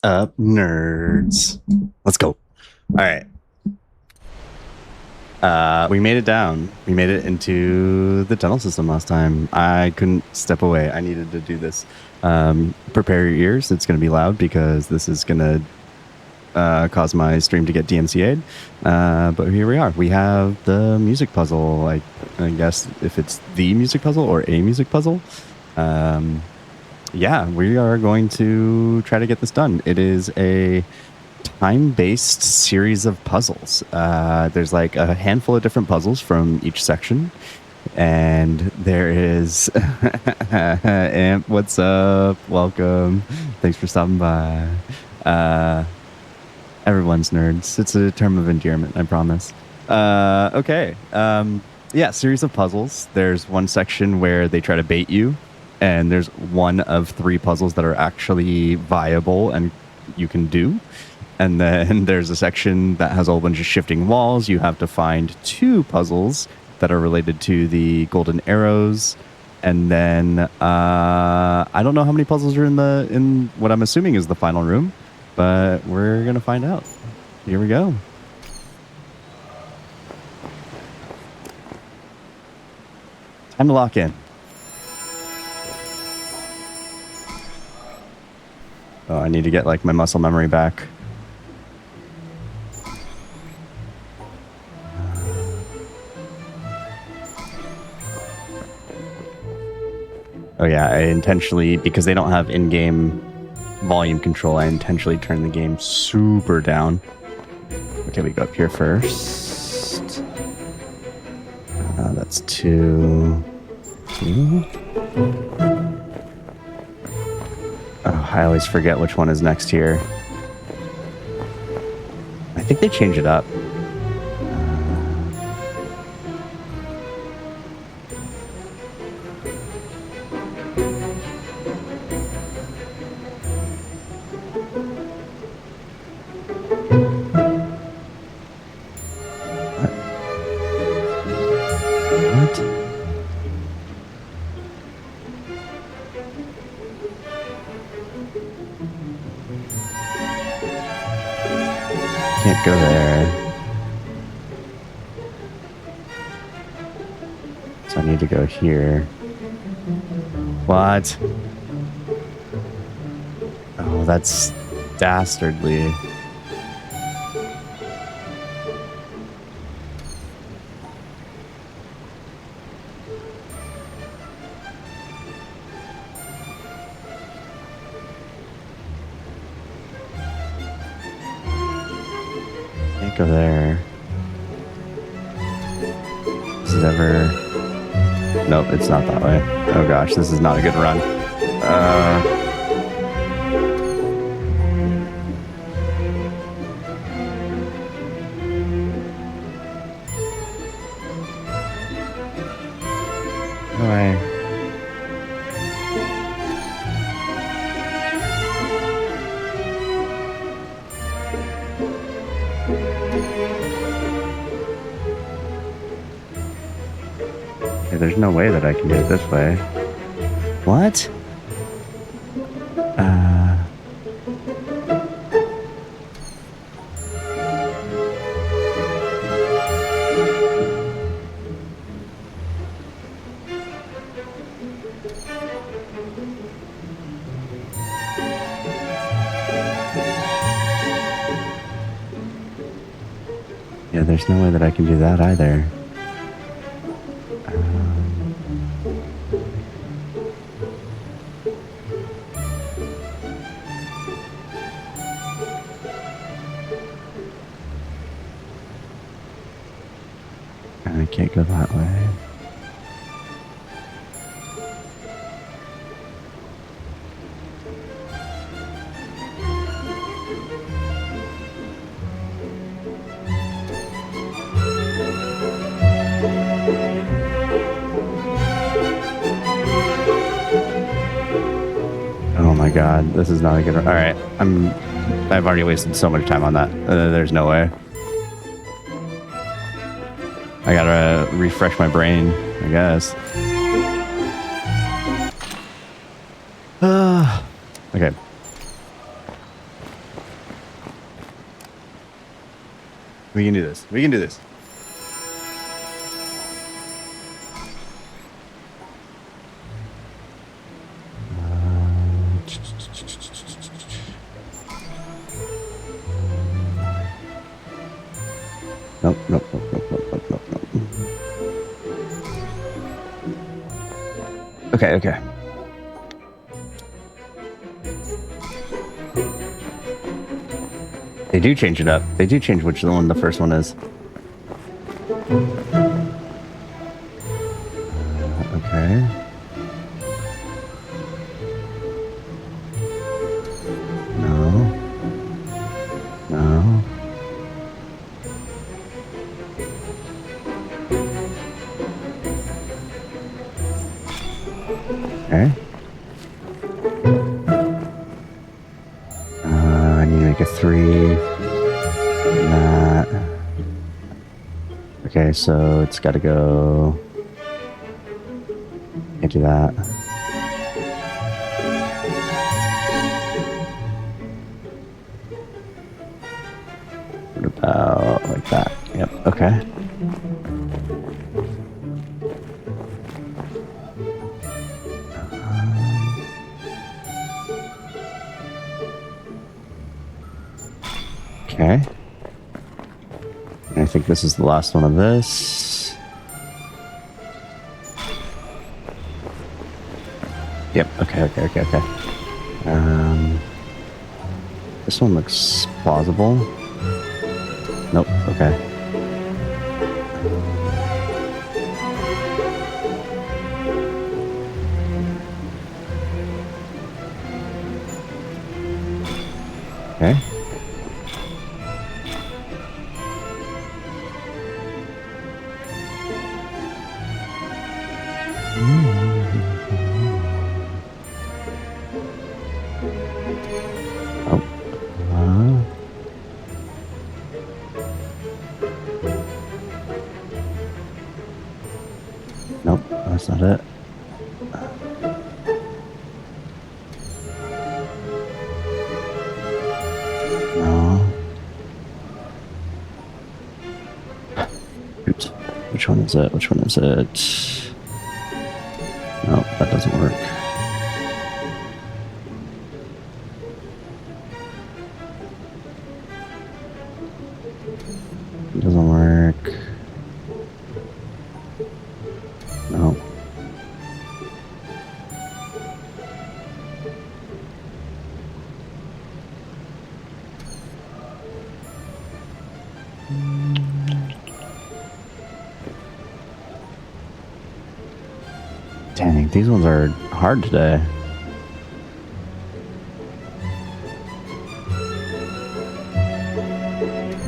up, nerds? Let's go. All right. We made it down. We made it into the tunnel system last time. I couldn't step away. I needed to do this. Prepare your ears. It's going to be loud because this is going to cause my stream to get DMCA'd. But here we are. We have the music puzzle. I guess if it's the music puzzle or a music puzzle. Yeah, we are going to try to get this done. It is a time-based series of puzzles. There's like a handful of different puzzles from each section. And there is Amp, what's up? Welcome. Thanks for stopping by. Everyone's nerds. It's a term of endearment, I promise. Okay. Yeah, series of puzzles. There's one section where they try to bait you, and there's one of 3 puzzles that are actually viable and you can do. And then there's a section that has a whole bunch of shifting walls. You have to find 2 puzzles that are related to the golden arrows. And then I don't know how many puzzles are in what I'm assuming is the final room, but we're gonna find out. Here we go. Time to lock in. Oh, I need to get like my muscle memory back. Oh yeah, I intentionally, because they don't have in-game volume control, I intentionally turn the game super down. Okay, we go up here first. That's 2. Oh, I always forget which one is next here. I think they change it up. Can't go there. So I need to go here. What? Oh, that's dastardly. Go there. Is it ever... Nope, it's not that way. Oh gosh, this is not a good run. No way. There's no way that I can do it this way. What? Yeah, there's no way that I can do that either. I can't go that way. Oh my god, this is not a good one. All right, I've already wasted so much time on that. There's no way. I gotta refresh my brain, I guess. Okay. We can do this. We can do this. Nope, nope, nope, nope, nope, nope, nope, nope. Okay, okay. They do change it up. They do change which one the first one is. Okay. No. No. Okay. I need to make a 3. That. Okay, so it's got to go. Can't do that. What about like that? Yep. Okay. Okay. I think this is the last one of this. Yep. Okay. Okay. Okay. Okay. This one looks plausible. Nope. Okay. Okay. Oh. Nope, that's not it. No. Oops. Which one is it? Which one is it? Nope, that doesn't work. It doesn't work. No. Dang, these ones are hard today.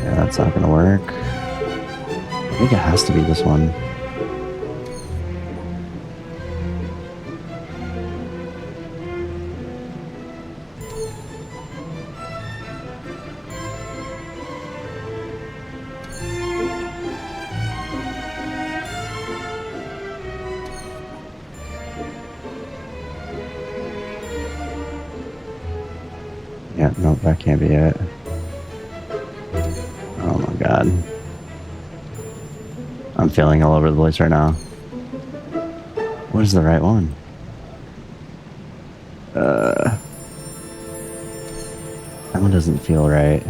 Yeah, that's not gonna work. I think it has to be this one. Yeah, no, that can't be it. Oh my god. I'm feeling all over the place right now. What is the right one? That one doesn't feel right.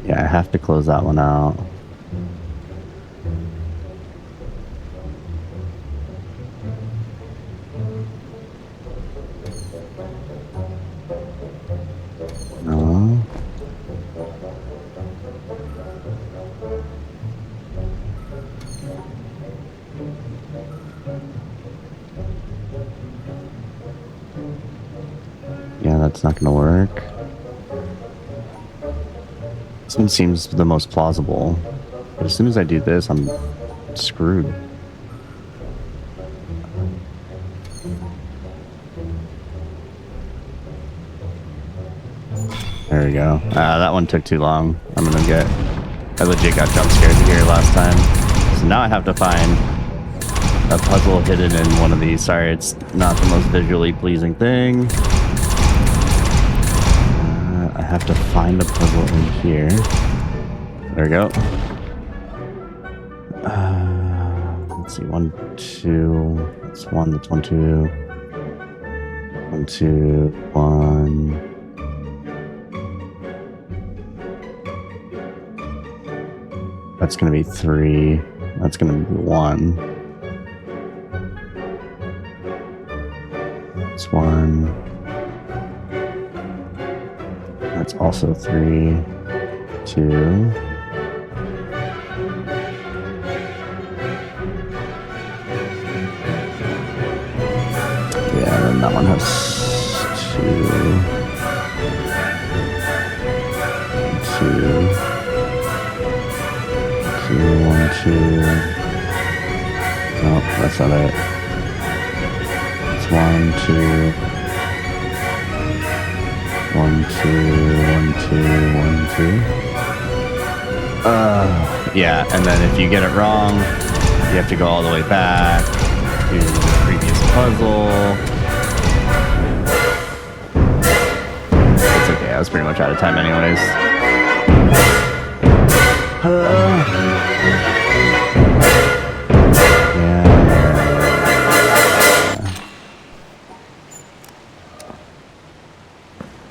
Yeah, I have to close that one out. No. Yeah, that's not gonna work. This one seems the most plausible. But as soon as I do this, I'm screwed. There we go. That one took too long. I legit got jump scared here last time. So now I have to find a puzzle hidden in one of these. Sorry, it's not the most visually pleasing thing. I have to find a puzzle in here. There we go. Let's see, 1, 2. That's 1, that's 1, 2. 1, 2, 1. That's gonna be 3. That's gonna be 1. That's 1. That's also 3, 2. Yeah, then that one has 2. 2. 1, 2. No, that's not it. It's 1, 2. 1, 2, 1, 2, 1, 2. Yeah, and then if you get it wrong, you have to go all the way back to the previous puzzle. It's okay, I was pretty much out of time anyways. Yeah.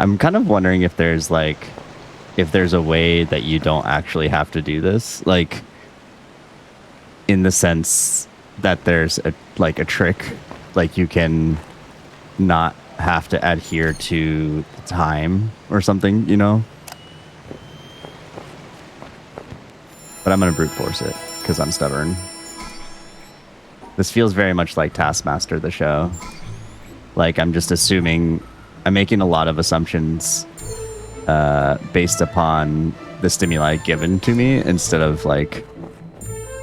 I'm kind of wondering if there's a way that you don't actually have to do this, like in the sense that there's a trick, like you can not have to adhere to time or something, you know? But I'm gonna brute force it because I'm stubborn. This feels very much like Taskmaster, the show. Like I'm just assuming, I'm making a lot of assumptions based upon the stimuli given to me instead of like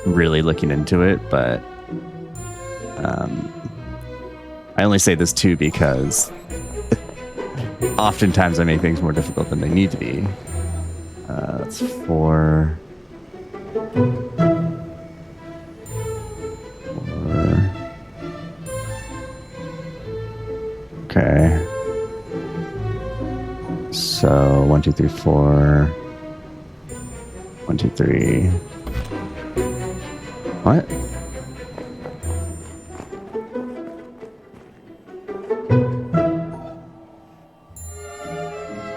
really looking into it. But I only say this too because oftentimes I make things more difficult than they need to be. That's 4. 4. Okay. So 1, 2, 3, 4. 1, 2, 3. What?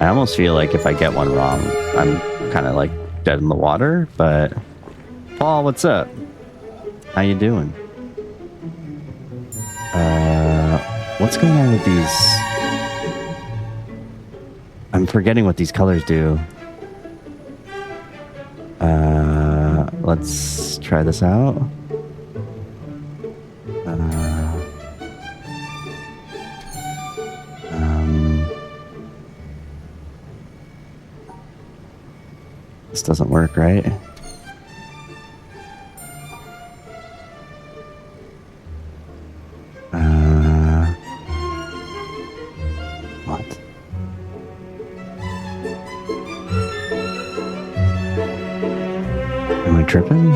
I almost feel like if I get one wrong, I'm kind of like dead in the water, but Paul, what's up? How you doing? What's going on with these? I'm forgetting what these colors do. Let's try this out. This doesn't work, right? What? Am I tripping?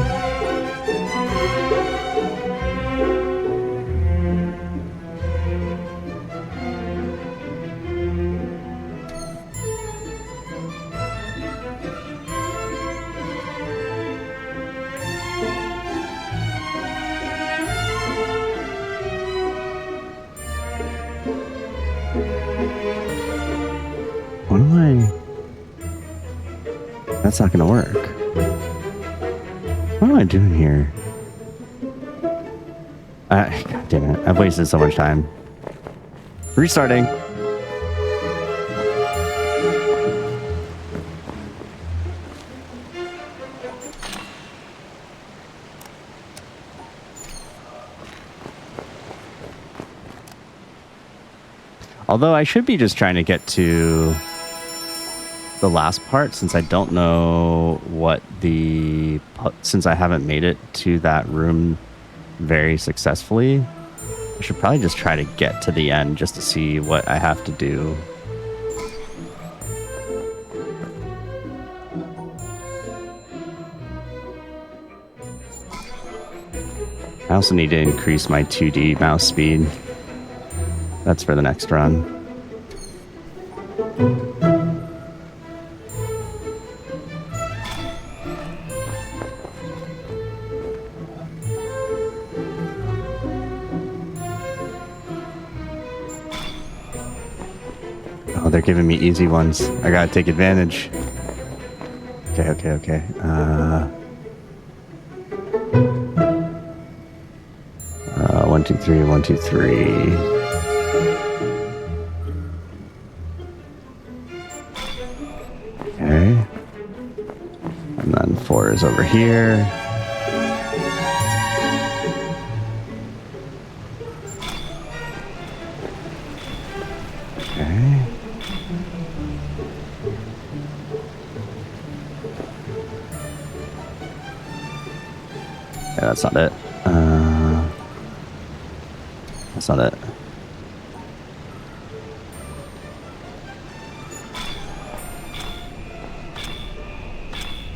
What am I? That's not gonna work. What am I doing here? God damn it. I've wasted so much time. Restarting. Although I should be just trying to get to the last part, since I don't know what since I haven't made it to that room very successfully, I should probably just try to get to the end just to see what I have to do. I also need to increase my 2D mouse speed. That's for the next run. Oh, they're giving me easy ones. I gotta take advantage. Okay. 1, 2, 3, 1, 2, 3. Okay. And then 4 is over here. Okay. Yeah, that's not it. That's not it.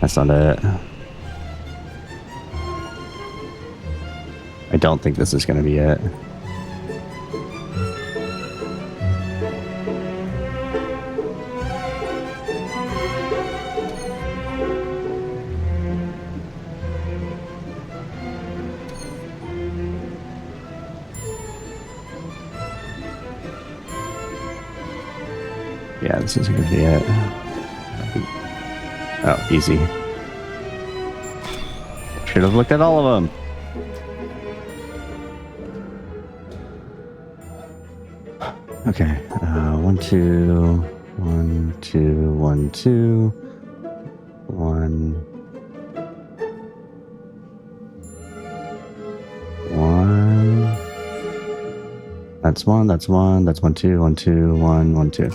That's not it. I don't think this is going to be it. Yeah, this isn't going to be it. Oh, easy. Should have looked at all of them. Okay, 1, 2, 1, 2, 1, 2, 1, 1. That's 1, that's 1, that's 1, 2, 1, 2, 1, 1, 2.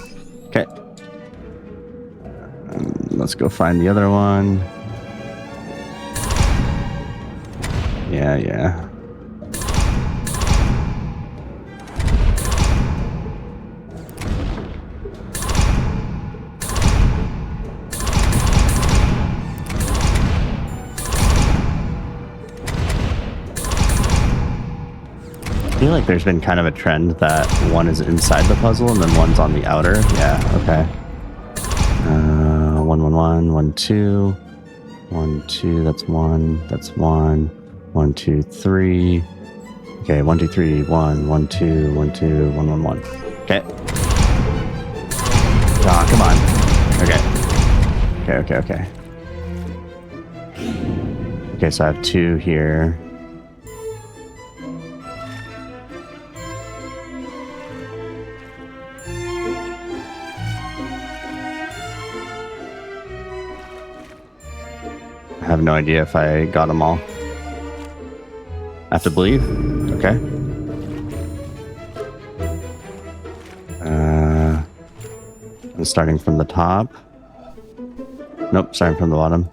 Okay. Let's go find the other one. Yeah. I feel like there's been kind of a trend that one is inside the puzzle and then one's on the outer. Yeah, okay. 1, 1, 1, 1, 2. 1, 2, that's 1, that's 1. 1, 2, 3. Okay, 1, 2, 3, 1, 1, 2, 1, 2, 1, 1, 1. Okay. Ah, come on. Okay. Okay, so I have 2 here. I have no idea if I got them all. I have to believe? Okay. I'm starting from the top. Nope, starting from the bottom.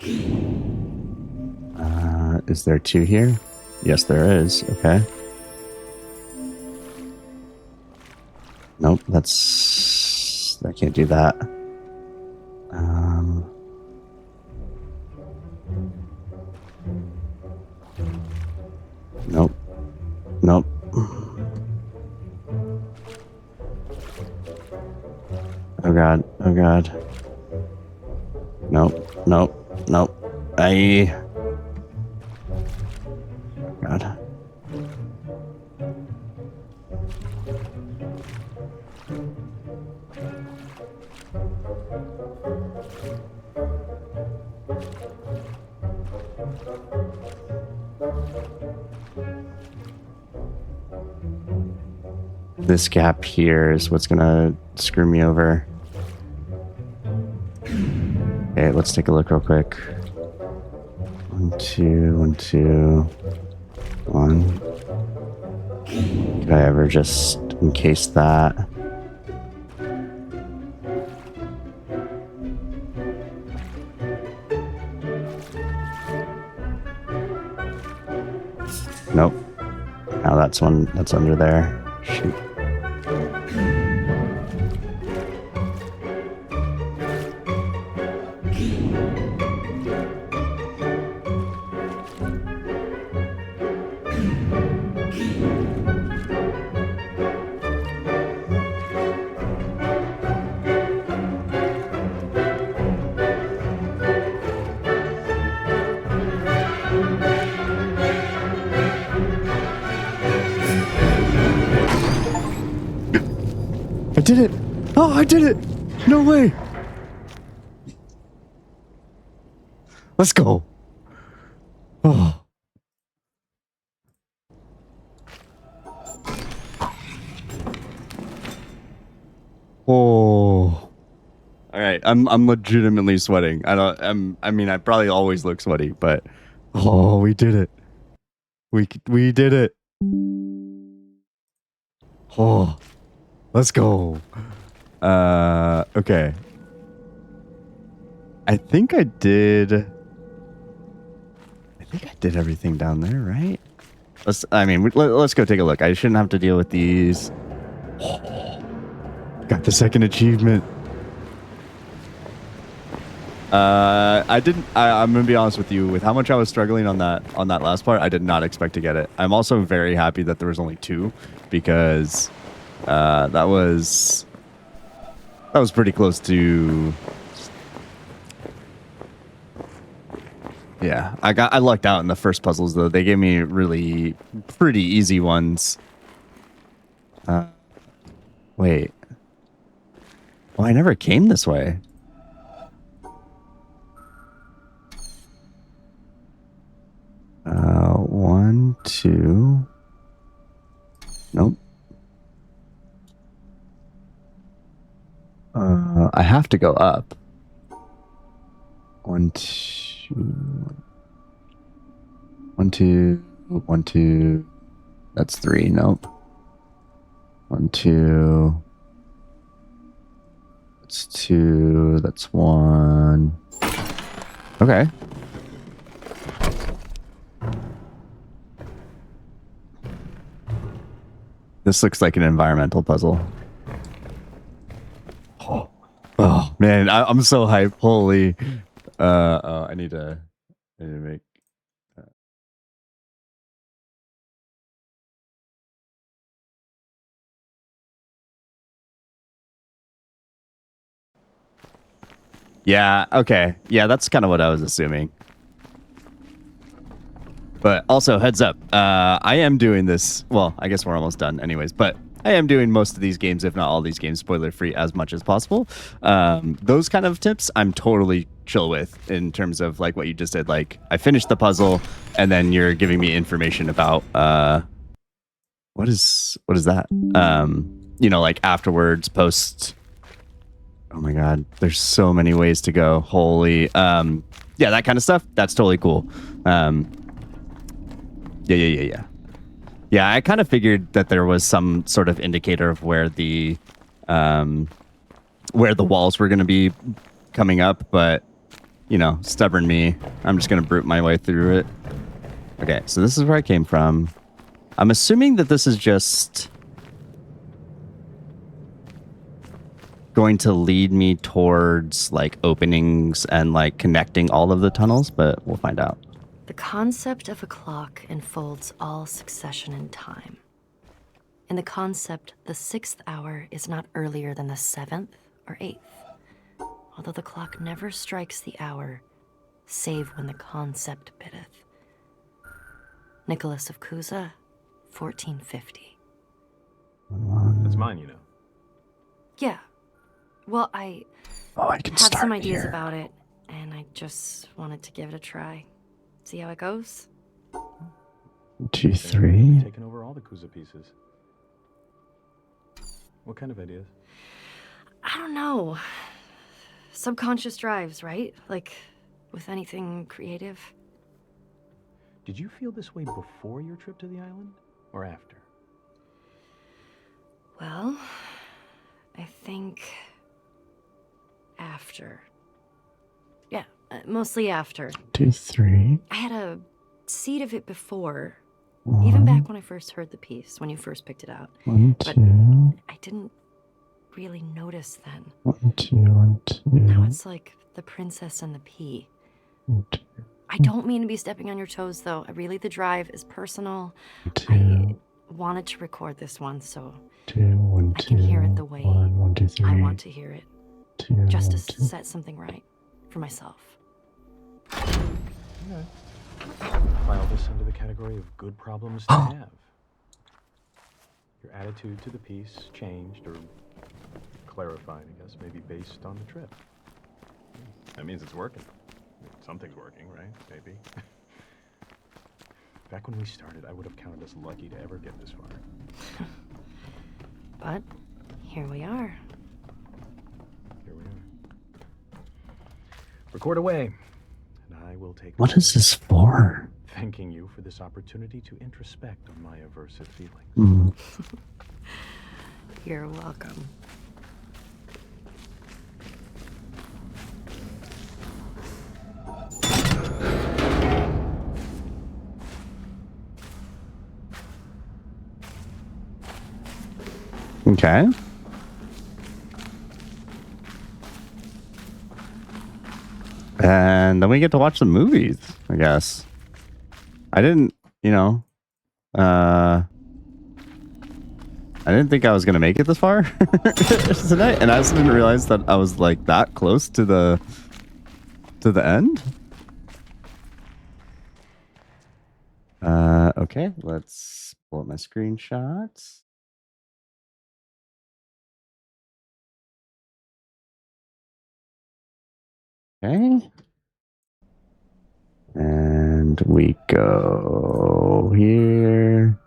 Is there 2 here? Yes, there is. Okay. Nope, that's... I can't do that. Nope. Oh god. Nope. God. This gap here is what's gonna screw me over. Okay, let's take a look real quick. 1, 2, 1, 2, 1. Could I ever just encase that? Nope. Now that's one that's under there. Shoot. did it! Oh, I did it! No way! Let's go. Oh. Oh. All right, I'm legitimately sweating. I mean, I probably always look sweaty, but oh, we did it. We did it. Oh. Let's go. Okay. I think I did everything down there, right? Let's go take a look. I shouldn't have to deal with these. Got the second achievement. I'm gonna be honest with you. With how much I was struggling on that last part, I did not expect to get it. I'm also very happy that there was only 2, because that was pretty close to. Yeah, I lucked out in the first puzzles though. They gave me really pretty easy ones. Wait. Well, I never came this way. One, 2. Nope. I have to go up. 1, 2. 1, 2. 1, 2. That's 3. Nope. 1, 2. That's 2. That's 1. Okay. This looks like an environmental puzzle. Oh man, I'm so hyped. Holy. I need to make. Yeah, okay. Yeah, that's kind of what I was assuming. But also, heads up, I am doing this. Well, I guess we're almost done anyways, but I am doing most of these games, if not all these games, spoiler-free as much as possible. Those kind of tips I'm totally chill with, in terms of like what you just did. Like, I finished the puzzle, and then you're giving me information about what is that? Like afterwards, post. Oh my god, there's so many ways to go. Holy, yeah, that kind of stuff. That's totally cool. Yeah. Yeah, I kind of figured that there was some sort of indicator of where the walls were going to be coming up, but stubborn me. I'm just going to brute my way through it. Okay, so this is where I came from. I'm assuming that this is just going to lead me towards like openings and like connecting all of the tunnels, but we'll find out. The concept of a clock enfolds all succession in time. In the concept, the 6th hour is not earlier than the 7th or 8th, although the clock never strikes the hour, save when the concept biddeth. Nicholas of Cusa, 1450. That's mine, you know. Yeah. Well, I can had some ideas about it, and I just wanted to give it a try. See how it goes? 2, 3. Taking over all the Cusa pieces. What kind of ideas? I don't know. Subconscious drives, right? Like with anything creative. Did you feel this way before your trip to the island or after? Well, I think after. Yeah, mostly after. 2, 3. I had a seed of it before, 1, even back when I first heard the piece, when you first picked it out. 1, But 2. I didn't really notice then. 1, 2, 1, 2. Now it's like the princess and the pea. 1, 2. I don't mean to be stepping on your toes, though. Really, the drive is personal. 2. I wanted to record this one, so 2, 1, I can hear it the way 1, 1, 2, 3. I want to hear it. 2, Just 1, to 2. set something right for myself. Okay. File this under the category of good problems to have. Your attitude to the piece changed, or clarified, I guess, maybe based on the trip. That means it's working. Something's working, right? Maybe. Back when we started, I would have counted us lucky to ever get this far. But here we are. Here we are. Record away, and I will take... What is this for? Thanking you for this opportunity to introspect on my aversive feelings. Mm. You're welcome. Okay. And then we get to watch the movies, I guess. I didn't, I didn't think I was going to make it this far tonight. And I also didn't realize that I was like that close to the end. Okay, let's pull up my screenshots. Okay. And we go here,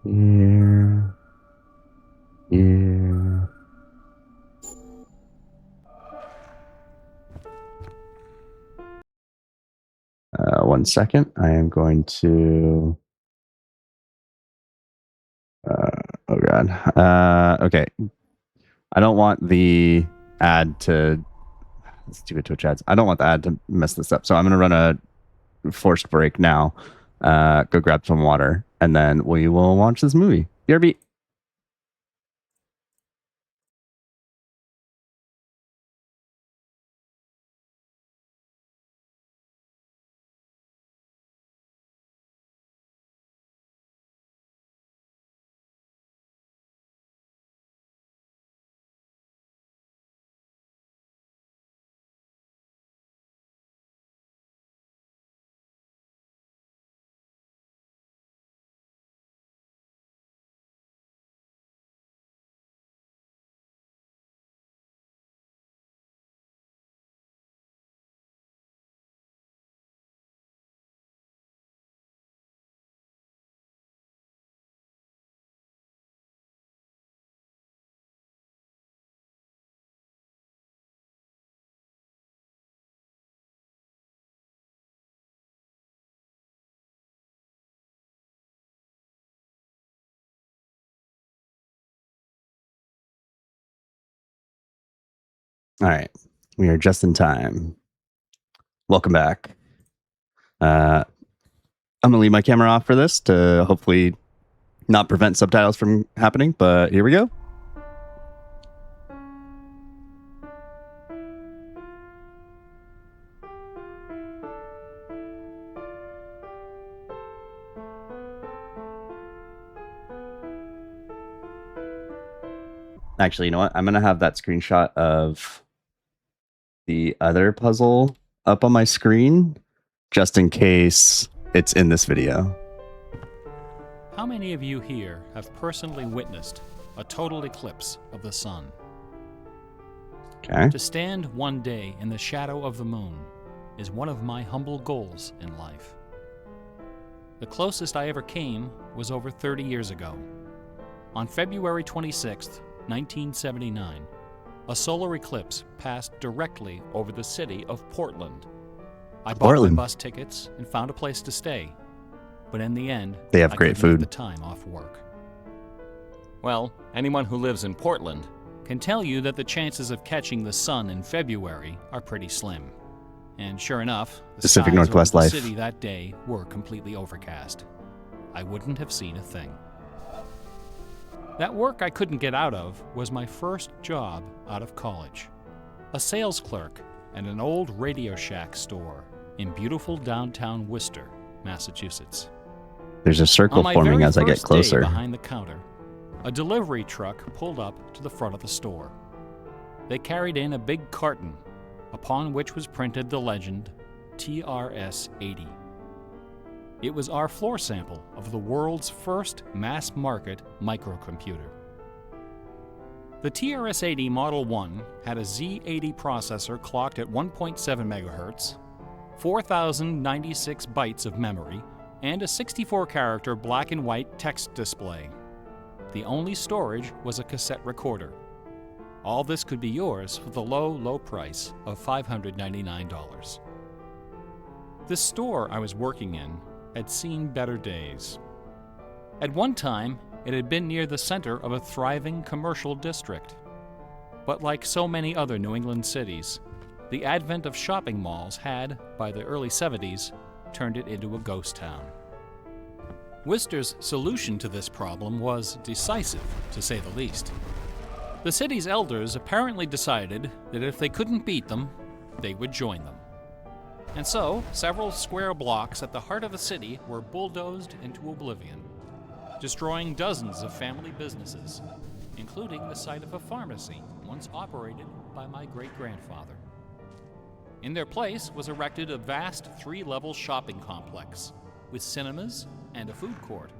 here, here. One second. I am going to... oh, God. Okay. I don't want the ad to... Stupid Twitch ads. I don't want the ad to mess this up. So I'm going to run a forced break now. Go grab some water. And then we will watch this movie. BRB. All right. We are just in time. Welcome back. I'm going to leave my camera off for this to hopefully not prevent subtitles from happening, but here we go. Actually, you know what? I'm going to have that screenshot of the other puzzle up on my screen just in case it's in this video. How many of you here have personally witnessed a total eclipse of the sun? Okay. To stand one day in the shadow of the moon is one of my humble goals in life. The closest I ever came was over 30 years ago. On February 26th, 1979, a solar eclipse passed directly over the city of Portland. I bought my bus tickets and found a place to stay, but in the end, they have I great couldn't food. get the time off work. Well, anyone who lives in Portland can tell you that the chances of catching the sun in February are pretty slim. And sure enough, the Pacific skies Northwest over the life. city that day were completely overcast. I wouldn't have seen a thing. That work I couldn't get out of was my first job out of college. A sales clerk at an old Radio Shack store in beautiful downtown Worcester, Massachusetts. There's a circle On my forming very as I get first day closer. behind the counter, a delivery truck pulled up to the front of the store. They carried in a big carton, upon which was printed the legend TRS-80. It was our floor sample of the world's first mass-market microcomputer. The TRS-80 Model 1 had a Z80 processor clocked at 1.7 MHz, 4,096 bytes of memory, and a 64-character black and white text display. The only storage was a cassette recorder. All this could be yours for the low, low price of $599. The store I was working in had seen better days. At one time, it had been near the center of a thriving commercial district. But like so many other New England cities, the advent of shopping malls had, by the early 70s, turned it into a ghost town. Worcester's solution to this problem was decisive, to say the least. The city's elders apparently decided that if they couldn't beat them, they would join them. And so, several square blocks at the heart of the city were bulldozed into oblivion, destroying dozens of family businesses, including the site of a pharmacy once operated by my great-grandfather. In their place was erected a vast 3-level shopping complex with cinemas and a food court.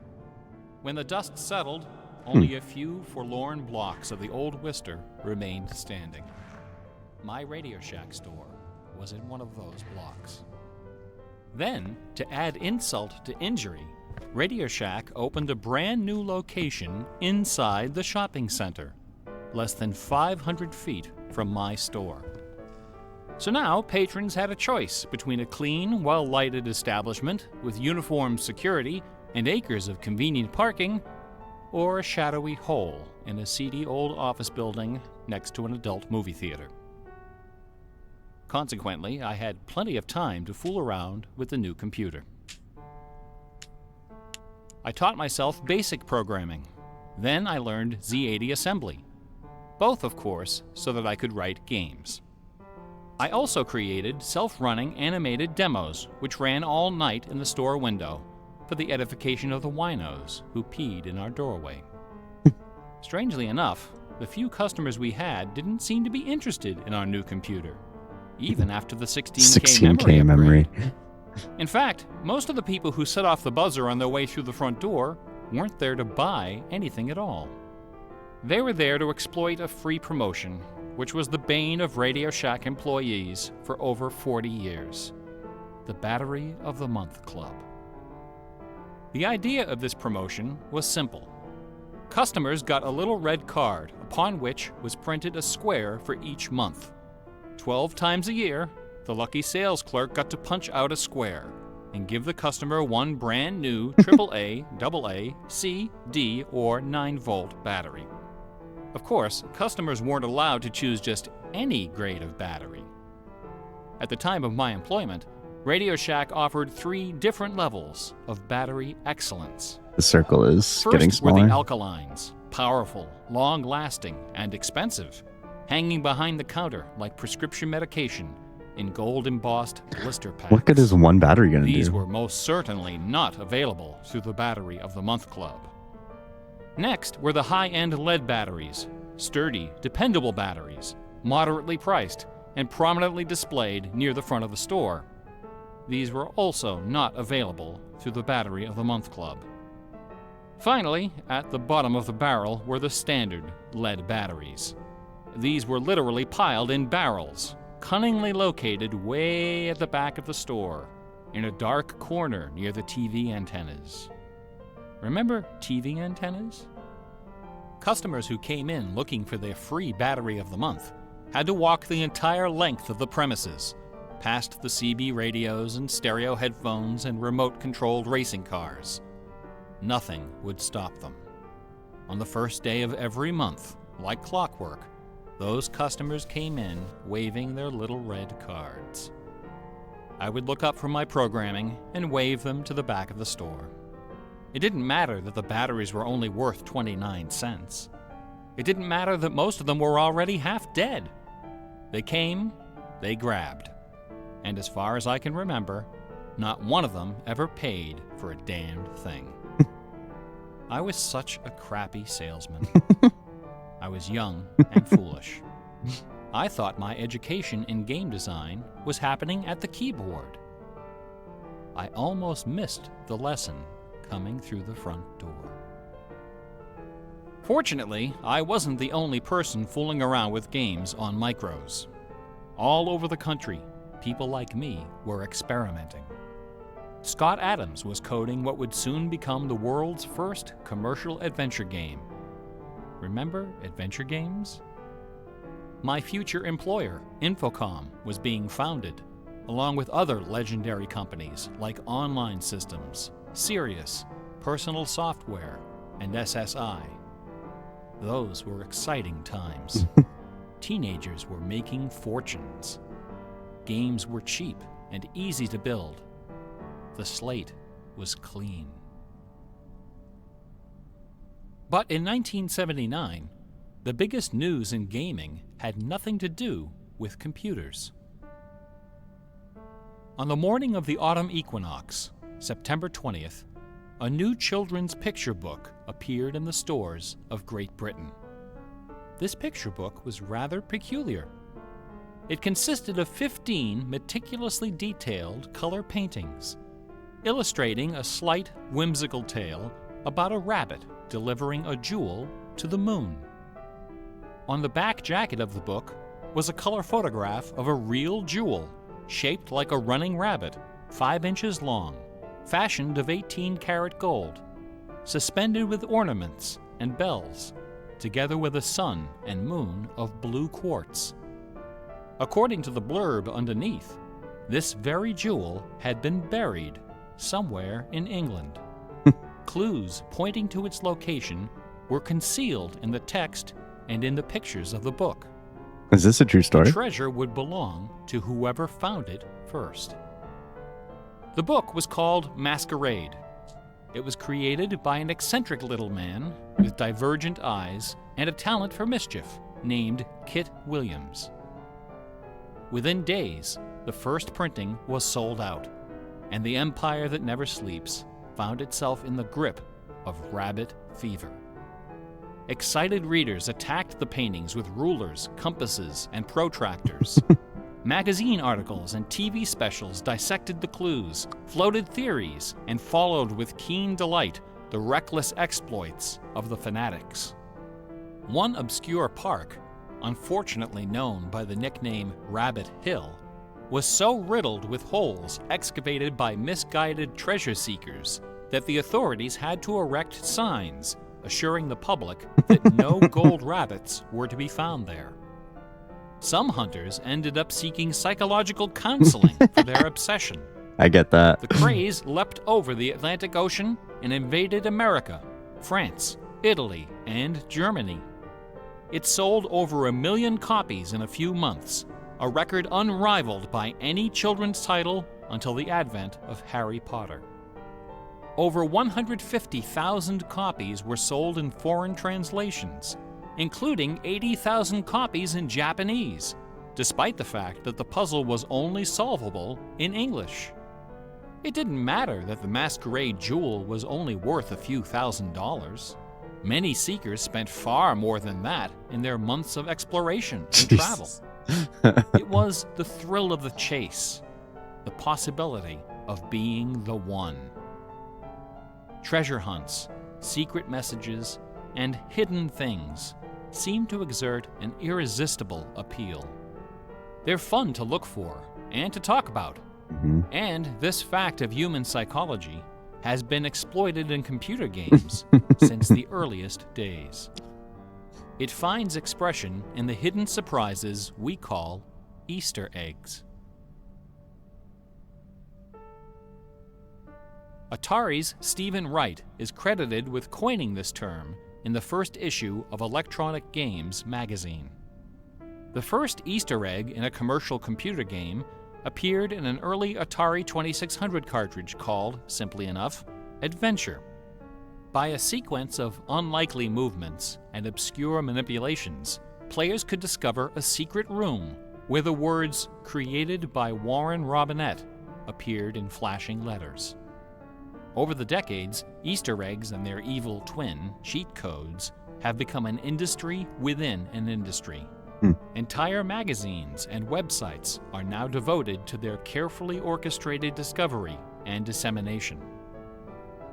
When the dust settled, only a few forlorn blocks of the old Worcester remained standing. My Radio Shack store was in one of those blocks. Then, to add insult to injury, Radio Shack opened a brand new location inside the shopping center, less than 500 feet from my store. So now patrons had a choice between a clean, well-lighted establishment with uniformed security and acres of convenient parking, or a shadowy hole in a seedy old office building next to an adult movie theater. Consequently, I had plenty of time to fool around with the new computer. I taught myself basic programming. Then I learned Z80 assembly. Both, of course, so that I could write games. I also created self-running animated demos, which ran all night in the store window for the edification of the winos who peed in our doorway. Strangely enough, the few customers we had didn't seem to be interested in our new computer, even after the 16K memory. In fact, most of the people who set off the buzzer on their way through the front door weren't there to buy anything at all. They were there to exploit a free promotion, which was the bane of Radio Shack employees for over 40 years. The Battery of the Month Club. The idea of this promotion was simple. Customers got a little red card upon which was printed a square for each month. 12 times a year, the lucky sales clerk got to punch out a square and give the customer one brand new AAA, AA, C, D, or 9-volt battery. Of course, customers weren't allowed to choose just any grade of battery. At the time of my employment, Radio Shack offered 3 different levels of battery excellence. The circle is getting First were smaller. the alkalines, powerful, long-lasting, and expensive, hanging behind the counter like prescription medication in gold-embossed blister packs. What good is one battery going to do? These were most certainly not available through the Battery of the Month Club. Next were the high-end lead batteries, sturdy, dependable batteries, moderately priced, and prominently displayed near the front of the store. These were also not available through the Battery of the Month Club. Finally, at the bottom of the barrel were the standard lead batteries. These were literally piled in barrels, cunningly located way at the back of the store, in a dark corner near the TV antennas. Remember TV antennas? Customers who came in looking for their free Battery of the Month had to walk the entire length of the premises, past the CB radios and stereo headphones and remote-controlled racing cars. Nothing would stop them. On the first day of every month, like clockwork, those customers came in waving their little red cards. I would look up from my programming and wave them to the back of the store. It didn't matter that the batteries were only worth 29 cents. It didn't matter that most of them were already half dead. They came, they grabbed. And as far as I can remember, not one of them ever paid for a damned thing. I was such a crappy salesman. I was young and foolish. I thought my education in game design was happening at the keyboard. I almost missed the lesson coming through the front door. Fortunately, I wasn't the only person fooling around with games on micros. All over the country, people like me were experimenting. Scott Adams was coding what would soon become the world's first commercial adventure game. Remember adventure games? My future employer, Infocom, was being founded, along with other legendary companies like Online Systems, Sirius, Personal Software, and SSI. Those were exciting times. Teenagers were making fortunes. Games were cheap and easy to build. The slate was clean. But in 1979, the biggest news in gaming had nothing to do with computers. On the morning of the autumn equinox, September 20th, a new children's picture book appeared in the stores of Great Britain. This picture book was rather peculiar. It consisted of 15 meticulously detailed color paintings, illustrating a slight, whimsical tale about a rabbit delivering a jewel to the moon. On the back jacket of the book was a color photograph of a real jewel, shaped like a running rabbit, 5 inches long, fashioned of 18-karat gold, suspended with ornaments and bells, together with a sun and moon of blue quartz. According to the blurb underneath, this very jewel had been buried somewhere in England. Clues pointing to its location were concealed in the text and in the pictures of the book. Is this a true The story? treasure would belong to whoever found it first. The book was called Masquerade. It was created by an eccentric little man with divergent eyes and a talent for mischief named Kit Williams. Within days, the first printing was sold out, and the empire that never sleeps found itself in the grip of rabbit fever. Excited readers attacked the paintings with rulers, compasses, and protractors. Magazine articles and TV specials dissected the clues, floated theories, and followed with keen delight the reckless exploits of the fanatics. One obscure park, unfortunately known by the nickname Rabbit Hill, was so riddled with holes excavated by misguided treasure seekers that the authorities had to erect signs assuring the public that no gold rabbits were to be found there. Some hunters ended up seeking psychological counseling for their obsession. I get that. The craze leapt over the Atlantic Ocean and invaded America, France, Italy, and Germany. It sold over 1 million copies in a few months, a record unrivaled by any children's title until the advent of Harry Potter. Over 150,000 copies were sold in foreign translations, including 80,000 copies in Japanese, despite the fact that the puzzle was only solvable in English. It didn't matter that the Masquerade jewel was only worth a few $1,000s. Many seekers spent far more than that in their months of exploration and travel. It was the thrill of the chase, the possibility of being the one. Treasure hunts, secret messages, and hidden things seem to exert an irresistible appeal. They're fun to look for and to talk about, and this fact of human psychology has been exploited in computer games since the earliest days. It finds expression in the hidden surprises we call Easter eggs. Atari's Stephen Wright is credited with coining this term in the first issue of Electronic Games magazine. The first Easter egg in a commercial computer game appeared in an early Atari 2600 cartridge called, simply enough, Adventure. By a sequence of unlikely movements and obscure manipulations, players could discover a secret room where the words "Created by Warren Robinette" appeared in flashing letters. Over the decades, Easter eggs and their evil twin, cheat codes, have become an industry within an industry. Entire magazines and websites are now devoted to their carefully orchestrated discovery and dissemination.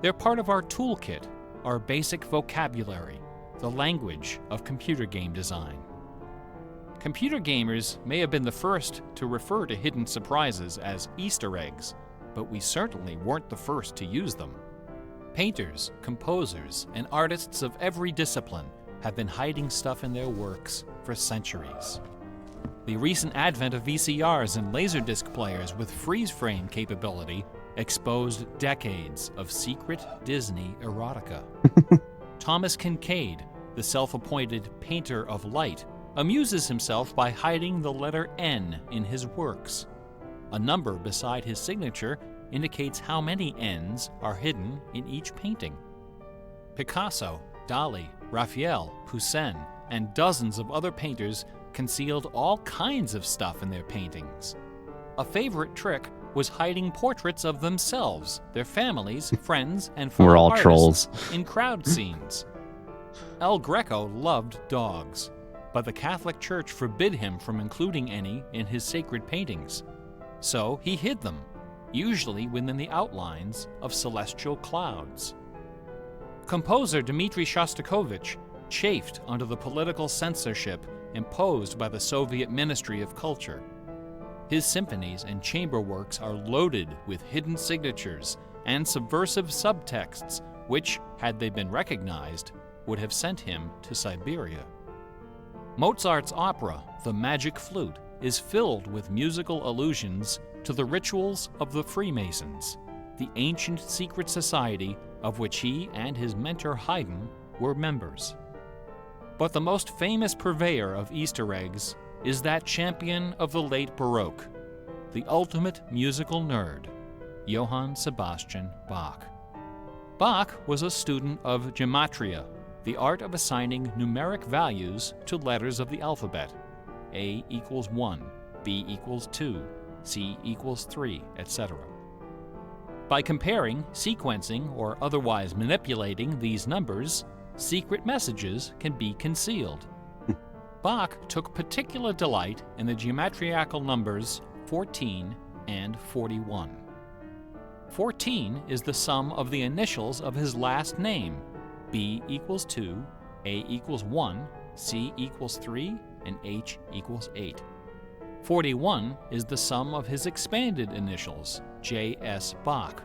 They're part of our toolkit, our basic vocabulary, the language of computer game design. Computer gamers may have been the first to refer to hidden surprises as Easter eggs, but we certainly weren't the first to use them. Painters, composers, and artists of every discipline have been hiding stuff in their works for centuries. The recent advent of VCRs and Laserdisc players with freeze-frame capability exposed decades of secret Disney erotica. Thomas Kincaid, the self-appointed painter of light, amuses himself by hiding the letter N in his works. A number beside his signature indicates how many N's are hidden in each painting. Picasso, Dali, Raphael, Poussin, and dozens of other painters concealed all kinds of stuff in their paintings. A favorite trick was hiding portraits of themselves, their families, friends, and fellow We're all artists trolls. in crowd scenes. El Greco loved dogs, but the Catholic Church forbid him from including any in his sacred paintings. So he hid them, usually within the outlines of celestial clouds. Composer Dmitri Shostakovich chafed under the political censorship imposed by the Soviet Ministry of Culture. His symphonies and chamber works are loaded with hidden signatures and subversive subtexts which, had they been recognized, would have sent him to Siberia. Mozart's opera, The Magic Flute, is filled with musical allusions to the rituals of the Freemasons, the ancient secret society of which he and his mentor Haydn were members. But the most famous purveyor of Easter eggs is that champion of the late Baroque, the ultimate musical nerd, Johann Sebastian Bach. Bach was a student of gematria, the art of assigning numeric values to letters of the alphabet. A equals 1, B equals 2, C equals 3, etc. By comparing, sequencing, or otherwise manipulating these numbers, secret messages can be concealed. Bach took particular delight in the geometrical numbers 14 and 41. 14 is the sum of the initials of his last name. B equals 2, A equals 1, C equals 3, and H equals 8. 41 is the sum of his expanded initials, J.S. Bach.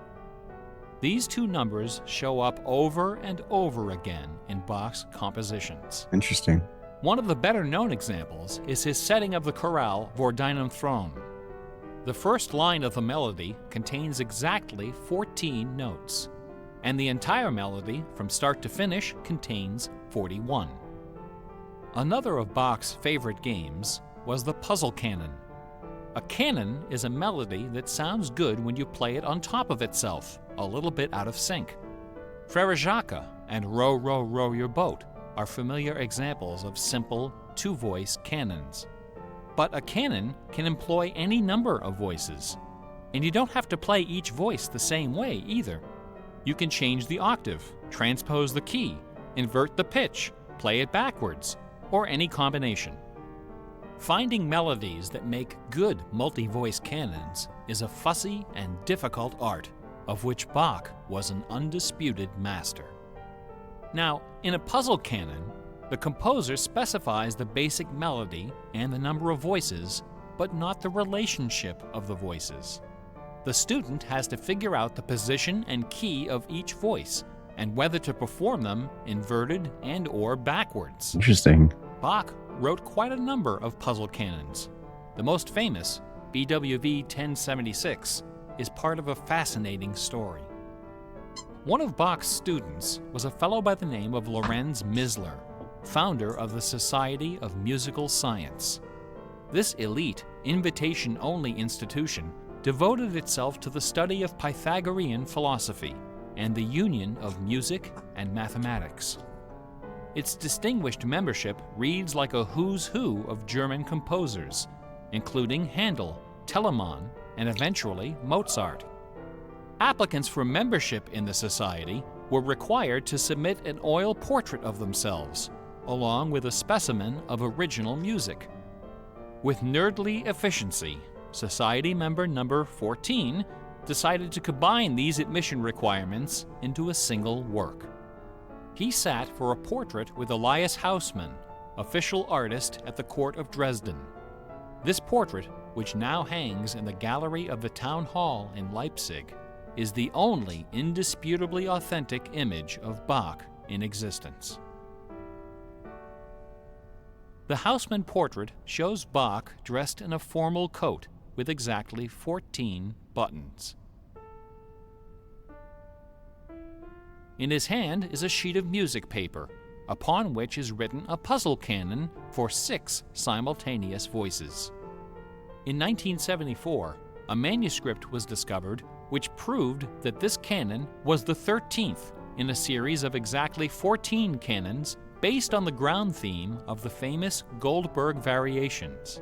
These two numbers show up over and over again in Bach's compositions. Interesting. One of the better-known examples is his setting of the chorale Vor deinem Thron. The first line of the melody contains exactly 14 notes, and the entire melody, from start to finish, contains 41. Another of Bach's favorite games was the puzzle canon. A canon is a melody that sounds good when you play it on top of itself, a little bit out of sync. Frère Jacques and Row, Row, Row Your Boat are familiar examples of simple, two-voice canons. But a canon can employ any number of voices, and you don't have to play each voice the same way either. You can change the octave, transpose the key, invert the pitch, play it backwards, or any combination. Finding melodies that make good multi-voice canons is a fussy and difficult art, of which Bach was an undisputed master. Now, in a puzzle canon, the composer specifies the basic melody and the number of voices, but not the relationship of the voices. The student has to figure out the position and key of each voice, and whether to perform them inverted and/or backwards. Interesting. Bach wrote quite a number of puzzle canons. The most famous, BWV 1076, is part of a fascinating story. One of Bach's students was a fellow by the name of Lorenz Misler, founder of the Society of Musical Science. This elite, invitation-only institution devoted itself to the study of Pythagorean philosophy and the union of music and mathematics. Its distinguished membership reads like a who's who of German composers, including Handel, Telemann, and eventually Mozart. Applicants for membership in the society were required to submit an oil portrait of themselves, along with a specimen of original music. With nerdly efficiency, Society member number 14 decided to combine these admission requirements into a single work. He sat for a portrait with Elias Hausmann, official artist at the court of Dresden. This portrait, which now hangs in the gallery of the town hall in Leipzig, is the only indisputably authentic image of Bach in existence. The Hausmann portrait shows Bach dressed in a formal coat with exactly 14 buttons. In his hand is a sheet of music paper, upon which is written a puzzle canon for 6 simultaneous voices. In 1974, a manuscript was discovered which proved that this canon was the 13th in a series of exactly 14 canons based on the ground theme of the famous Goldberg Variations.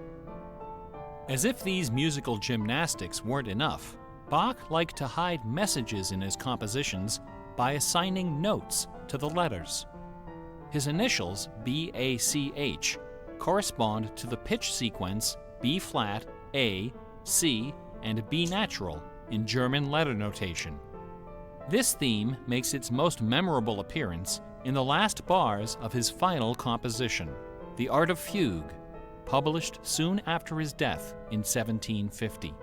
As if these musical gymnastics weren't enough, Bach liked to hide messages in his compositions by assigning notes to the letters. His initials, B-A-C-H, correspond to the pitch sequence B-flat, A, C, and B natural in German letter notation. This theme makes its most memorable appearance in the last bars of his final composition, The Art of Fugue, published soon after his death in 1750.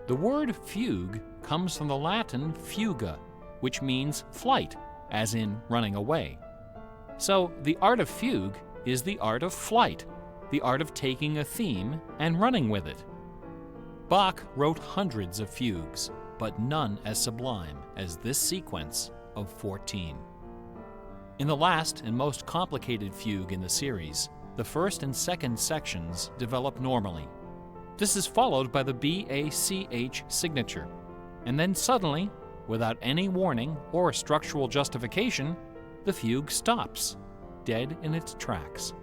The word fugue comes from the Latin fuga, which means flight, as in running away. So the art of fugue is the art of flight, the art of taking a theme and running with it. Bach wrote hundreds of fugues, but none as sublime as this sequence of 14. In the last and most complicated fugue in the series, the first and second sections develop normally. This is followed by the B-A-C-H signature, and then suddenly, without any warning or structural justification, the fugue stops, dead in its tracks.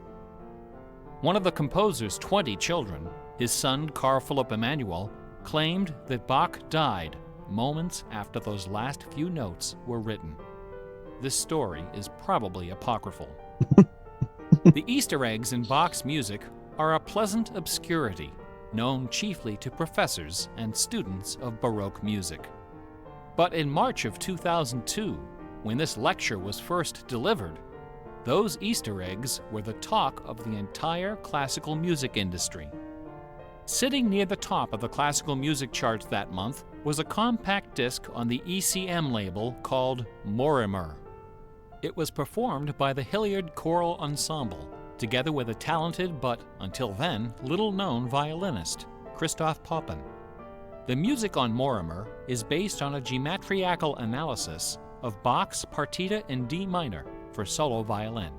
One of the composer's 20 children, his son Carl Philipp Emanuel, claimed that Bach died moments after those last few notes were written. This story is probably apocryphal. The Easter eggs in Bach's music are a pleasant obscurity, known chiefly to professors and students of Baroque music. But in March of 2002, when this lecture was first delivered, those Easter eggs were the talk of the entire classical music industry. Sitting near the top of the classical music charts that month was a compact disc on the ECM label called Morimer. It was performed by the Hilliard Choral Ensemble, together with a talented but, until then, little-known violinist, Christoph Poppen. The music on Morimer is based on a geometrical analysis of Bach's Partita in D minor for solo violin.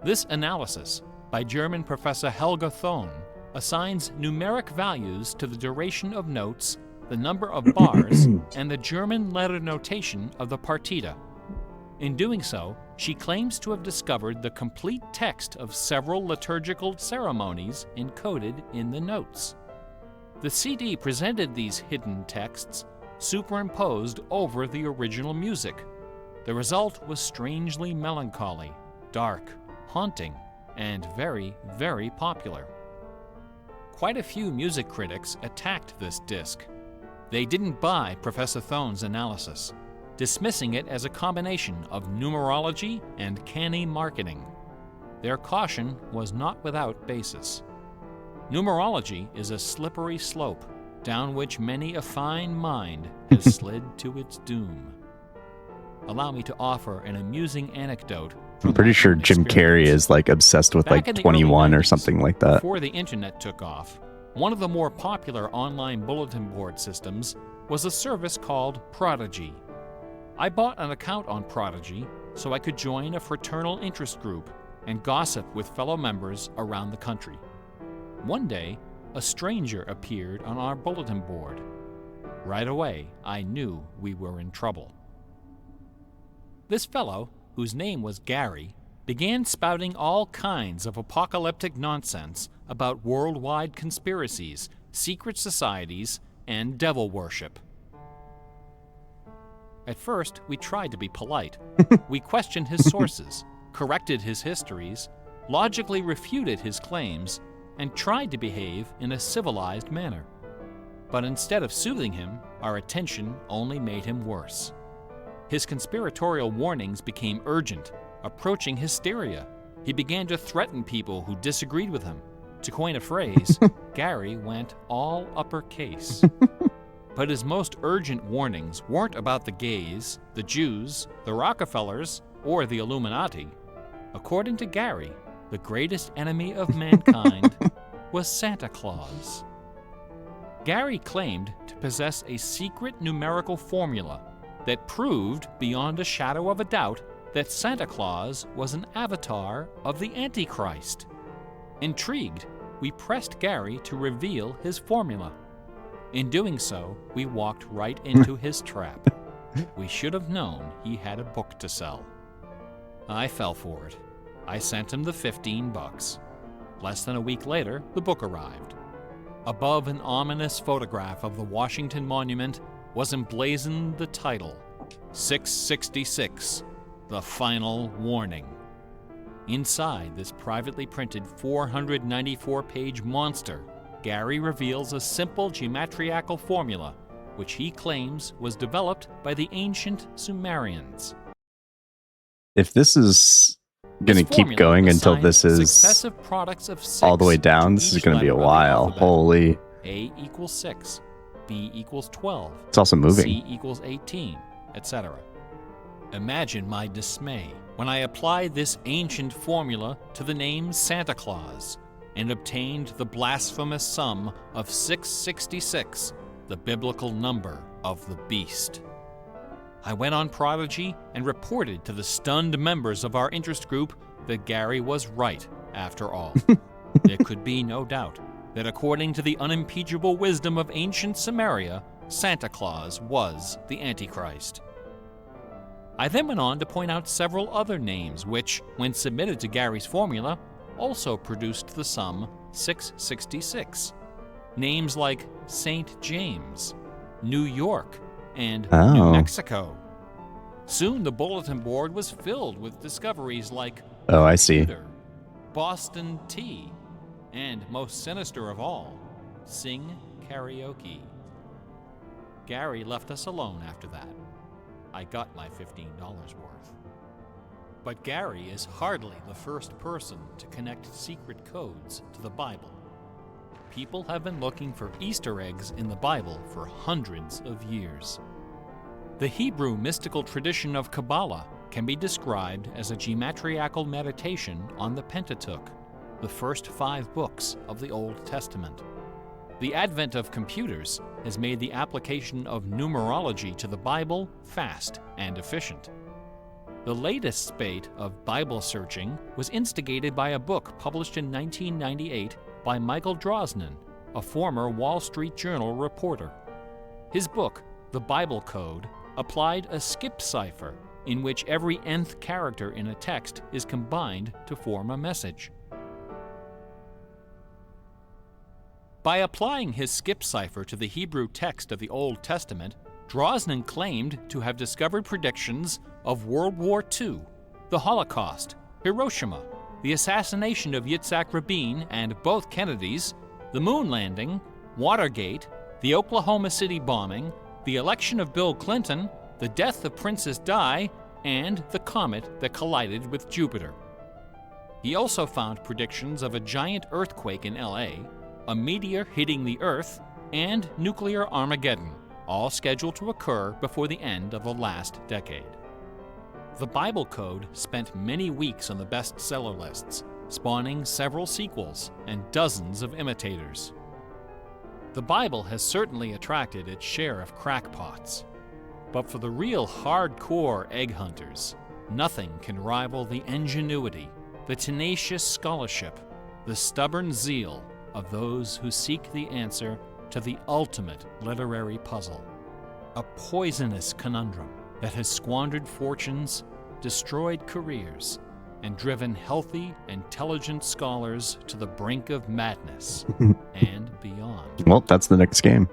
This analysis, by German professor Helga Thon, assigns numeric values to the duration of notes, the number of bars, and the German letter notation of the partita. In doing so, she claims to have discovered the complete text of several liturgical ceremonies encoded in the notes. The CD presented these hidden texts superimposed over the original music. The result was strangely melancholy, dark, haunting, and very, very popular. Quite a few music critics attacked this disc. They didn't buy Professor Thon's analysis, dismissing it as a combination of numerology and canny marketing. Their caution was not without basis. Numerology is a slippery slope down which many a fine mind has slid to its doom. Allow me to offer an amusing anecdote. I'm pretty sure Jim Carrey is like obsessed with Back like in the 21 early or 90s, something like that. Before the internet took off, one of the more popular online bulletin board systems was a service called Prodigy. I bought an account on Prodigy so I could join a fraternal interest group and gossip with fellow members around the country. One day, a stranger appeared on our bulletin board. Right away, I knew we were in trouble. This fellow, whose name was Gary, began spouting all kinds of apocalyptic nonsense about worldwide conspiracies, secret societies, and devil worship. At first, we tried to be polite. We questioned his sources, corrected his histories, logically refuted his claims, and tried to behave in a civilized manner. But instead of soothing him, our attention only made him worse. His conspiratorial warnings became urgent, approaching hysteria. He began to threaten people who disagreed with him. To coin a phrase, Gary went all uppercase. But his most urgent warnings weren't about the gays, the Jews, the Rockefellers, or the Illuminati. According to Gary, the greatest enemy of mankind was Santa Claus. Gary claimed to possess a secret numerical formula that proved beyond a shadow of a doubt that Santa Claus was an avatar of the Antichrist. Intrigued, we pressed Gary to reveal his formula. In doing so, we walked right into his trap. We should have known he had a book to sell. I fell for it. I sent him the $15. Less than a week later, the book arrived. Above an ominous photograph of the Washington Monument was emblazoned the title, 666, The Final Warning. Inside this privately printed 494-page monster, Gary reveals a simple geometrical formula, which he claims was developed by the ancient Sumerians. If this is going to keep going until this is successive products of six all the way down, this is going to be a while. Holy. A equals 6, B equals 12, It's also moving. C equals 18, etc. Imagine my dismay when I applied this ancient formula to the name Santa Claus and obtained the blasphemous sum of 666, the biblical number of the beast. I went on Prodigy and reported to the stunned members of our interest group that Gary was right, after all. There could be no doubt that according to the unimpeachable wisdom of ancient Samaria, Santa Claus was the Antichrist. I then went on to point out several other names which, when submitted to Gary's formula, also produced the sum 666. Names like St. James, New York, and New Mexico. Soon the bulletin board was filled with discoveries like Oh, I see. Computer, Boston Tea, and most sinister of all, Sing Karaoke. Gary left us alone after that. I got my $15 worth. But Gary is hardly the first person to connect secret codes to the Bible. People have been looking for Easter eggs in the Bible for hundreds of years. The Hebrew mystical tradition of Kabbalah can be described as a geometrical meditation on the Pentateuch, the first 5 books of the Old Testament. The advent of computers has made the application of numerology to the Bible fast and efficient. The latest spate of Bible searching was instigated by a book published in 1998 by Michael Drosnin, a former Wall Street Journal reporter. His book, The Bible Code, applied a skip cipher in which every nth character in a text is combined to form a message. By applying his skip cipher to the Hebrew text of the Old Testament, Drosnin claimed to have discovered predictions of World War II, the Holocaust, Hiroshima, the assassination of Yitzhak Rabin and both Kennedys, the moon landing, Watergate, the Oklahoma City bombing, the election of Bill Clinton, the death of Princess Di, and the comet that collided with Jupiter. He also found predictions of a giant earthquake in LA, a meteor hitting the Earth, and nuclear Armageddon, all scheduled to occur before the end of the last decade. The Bible Code spent many weeks on the bestseller lists, spawning several sequels and dozens of imitators. The Bible has certainly attracted its share of crackpots, but for the real hardcore egg hunters, nothing can rival the ingenuity, the tenacious scholarship, the stubborn zeal of those who seek the answer to the ultimate literary puzzle, a poisonous conundrum that has squandered fortunes, destroyed careers, and driven healthy, intelligent scholars to the brink of madness and beyond. Well, that's the next game.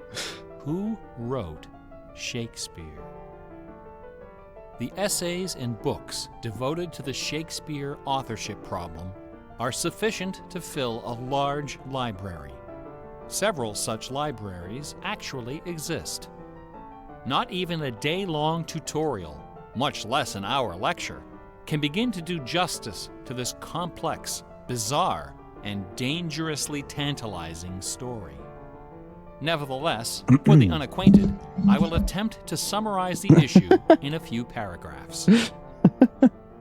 Who wrote Shakespeare? The essays and books devoted to the Shakespeare authorship problem are sufficient to fill a large library. Several such libraries actually exist. Not even a day-long tutorial, much less an hour lecture, can begin to do justice to this complex, bizarre, and dangerously tantalizing story. Nevertheless, for the unacquainted, I will attempt to summarize the issue in a few paragraphs.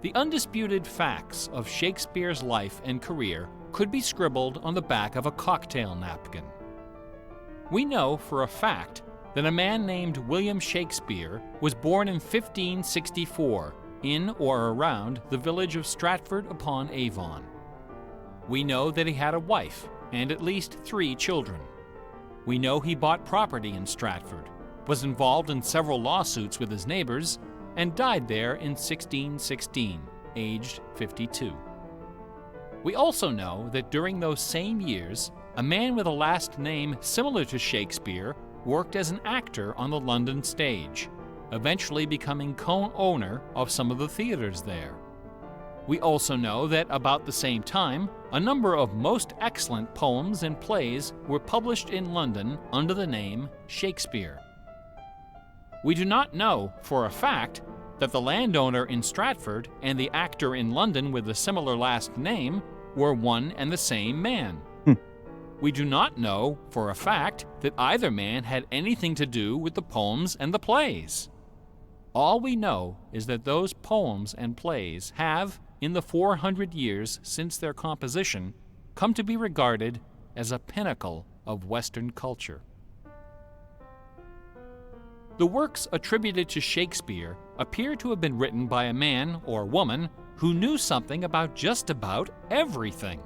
The undisputed facts of Shakespeare's life and career could be scribbled on the back of a cocktail napkin. We know for a fact that a man named William Shakespeare was born in 1564 in or around the village of Stratford-upon-Avon. We know that he had a wife and at least 3 children. We know he bought property in Stratford, was involved in several lawsuits with his neighbors, and died there in 1616, aged 52. We also know that during those same years, a man with a last name similar to Shakespeare worked as an actor on the London stage, eventually becoming co-owner of some of the theaters there. We also know that about the same time, a number of most excellent poems and plays were published in London under the name Shakespeare. We do not know for a fact that the landowner in Stratford and the actor in London with a similar last name were one and the same man. We do not know for a fact that either man had anything to do with the poems and the plays. All we know is that those poems and plays have, in the 400 years since their composition, come to be regarded as a pinnacle of Western culture. The works attributed to Shakespeare appear to have been written by a man or woman who knew something about just about everything.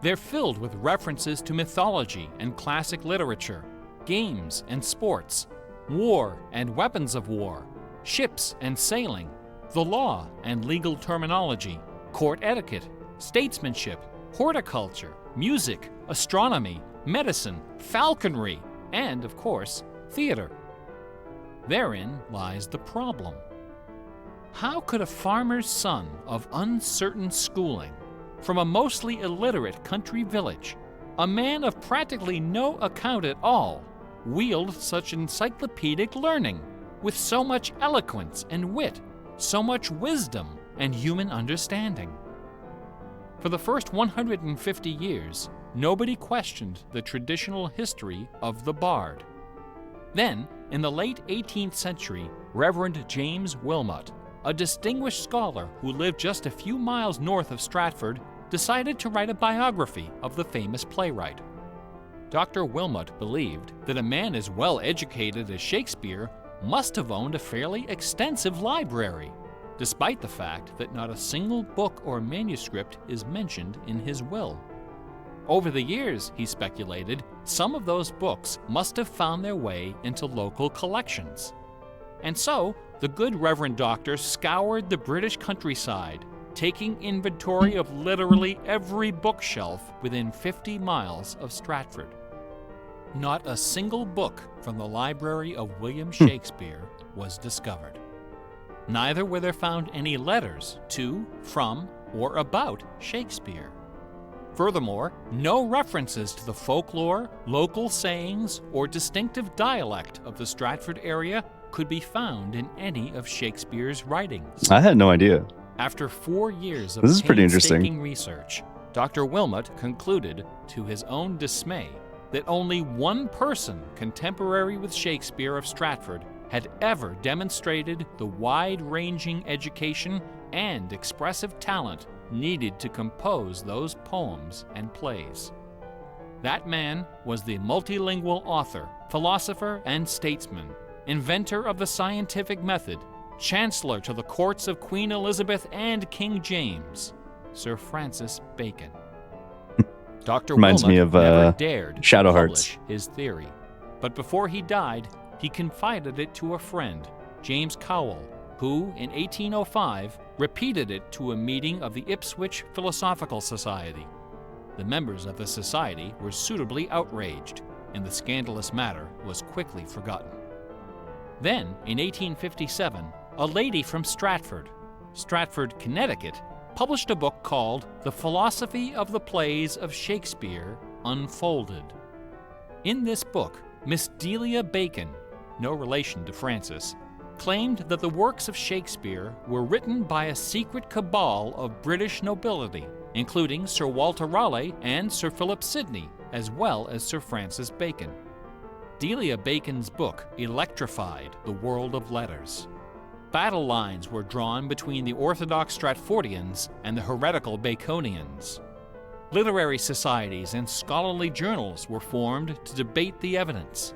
They're filled with references to mythology and classic literature, games and sports, war and weapons of war, ships and sailing, the law and legal terminology, court etiquette, statesmanship, horticulture, music, astronomy, medicine, falconry, and, of course, theater. Therein lies the problem. How could a farmer's son of uncertain schooling, from a mostly illiterate country village, a man of practically no account at all, wield such encyclopedic learning, with so much eloquence and wit, so much wisdom and human understanding? For the first 150 years, nobody questioned the traditional history of the bard. Then, in the late 18th century, Reverend James Wilmot, a distinguished scholar who lived just a few miles north of Stratford, decided to write a biography of the famous playwright. Dr. Wilmot believed that a man as well educated as Shakespeare must have owned a fairly extensive library, despite the fact that not a single book or manuscript is mentioned in his will. Over the years, he speculated, some of those books must have found their way into local collections. And so, the good Reverend Doctor scoured the British countryside, taking inventory of literally every bookshelf within 50 miles of Stratford. Not a single book from the library of William Shakespeare was discovered. Neither were there found any letters to, from, or about Shakespeare. Furthermore, no references to the folklore, local sayings, or distinctive dialect of the Stratford area could be found in any of Shakespeare's writings. I had no idea. After 4 years of This is pretty interesting. painstaking research, Dr. Wilmot concluded, to his own dismay, that only one person contemporary with Shakespeare of Stratford had ever demonstrated the wide-ranging education and expressive talent needed to compose those poems and plays. That man was the multilingual author, philosopher, and statesman, inventor of the scientific method, chancellor to the courts of Queen Elizabeth and King James, Sir Francis Bacon. Dr. Reminds Wilmot me of, never dared Shadow to Hearts. publish his theory, but before he died, he confided it to a friend, James Cowell, who, in 1805, repeated it to a meeting of the Ipswich Philosophical Society. The members of the society were suitably outraged, and the scandalous matter was quickly forgotten. Then, in 1857, a lady from Stratford, Connecticut, published a book called The Philosophy of the Plays of Shakespeare Unfolded. In this book, Miss Delia Bacon, no relation to Francis, claimed that the works of Shakespeare were written by a secret cabal of British nobility, including Sir Walter Raleigh and Sir Philip Sidney, as well as Sir Francis Bacon. Delia Bacon's book electrified the world of letters. Battle lines were drawn between the orthodox Stratfordians and the heretical Baconians. Literary societies and scholarly journals were formed to debate the evidence.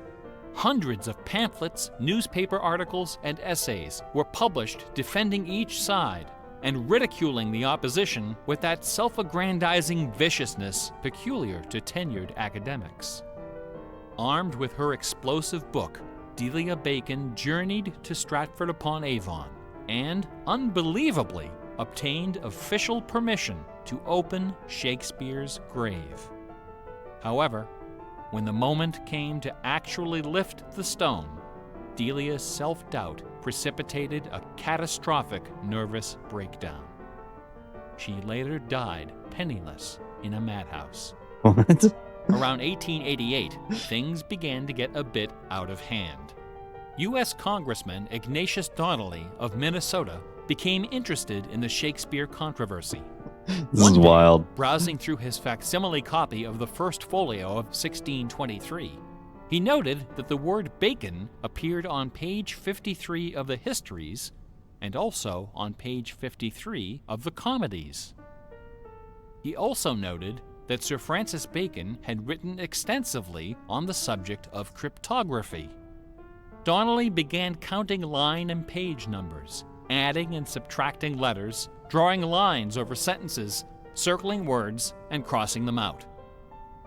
Hundreds of pamphlets, newspaper articles, and essays were published defending each side and ridiculing the opposition with that self-aggrandizing viciousness peculiar to tenured academics. Armed with her explosive book, Delia Bacon journeyed to Stratford-upon-Avon and, unbelievably, obtained official permission to open Shakespeare's grave. However, when the moment came to actually lift the stone, Delia's self-doubt precipitated a catastrophic nervous breakdown. She later died penniless in a madhouse. What? Around 1888, things began to get a bit out of hand. U.S. Congressman Ignatius Donnelly of Minnesota became interested in the Shakespeare controversy. This is wild. Browsing through his facsimile copy of the First Folio of 1623, he noted that the word bacon appeared on page 53 of the Histories and also on page 53 of the Comedies. He also noted that Sir Francis Bacon had written extensively on the subject of cryptography. Donnelly began counting line and page numbers, adding and subtracting letters, drawing lines over sentences, circling words, and crossing them out.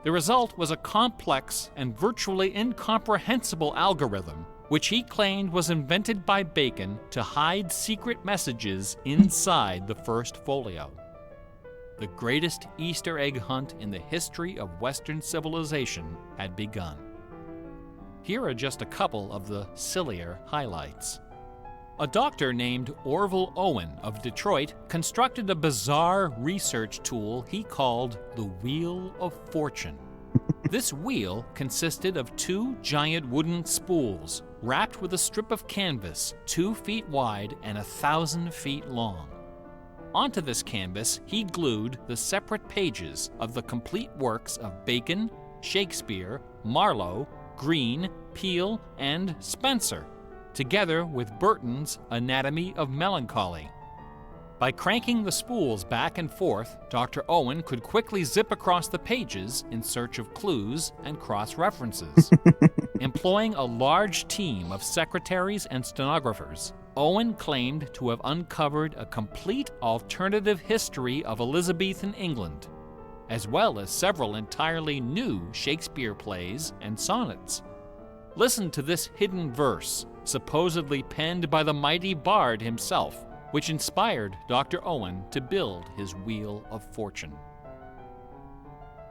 The result was a complex and virtually incomprehensible algorithm, which he claimed was invented by Bacon to hide secret messages inside the First Folio. The greatest Easter egg hunt in the history of Western civilization had begun. Here are just a couple of the sillier highlights. A doctor named Orville Owen of Detroit constructed a bizarre research tool he called the Wheel of Fortune. This wheel consisted of two giant wooden spools wrapped with a strip of canvas 2 feet wide and 1,000 feet long. Onto this canvas, he glued the separate pages of the complete works of Bacon, Shakespeare, Marlowe, Greene, Peele, and Spenser, together with Burton's Anatomy of Melancholy. By cranking the spools back and forth, Dr. Owen could quickly zip across the pages in search of clues and cross-references. Employing a large team of secretaries and stenographers, Owen claimed to have uncovered a complete alternative history of Elizabethan England, as well as several entirely new Shakespeare plays and sonnets. Listen to this hidden verse, supposedly penned by the mighty bard himself, which inspired Dr. Owen to build his Wheel of Fortune.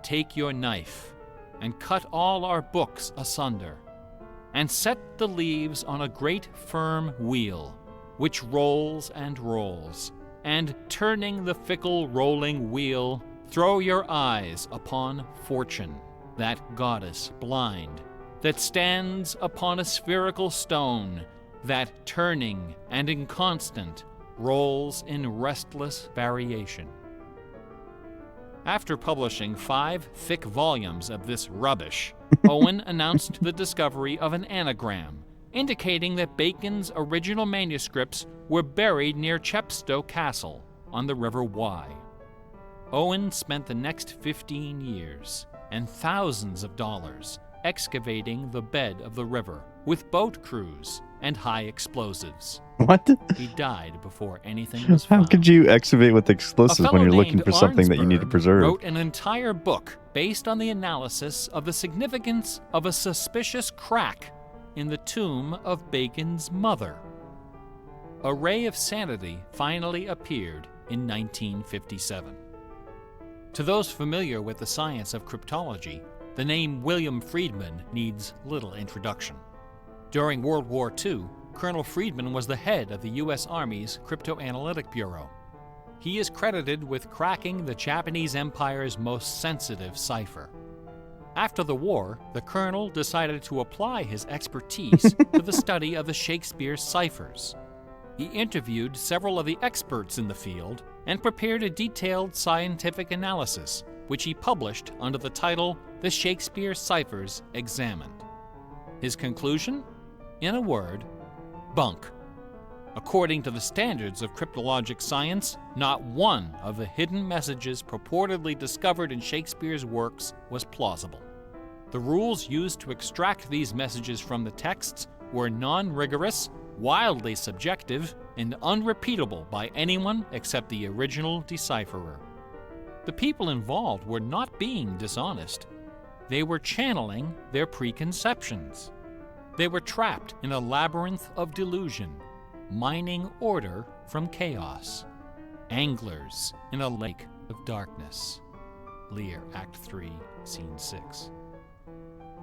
Take your knife and cut all our books asunder, and set the leaves on a great firm wheel, which rolls and rolls, and turning the fickle rolling wheel, throw your eyes upon Fortune, that goddess blind, that stands upon a spherical stone, that turning and inconstant rolls in restless variation. After publishing 5 thick volumes of this rubbish, Owen announced the discovery of an anagram, indicating that Bacon's original manuscripts were buried near Chepstow Castle on the River Wye. Owen spent the next 15 years and thousands of dollars excavating the bed of the river with boat crews and high explosives. What? He died before anything was How found. could you excavate with explosives when you're looking named for something that you need to Arnsberg preserve? wrote an entire book based on the analysis of the significance of a suspicious crack in the tomb of Bacon's mother. A Ray of Sanity finally appeared in 1957. To those familiar with the science of cryptology, the name William Friedman needs little introduction. During World War II, Colonel Friedman was the head of the U.S. Army's Cryptoanalytic Bureau. He is credited with cracking the Japanese Empire's most sensitive cipher. After the war, the colonel decided to apply his expertise to the study of the Shakespeare ciphers. He interviewed several of the experts in the field and prepared a detailed scientific analysis, which he published under the title The Shakespeare Ciphers Examined. His conclusion? In a word, bunk. According to the standards of cryptologic science, not one of the hidden messages purportedly discovered in Shakespeare's works was plausible. The rules used to extract these messages from the texts were non-rigorous, wildly subjective, and unrepeatable by anyone except the original decipherer. The people involved were not being dishonest. They were channeling their preconceptions. They were trapped in a labyrinth of delusion, mining order from chaos. Anglers in a lake of darkness. Lear, Act 3, Scene 6.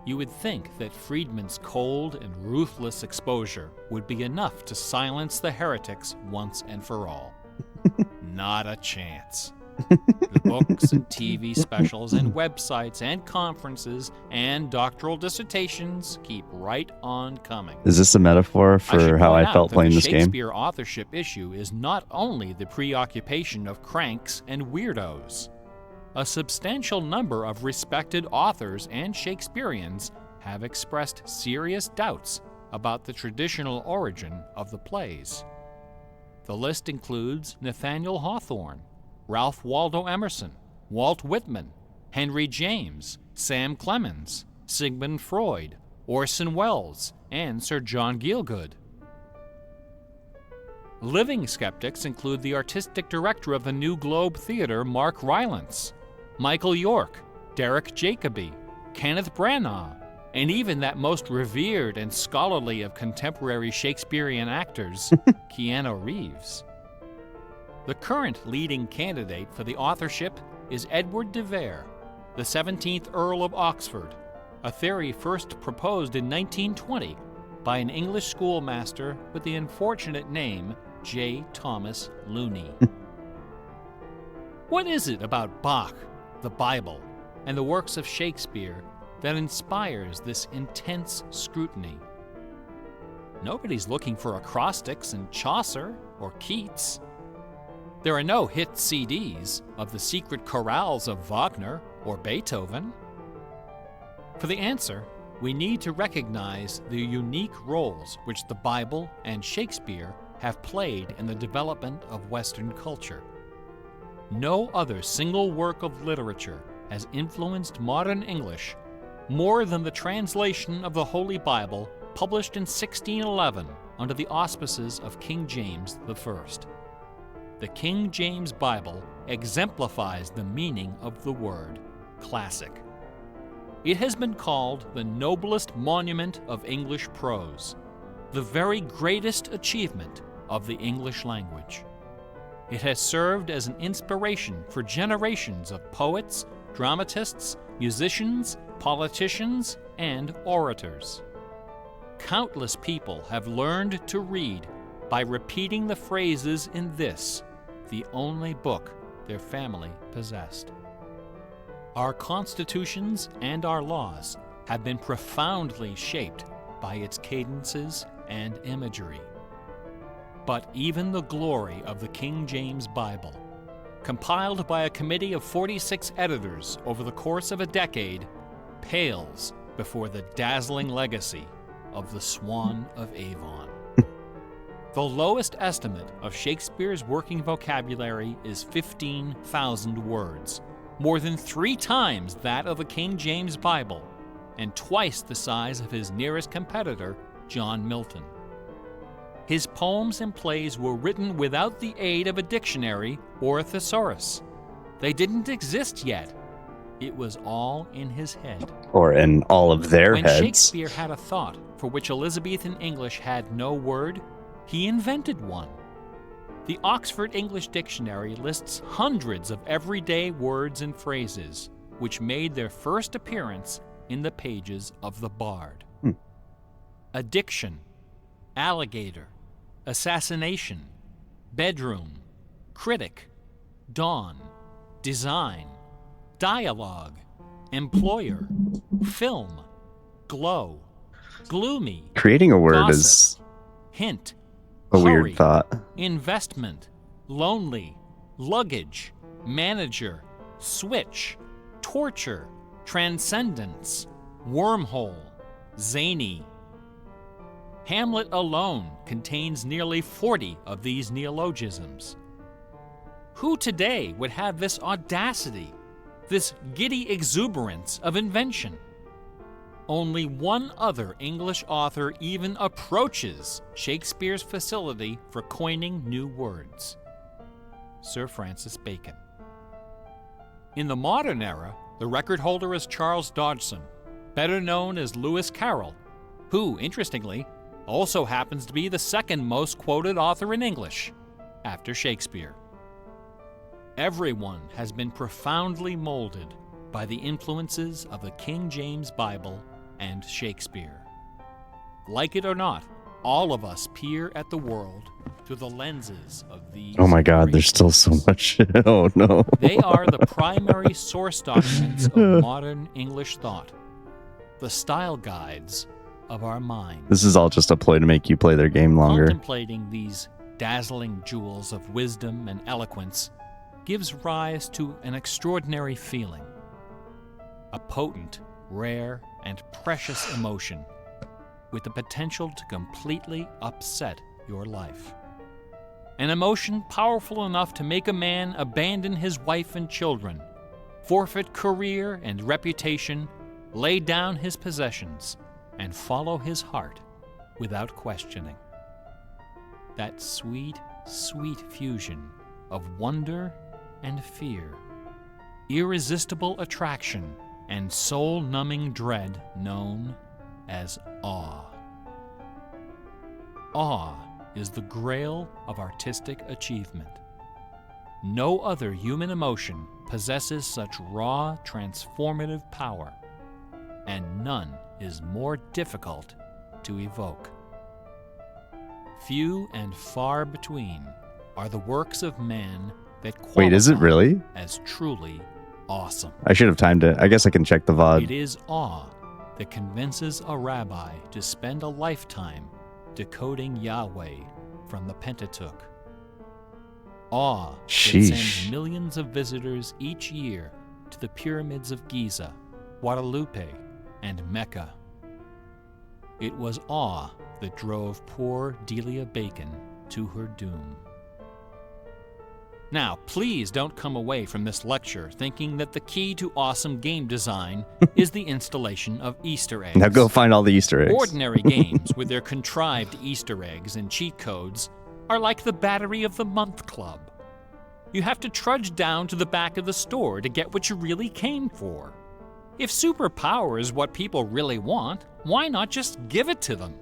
You would think that Friedman's cold and ruthless exposure would be enough to silence the heretics once and for all. Not a chance. The books and TV specials and websites and conferences and doctoral dissertations keep right on coming. Is this a metaphor should for how point I out felt that playing the this game? Shakespeare authorship issue is not only the preoccupation of cranks and weirdos. A substantial number of respected authors and Shakespeareans have expressed serious doubts about the traditional origin of the plays. The list includes Nathaniel Hawthorne, Ralph Waldo Emerson, Walt Whitman, Henry James, Sam Clemens, Sigmund Freud, Orson Welles, and Sir John Gielgud. Living skeptics include the artistic director of the New Globe Theatre, Mark Rylance, Michael York, Derek Jacobi, Kenneth Branagh, and even that most revered and scholarly of contemporary Shakespearean actors, Keanu Reeves. The current leading candidate for the authorship is Edward de Vere, the 17th Earl of Oxford, a theory first proposed in 1920 by an English schoolmaster with the unfortunate name J. Thomas Looney. What is it about Bach, the Bible, and the works of Shakespeare that inspires this intense scrutiny? Nobody's looking for acrostics in Chaucer or Keats. There are no hit CDs of the secret chorales of Wagner or Beethoven. For the answer, we need to recognize the unique roles which the Bible and Shakespeare have played in the development of Western culture. No other single work of literature has influenced modern English more than the translation of the Holy Bible published in 1611 under the auspices of King James I. The King James Bible exemplifies the meaning of the word classic. It has been called the noblest monument of English prose, the very greatest achievement of the English language. It has served as an inspiration for generations of poets, dramatists, musicians, politicians, and orators. Countless people have learned to read by repeating the phrases in this, the only book their family possessed. Our constitutions and our laws have been profoundly shaped by its cadences and imagery. But even the glory of the King James Bible, compiled by a committee of 46 editors over the course of a decade, pales before the dazzling legacy of the Swan of Avon. The lowest estimate of Shakespeare's working vocabulary is 15,000 words, more than 3 times that of the King James Bible, and twice the size of his nearest competitor, John Milton. His poems and plays were written without the aid of a dictionary or a thesaurus. They didn't exist yet. It was all in his head. Or in all of their When heads. Shakespeare had a thought for which Elizabethan English had no word, he invented one. The Oxford English Dictionary lists hundreds of everyday words and phrases which made their first appearance in the pages of the Bard. Addiction, alligator, assassination, bedroom, critic, dawn, design, dialogue, employer, film, glow, gloomy, Creating a word gossip, is hint, a hurry, weird thought. investment, lonely, luggage, manager, switch, torture, transcendence, wormhole, zany. Hamlet alone contains nearly 40 of these neologisms. Who today would have this audacity, this giddy exuberance of invention? Only one other English author even approaches Shakespeare's facility for coining new words: Sir Francis Bacon. In the modern era, the record holder is Charles Dodgson, better known as Lewis Carroll, who, interestingly, also happens to be the second most quoted author in English, after Shakespeare. Everyone has been profoundly molded by the influences of the King James Bible and Shakespeare. Like it or not, all of us peer at the world through the lenses of these. Oh my God, great there's still so books. much. Oh no. They are the primary source documents of modern English thought, the style guides of our minds. This is all just a ploy to make you play their game longer. Contemplating these dazzling jewels of wisdom and eloquence gives rise to an extraordinary feeling, a potent, rare, and precious emotion with the potential to completely upset your life. An emotion powerful enough to make a man abandon his wife and children, forfeit career and reputation, lay down his possessions, and follow his heart without questioning. That sweet, sweet fusion of wonder and fear, irresistible attraction, and soul-numbing dread known as awe. Awe is the grail of artistic achievement. No other human emotion possesses such raw, transformative power, and none is more difficult to evoke. Few and far between are the works of man that qualify Wait, is it really? as truly awesome. I should have timed it. I guess I can check the It VOD. is awe that convinces a rabbi to spend a lifetime decoding Yahweh from the Pentateuch. Awe that Sheesh. sends millions of visitors each year to the pyramids of Giza, Guadalupe, and Mecca. It was awe that drove poor Delia Bacon to her doom. Now, please don't come away from this lecture thinking that the key to awesome game design is the installation of Easter eggs. Now go find all the Easter eggs. Ordinary games with their contrived Easter eggs and cheat codes are like the Battery of the Month Club. You have to trudge down to the back of the store to get what you really came for. If superpower is what people really want, why not just give it to them?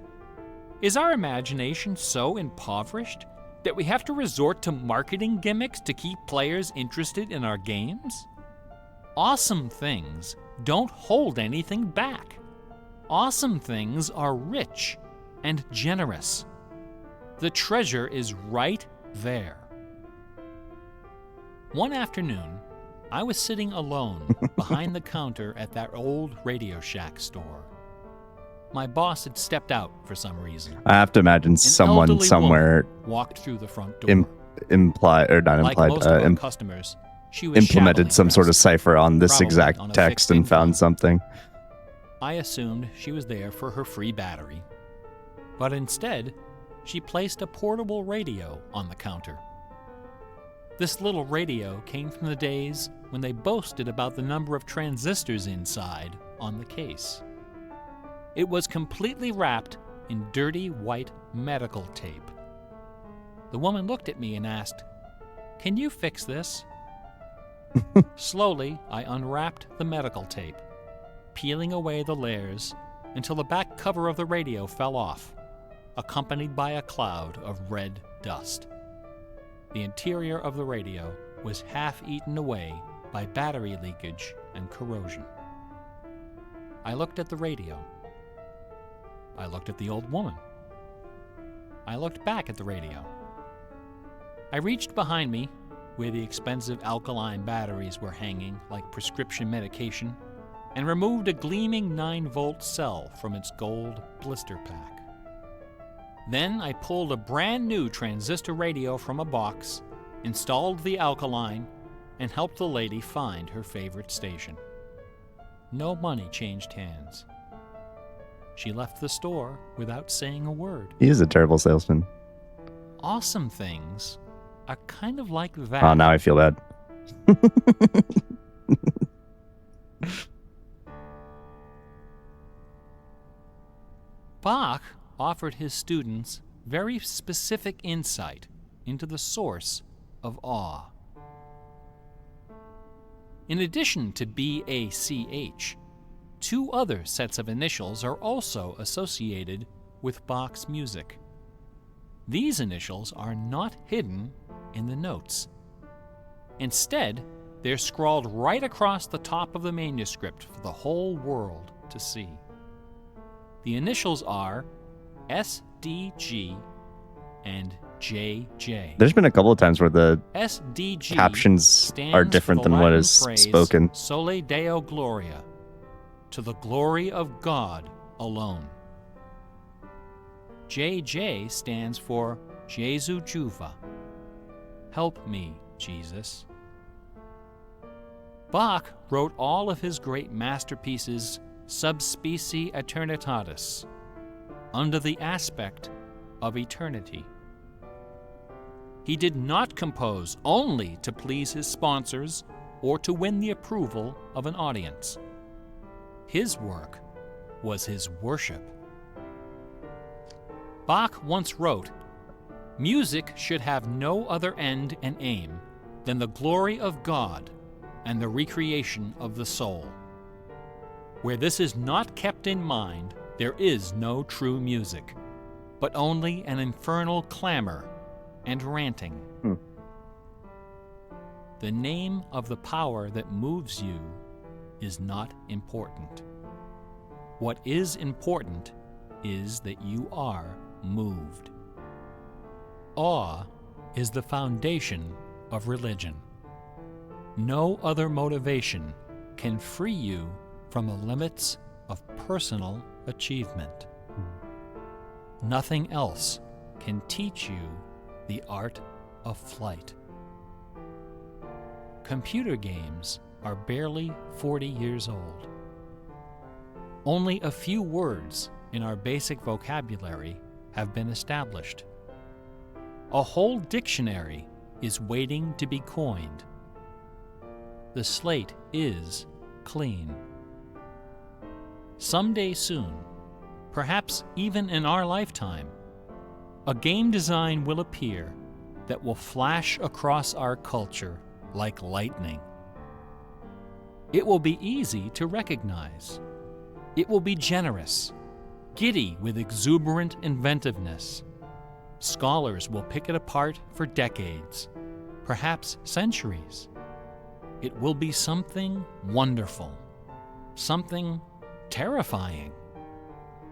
Is our imagination so impoverished that we have to resort to marketing gimmicks to keep players interested in our games? Awesome things don't hold anything back. Awesome things are rich and generous. The treasure is right there. One afternoon, I was sitting alone behind the counter at that old Radio Shack store. My boss had stepped out for some reason. I have to imagine An someone elderly somewhere woman walked through the front door. imply or not Like implied most of our customers, she was implemented shabbily some sort of dressed. cipher on this probably exact on a text fixed and income. found something. I assumed she was there for her free battery. But instead, she placed a portable radio on the counter. This little radio came from the days when they boasted about the number of transistors inside on the case. It was completely wrapped in dirty white medical tape. The woman looked at me and asked, "Can you fix this?" Slowly, I unwrapped the medical tape, peeling away the layers until the back cover of the radio fell off, accompanied by a cloud of red dust. The interior of the radio was half eaten away by battery leakage and corrosion. I looked at the radio. I looked at the old woman. I looked back at the radio. I reached behind me, where the expensive alkaline batteries were hanging like prescription medication, and removed a gleaming 9-volt cell from its gold blister pack. Then I pulled a brand new transistor radio from a box, installed the alkaline, and helped the lady find her favorite station. No money changed hands. She left the store without saying a word. He is a terrible salesman. Awesome things are kind of like that. Oh, now I feel bad. Bach offered his students very specific insight into the source of awe. In addition to BACH, 2 other sets of initials are also associated with Bach's music. These initials are not hidden in the notes. Instead, they're scrawled right across the top of the manuscript for the whole world to see. The initials are SDG and JJ. There's been a couple of times where the SDG captions stands are for different the than what Latin is phrase, spoken. Sole Deo Gloria, to the glory of God alone. JJ stands for Jesu Juva, help me, Jesus. Bach wrote all of his great masterpieces sub specie aeternitatis, under the aspect of eternity. He did not compose only to please his sponsors or to win the approval of an audience. His work was his worship. Bach once wrote, "Music should have no other end and aim than the glory of God and the recreation of the soul. Where this is not kept in mind, there is no true music, but only an infernal clamor and ranting." The name of the power that moves you is not important. What is important is that you are moved. Awe is the foundation of religion. No other motivation can free you from the limits of personal achievement. Nothing else can teach you the art of flight. Computer games are barely 40 years old. Only a few words in our basic vocabulary have been established. A whole dictionary is waiting to be coined. The slate is clean. Someday soon, perhaps even in our lifetime, a game design will appear that will flash across our culture like lightning. It will be easy to recognize. It will be generous, giddy with exuberant inventiveness. Scholars will pick it apart for decades, perhaps centuries. It will be something wonderful, something terrifying,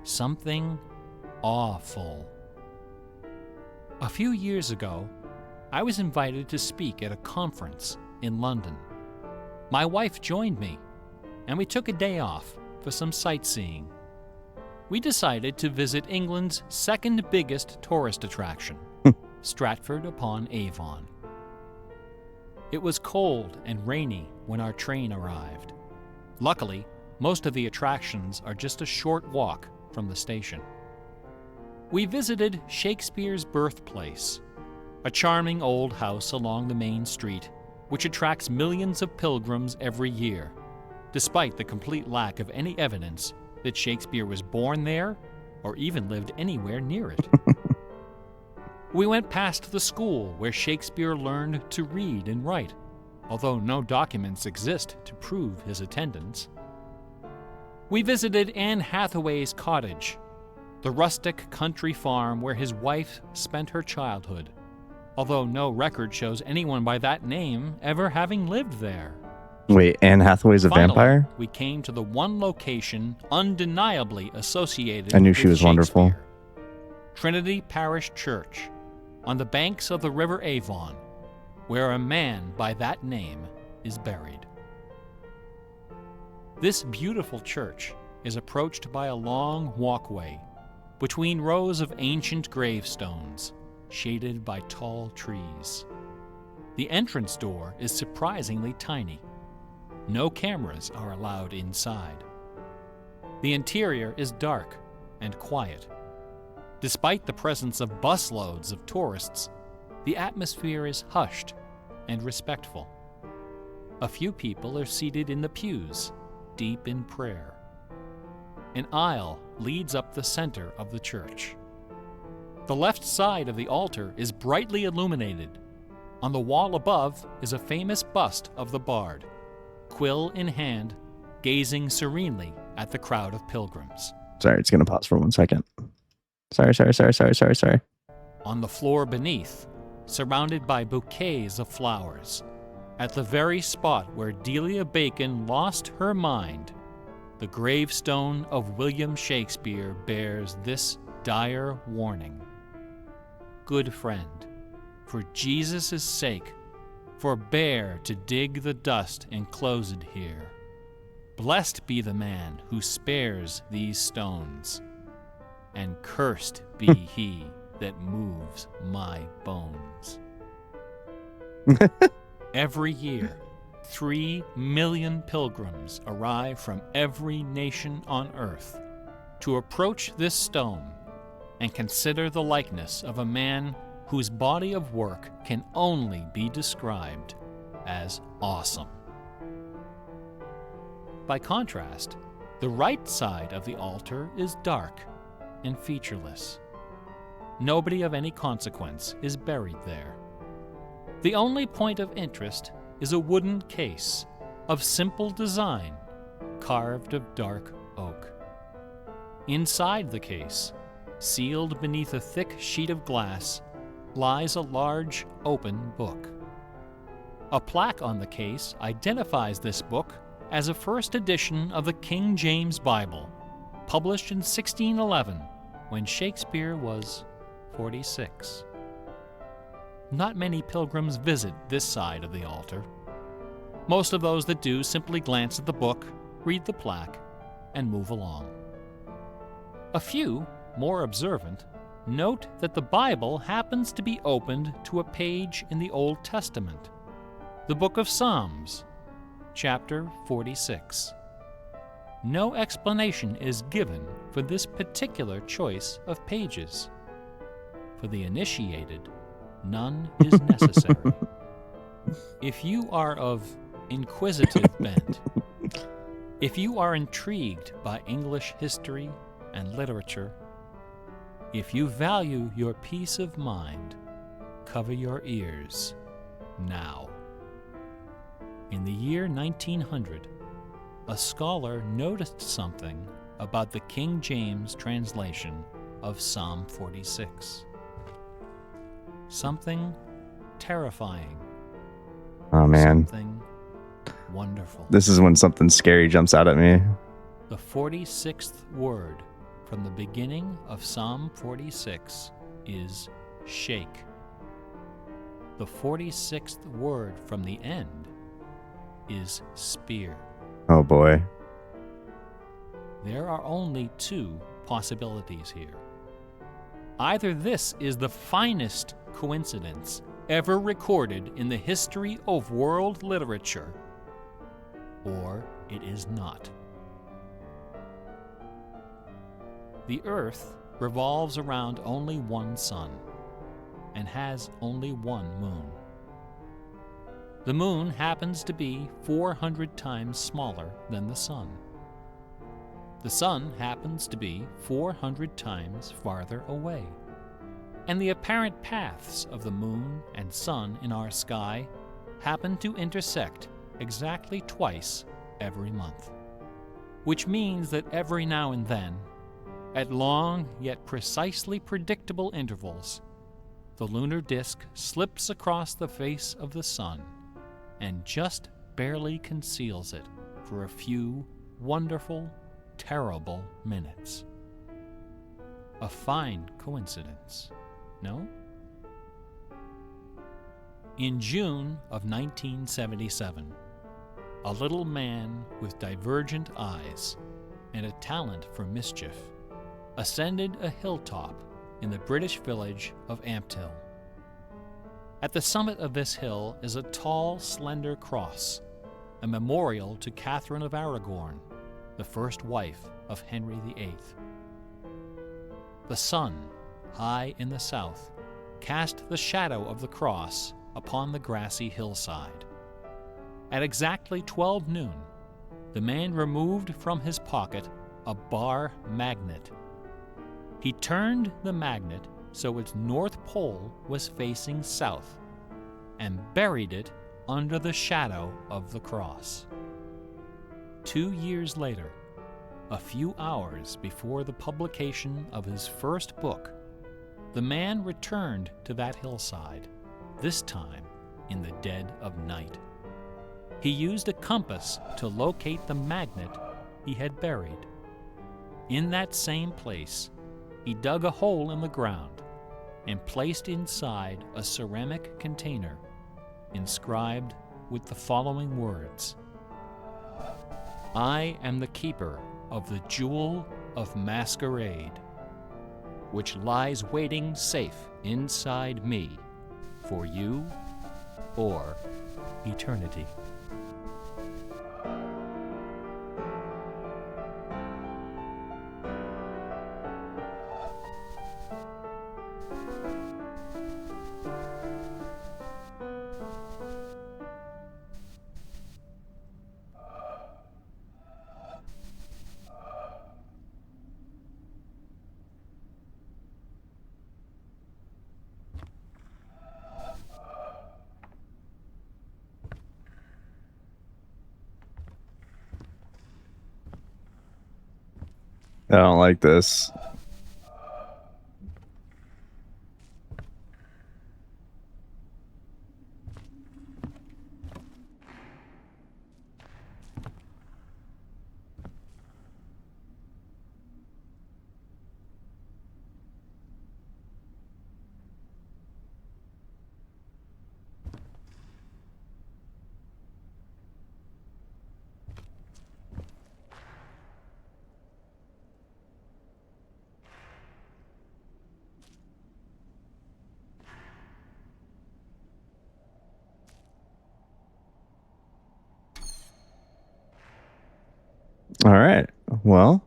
something awful. A few years ago, I was invited to speak at a conference in London. My wife joined me, and we took a day off for some sightseeing. We decided to visit England's second biggest tourist attraction, Stratford-upon-Avon. It was cold and rainy when our train arrived. Luckily, most of the attractions are just a short walk from the station. We visited Shakespeare's birthplace, a charming old house along the main street, which attracts millions of pilgrims every year, despite the complete lack of any evidence that Shakespeare was born there or even lived anywhere near it. We went past the school where Shakespeare learned to read and write, although no documents exist to prove his attendance. We visited Anne Hathaway's cottage, the rustic country farm where his wife spent her childhood, although no record shows anyone by that name ever having lived there. Wait, Anne Hathaway's a Finally, vampire? we came to the one location undeniably associated I knew with she was wonderful. Shakespeare. Trinity Parish Church, on the banks of the River Avon, where a man by that name is buried. This beautiful church is approached by a long walkway between rows of ancient gravestones, shaded by tall trees. The entrance door is surprisingly tiny. No cameras are allowed inside. The interior is dark and quiet. Despite the presence of busloads of tourists, the atmosphere is hushed and respectful. A few people are seated in the pews, deep in prayer. An aisle leads up the center of the church. The left side of the altar is brightly illuminated. On the wall above is a famous bust of the bard, quill in hand, gazing serenely at the crowd of pilgrims. Sorry, it's going to pause for 1 second. Sorry. On the floor beneath, surrounded by bouquets of flowers, at the very spot where Delia Bacon lost her mind, the gravestone of William Shakespeare bears this dire warning. Good friend, for Jesus' sake, forbear to dig the dust enclosed here. Blessed be the man who spares these stones, and cursed be he that moves my bones. Every year, 3 million pilgrims arrive from every nation on earth to approach this stone and consider the likeness of a man whose body of work can only be described as awesome. By contrast, the right side of the altar is dark and featureless. Nobody of any consequence is buried there. The only point of interest is a wooden case of simple design, carved of dark oak. Inside the case, sealed beneath a thick sheet of glass, lies a large open book. A plaque on the case identifies this book as a first edition of the King James Bible, published in 1611, when Shakespeare was 46. Not many pilgrims visit this side of the altar. Most of those that do simply glance at the book, read the plaque, and move along. A few, more observant, note that the Bible happens to be opened to a page in the Old Testament, the book of Psalms, chapter 46. No explanation is given for this particular choice of pages. For the initiated, none is necessary. If you are of inquisitive bent, if you are intrigued by English history and literature, if you value your peace of mind, cover your ears now. In the year 1900, a scholar noticed something about the King James translation of Psalm 46. Something terrifying. Oh, man. Something wonderful. This is when something scary jumps out at me. The 46th word from the beginning of Psalm 46 is shake. The 46th word from the end is spear. Oh, boy. There are only 2 possibilities here. Either this is the finest coincidence ever recorded in the history of world literature, or it is not. The Earth revolves around only one sun and has only one moon. The moon happens to be 400 times smaller than the sun. The sun happens to be 400 times farther away. And the apparent paths of the moon and sun in our sky happen to intersect exactly twice every month. Which means that every now and then, at long yet precisely predictable intervals, the lunar disk slips across the face of the sun and just barely conceals it for a few wonderful, terrible minutes. A fine coincidence, no? In June of 1977, a little man with divergent eyes and a talent for mischief, ascended a hilltop in the British village of Ampthill. At the summit of this hill is a tall, slender cross, a memorial to Catherine of Aragon, the first wife of Henry VIII. The sun, high in the south, cast the shadow of the cross upon the grassy hillside. At exactly 12 noon, the man removed from his pocket a bar magnet. He turned the magnet so its north pole was facing south and buried it under the shadow of the cross. 2 years later, a few hours before the publication of his first book, the man returned to that hillside, this time in the dead of night. He used a compass to locate the magnet he had buried. In that same place, he dug a hole in the ground and placed inside a ceramic container inscribed with the following words: "I am the keeper of the Jewel of Masquerade, which lies waiting safe inside me for you or eternity." I don't like this. All right. Well.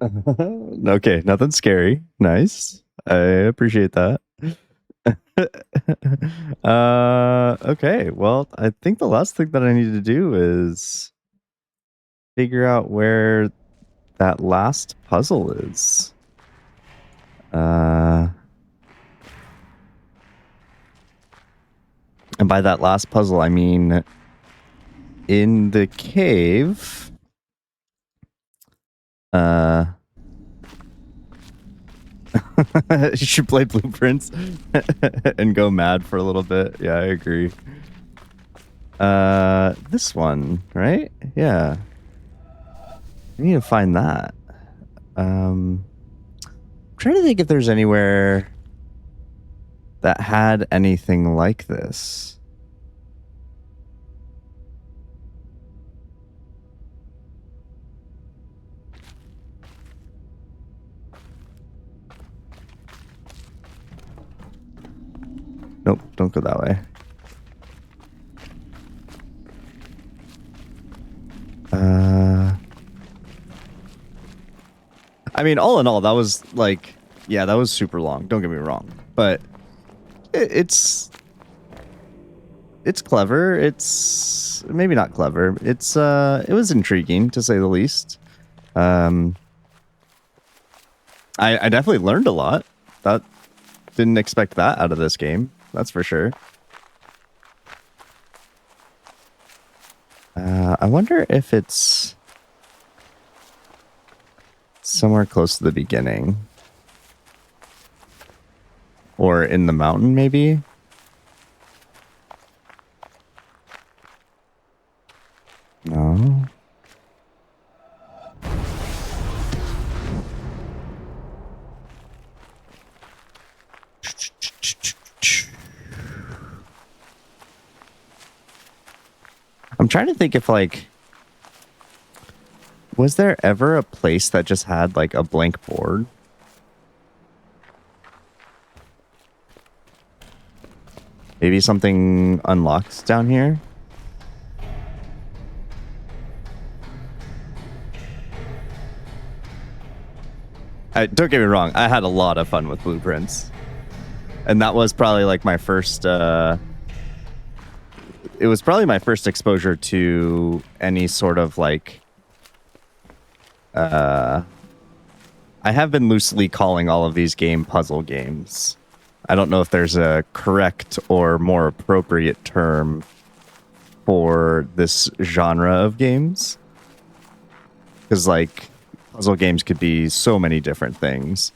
Okay, nothing scary. Nice. I appreciate that. Okay. Well, I think the last thing that I need to do is figure out where that last puzzle is. And by that last puzzle, I mean in the cave. You should play Blueprints and go mad for a little bit. Yeah, I agree. This one, right? Yeah. I need to find that. I'm trying to think if there's anywhere that had anything like this. Nope, don't go that way. I mean, all in all, that was like, yeah, that was super long. Don't get me wrong, but it's clever. It's maybe not clever. It was intriguing to say the least. I definitely learned a lot. That didn't expect that out of this game. That's for sure. I wonder if it's somewhere close to the beginning. Or in the mountain, maybe? No. I'm trying to think if, like, was there ever a place that just had, like, a blank board? Maybe something unlocked down here? Don't get me wrong, I had a lot of fun with Blueprints. And that was probably like my first it was probably my first exposure to any sort of like I have been loosely calling all of these puzzle games. I don't know if there's a correct or more appropriate term for this genre of games. Because like puzzle games could be so many different things.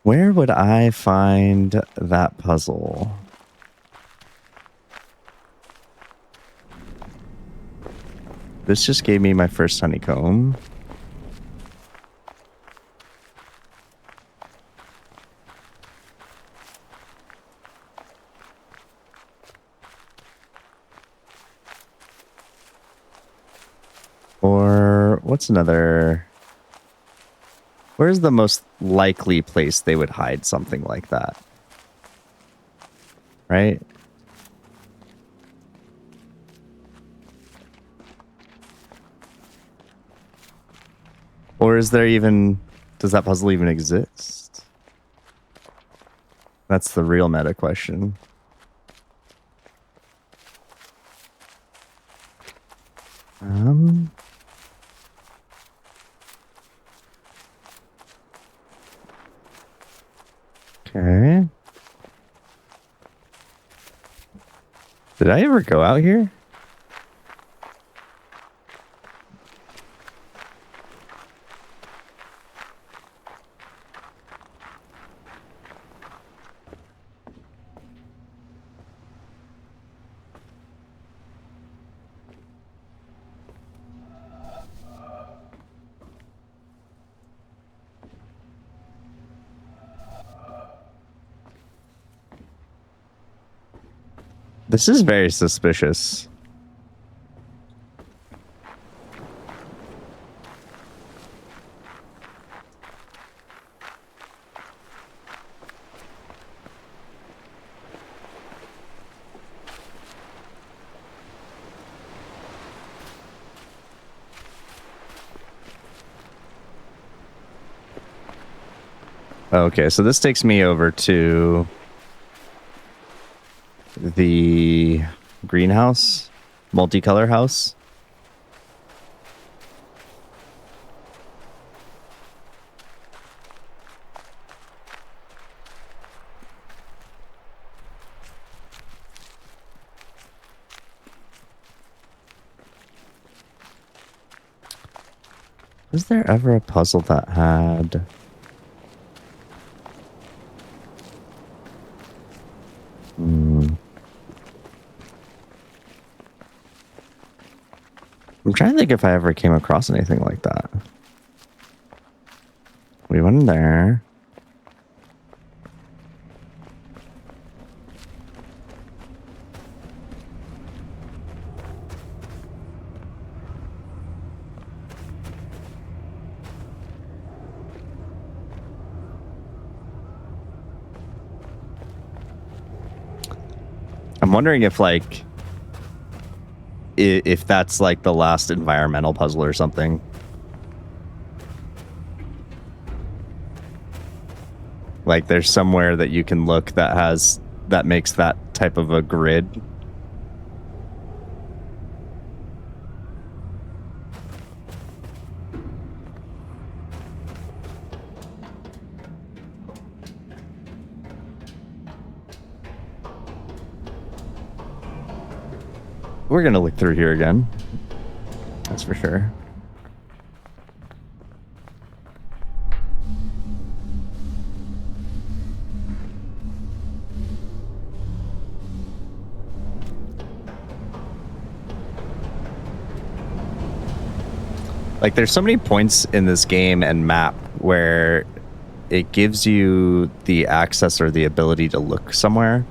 Where would I find that puzzle? This just gave me my first honeycomb. Or what's another? Where's the most likely place they would hide something like that? Right? Or is there even... Does that puzzle even exist? That's the real meta question. Okay. Did I ever go out here? This is very suspicious. Okay, so this takes me over to the greenhouse, multicolor house. Was there ever a puzzle that had... I'm trying to think if I ever came across anything like that. We went in there. I'm wondering if like if that's like the last environmental puzzle or something. Like there's somewhere that you can look that makes that type of a grid. We're gonna look through here again. That's for sure. Like there's so many points in this game and map where it gives you the access or the ability to look somewhere.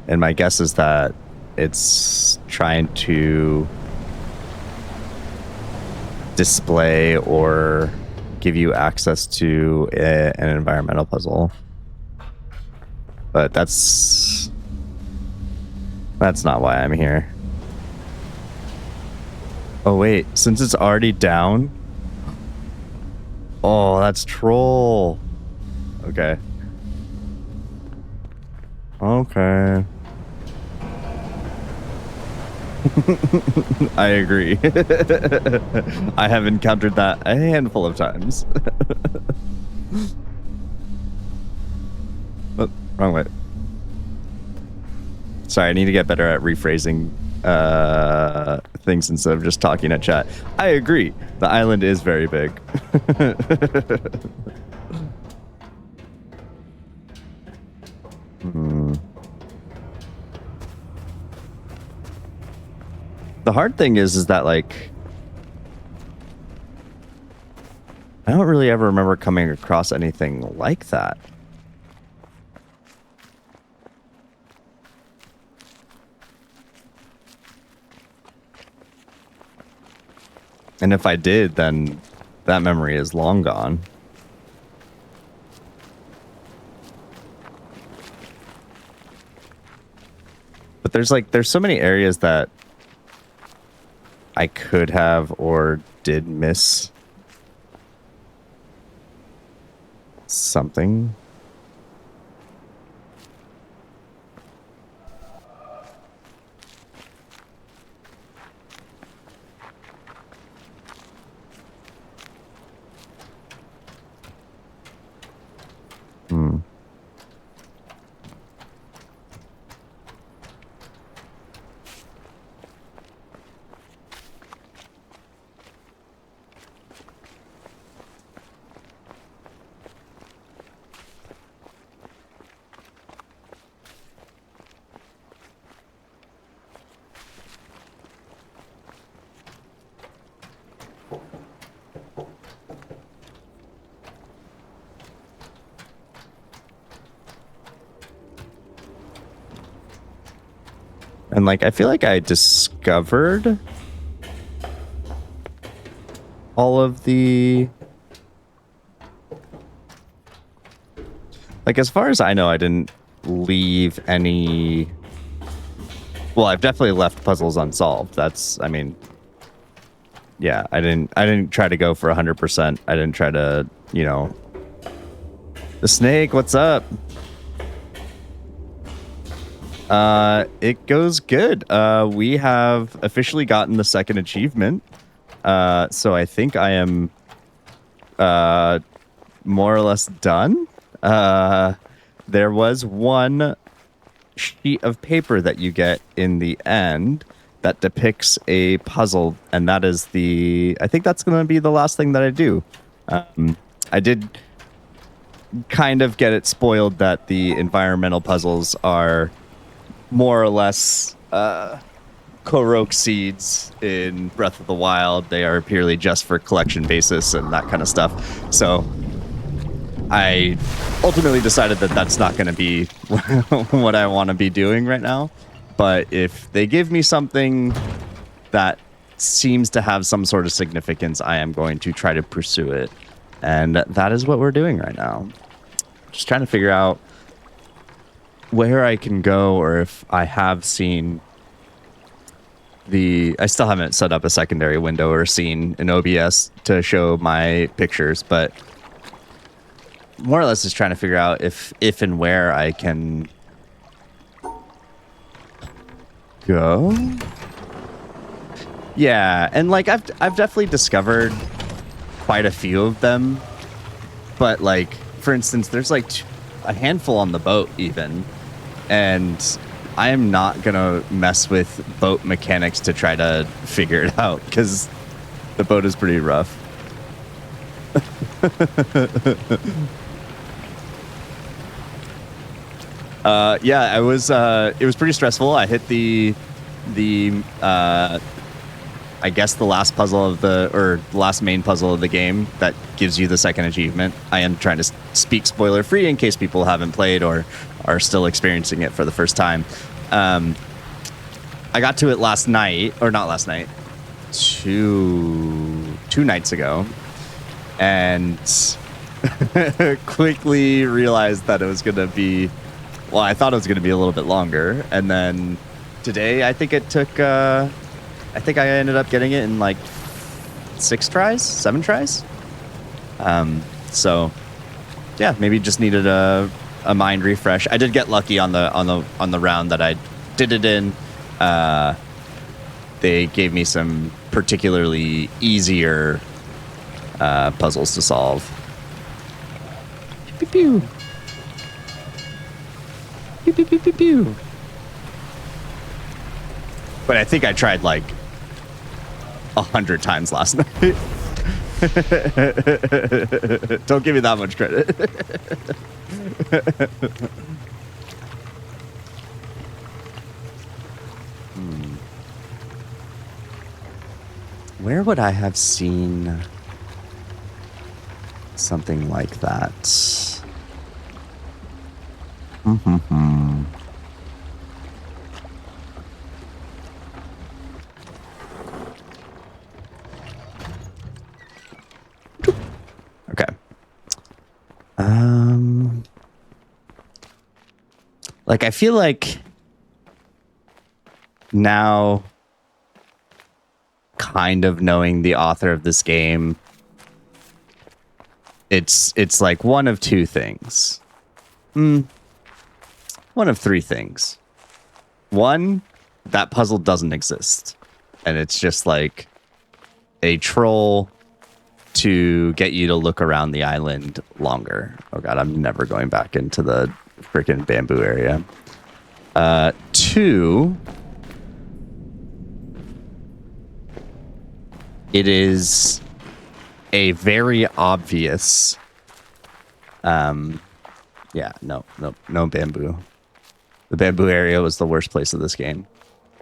And my guess is that it's trying to display or give you access to an environmental puzzle. But that's not why I'm here. Oh wait, since it's already down. Oh, that's troll. Okay. Okay. I agree. I have encountered that a handful of times. Oh, wrong way. Sorry, I need to get better at rephrasing things instead of just talking at chat. I agree. The island is very big. The hard thing is that, like, I don't really ever remember coming across anything like that. And if I did, then that memory is long gone. But there's so many areas that I could have or did miss something. And like, I feel like I discovered all of the, like, as far as I know, I didn't leave any. Well, I've definitely left puzzles unsolved. That's, I mean, yeah, I didn't try to go for 100%. I didn't try to, you know, the snake, what's up? It goes good. We have officially gotten the second achievement. So I think I am, more or less done. There was one sheet of paper that you get in the end that depicts a puzzle, and that is I think that's going to be the last thing that I do. I did kind of get it spoiled that the environmental puzzles are more or less Korok seeds in Breath of the Wild. They are purely just for collection basis and that kind of stuff. So I ultimately decided that that's not going to be what I want to be doing right now. But if they give me something that seems to have some sort of significance, I am going to try to pursue it. And that is what we're doing right now. Just trying to figure out where I can go, or if I have seen I still haven't set up a secondary window or scene in OBS to show my pictures, but more or less just trying to figure out if and where I can go. Yeah, and like I've definitely discovered quite a few of them, but like, for instance, there's like a handful on the boat even, and I am not gonna mess with boat mechanics to try to figure it out, because the boat is pretty rough. Yeah, it was pretty stressful. I hit the I guess the last puzzle of the last main puzzle of the game that gives you the second achievement. I am trying to speak spoiler free in case people haven't played or are still experiencing it for the first time. I got to it last night, or not last night, two nights ago, and quickly realized that it was going to be, well, I thought it was going to be a little bit longer. And then today, I think it took, I think I ended up getting it in like 7 tries. So yeah, maybe just needed a mind refresh. I did get lucky on the round that I did it in. They gave me some particularly easier puzzles to solve. Pew pew. Pew pew pew pew pew. But I think I tried like 100 times last night. Don't give me that much credit. Where would I have seen something like that? Okay. Like, I feel like now, kind of knowing the author of this game, it's like one of two things. One of three things. One, that puzzle doesn't exist, and it's just like a troll to get you to look around the island longer. Oh god, I'm never going back into the freaking bamboo area. 2, it is a very obvious yeah, no bamboo. The bamboo area was the worst place of this game.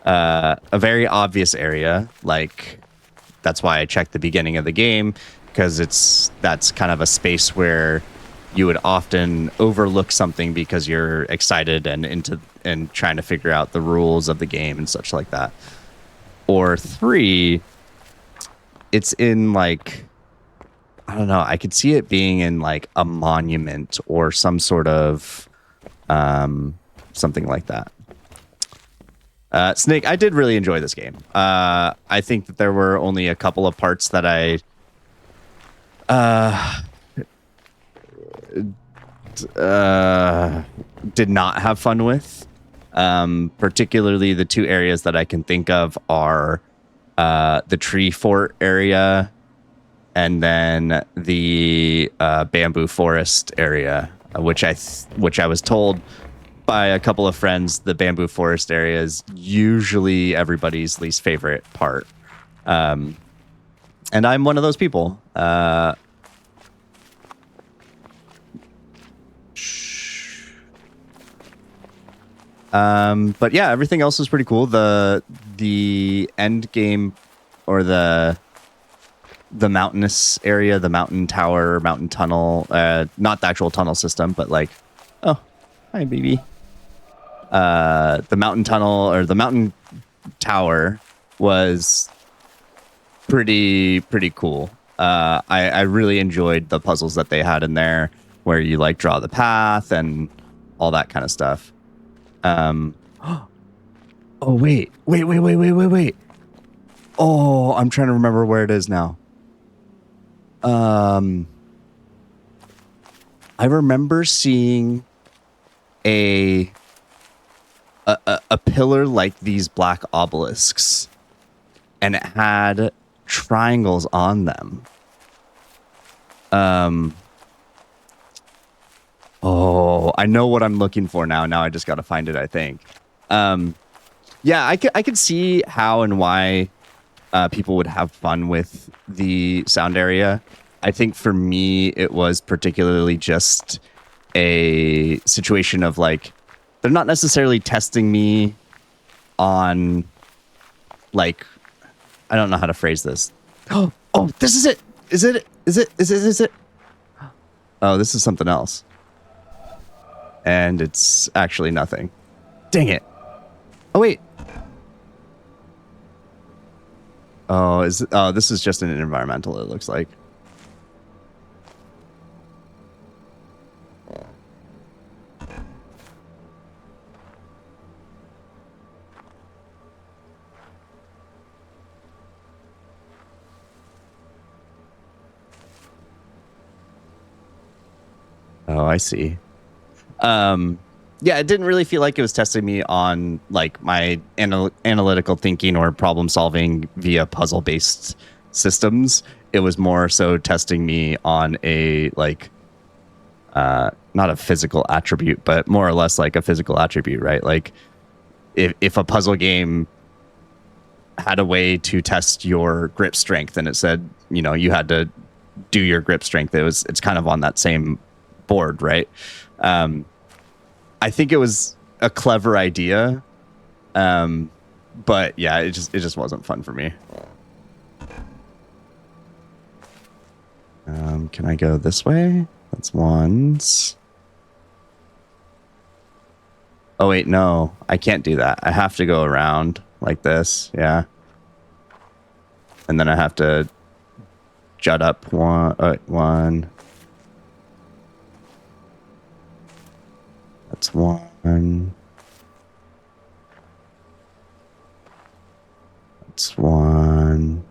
A very obvious area, like that's why I checked the beginning of the game, because that's kind of a space where you would often overlook something because you're excited and trying to figure out the rules of the game and such like that. Or 3, it's in like, I don't know, I could see it being in like a monument or some sort of something like that. Snake, I did really enjoy this game. I think that there were only a couple of parts that I did not have fun with. Particularly the 2 areas that I can think of are the tree fort area and then the bamboo forest area, which I was told by a couple of friends, the bamboo forest area is usually everybody's least favorite part. And I'm one of those people. But yeah, everything else was pretty cool. The end game, or the mountainous area, the mountain tower, mountain tunnel, not the actual tunnel system, but like, oh, hi baby. The mountain tunnel, or the mountain tower, was pretty cool. I really enjoyed the puzzles that they had in there, where you like draw the path and all that kind of stuff. Oh wait. Oh, I'm trying to remember where it is now. I remember seeing a pillar like these black obelisks, and it had triangles on them. Oh, I know what I'm looking for now. Now I just got to find it, I think. Yeah, I could see how and why people would have fun with the sound area. I think for me, it was particularly just a situation of like, they're not necessarily testing me on like I don't know how to phrase this. Oh, this is it. Is it? Oh, this is something else. And it's actually nothing. Dang it. Oh, wait. Oh, this is just an environmental, it looks like. Oh, I see. Yeah, it didn't really feel like it was testing me on like my analytical thinking or problem solving via puzzle based systems. It was more so testing me on a like not a physical attribute, but more or less like a physical attribute, right? Like if a puzzle game had a way to test your grip strength and it said, you know, you had to do your grip strength, it's kind of on that same board, right? I think it was a clever idea, but yeah, it just wasn't fun for me. Can I go this way? That's once. Oh wait, no, I can't do that. I have to go around like this, yeah. And then I have to jut up one. That's one. That's one.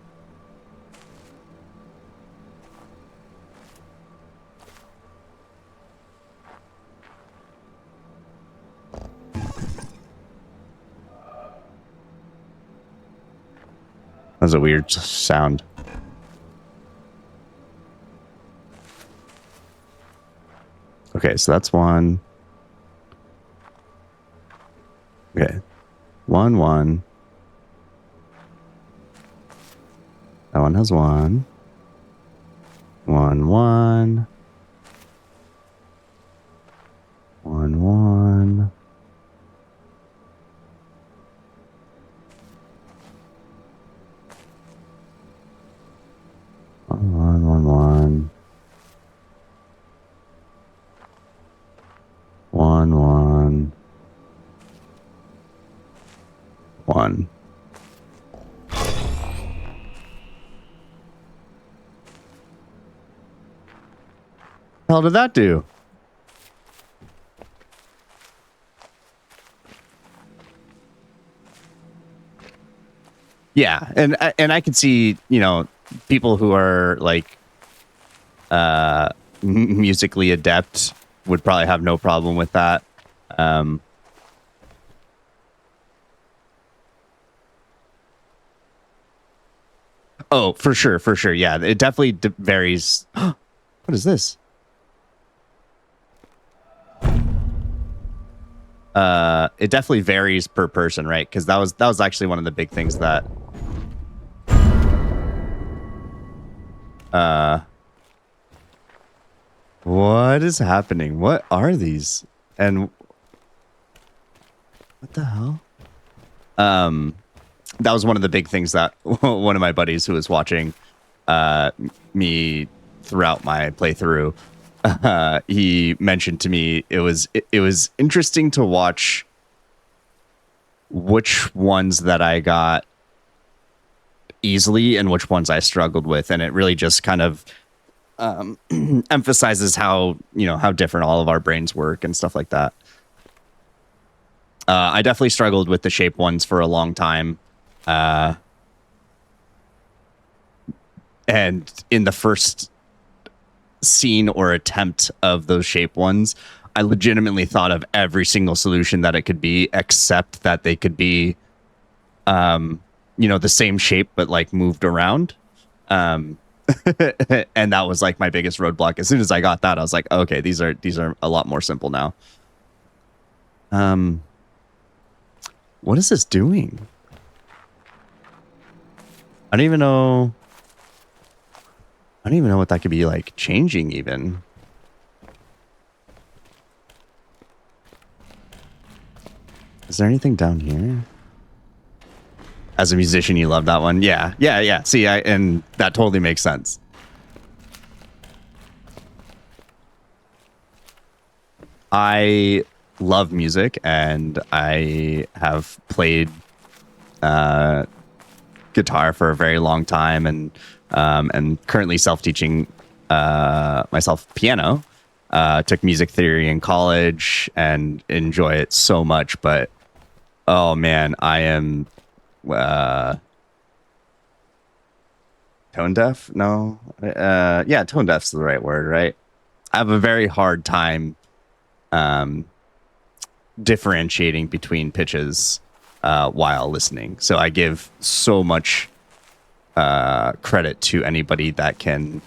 That was a weird sound. Okay, so that's one. Okay. 1, 1. That one has 1. 1, 1. 1, 1. One, 1. 1, 1. 1. Hell did that do? Yeah, and I could see, you know, people who are like musically adept would probably have no problem with that. Oh, for sure. Yeah, it definitely varies. What is this? It definitely varies per person, right? Because that was actually one of the big things that what is happening? What are these? And what the hell? That was one of the big things that one of my buddies who was watching me throughout my playthrough, he mentioned to me it was interesting to watch which ones that I got easily and which ones I struggled with, and it really just kind of emphasizes how, you know, how different all of our brains work and stuff like that. I definitely struggled with the shape ones for a long time. And in the first scene or attempt of those shape ones, I legitimately thought of every single solution that it could be, except that they could be, you know, the same shape, but like moved around. And that was like my biggest roadblock. As soon as I got that, I was like, okay, these are a lot more simple now. What is this doing? I don't even know what that could be like changing even. Is there anything down here? As a musician, you love that one. Yeah. See, and that totally makes sense. I love music, and I have played guitar for a very long time, and currently self-teaching myself piano. Took music theory in college and enjoy it so much, but oh man, I am tone deaf. No, yeah, tone deaf's the right word, right? I have a very hard time differentiating between pitches while listening. So I give so much credit to anybody that can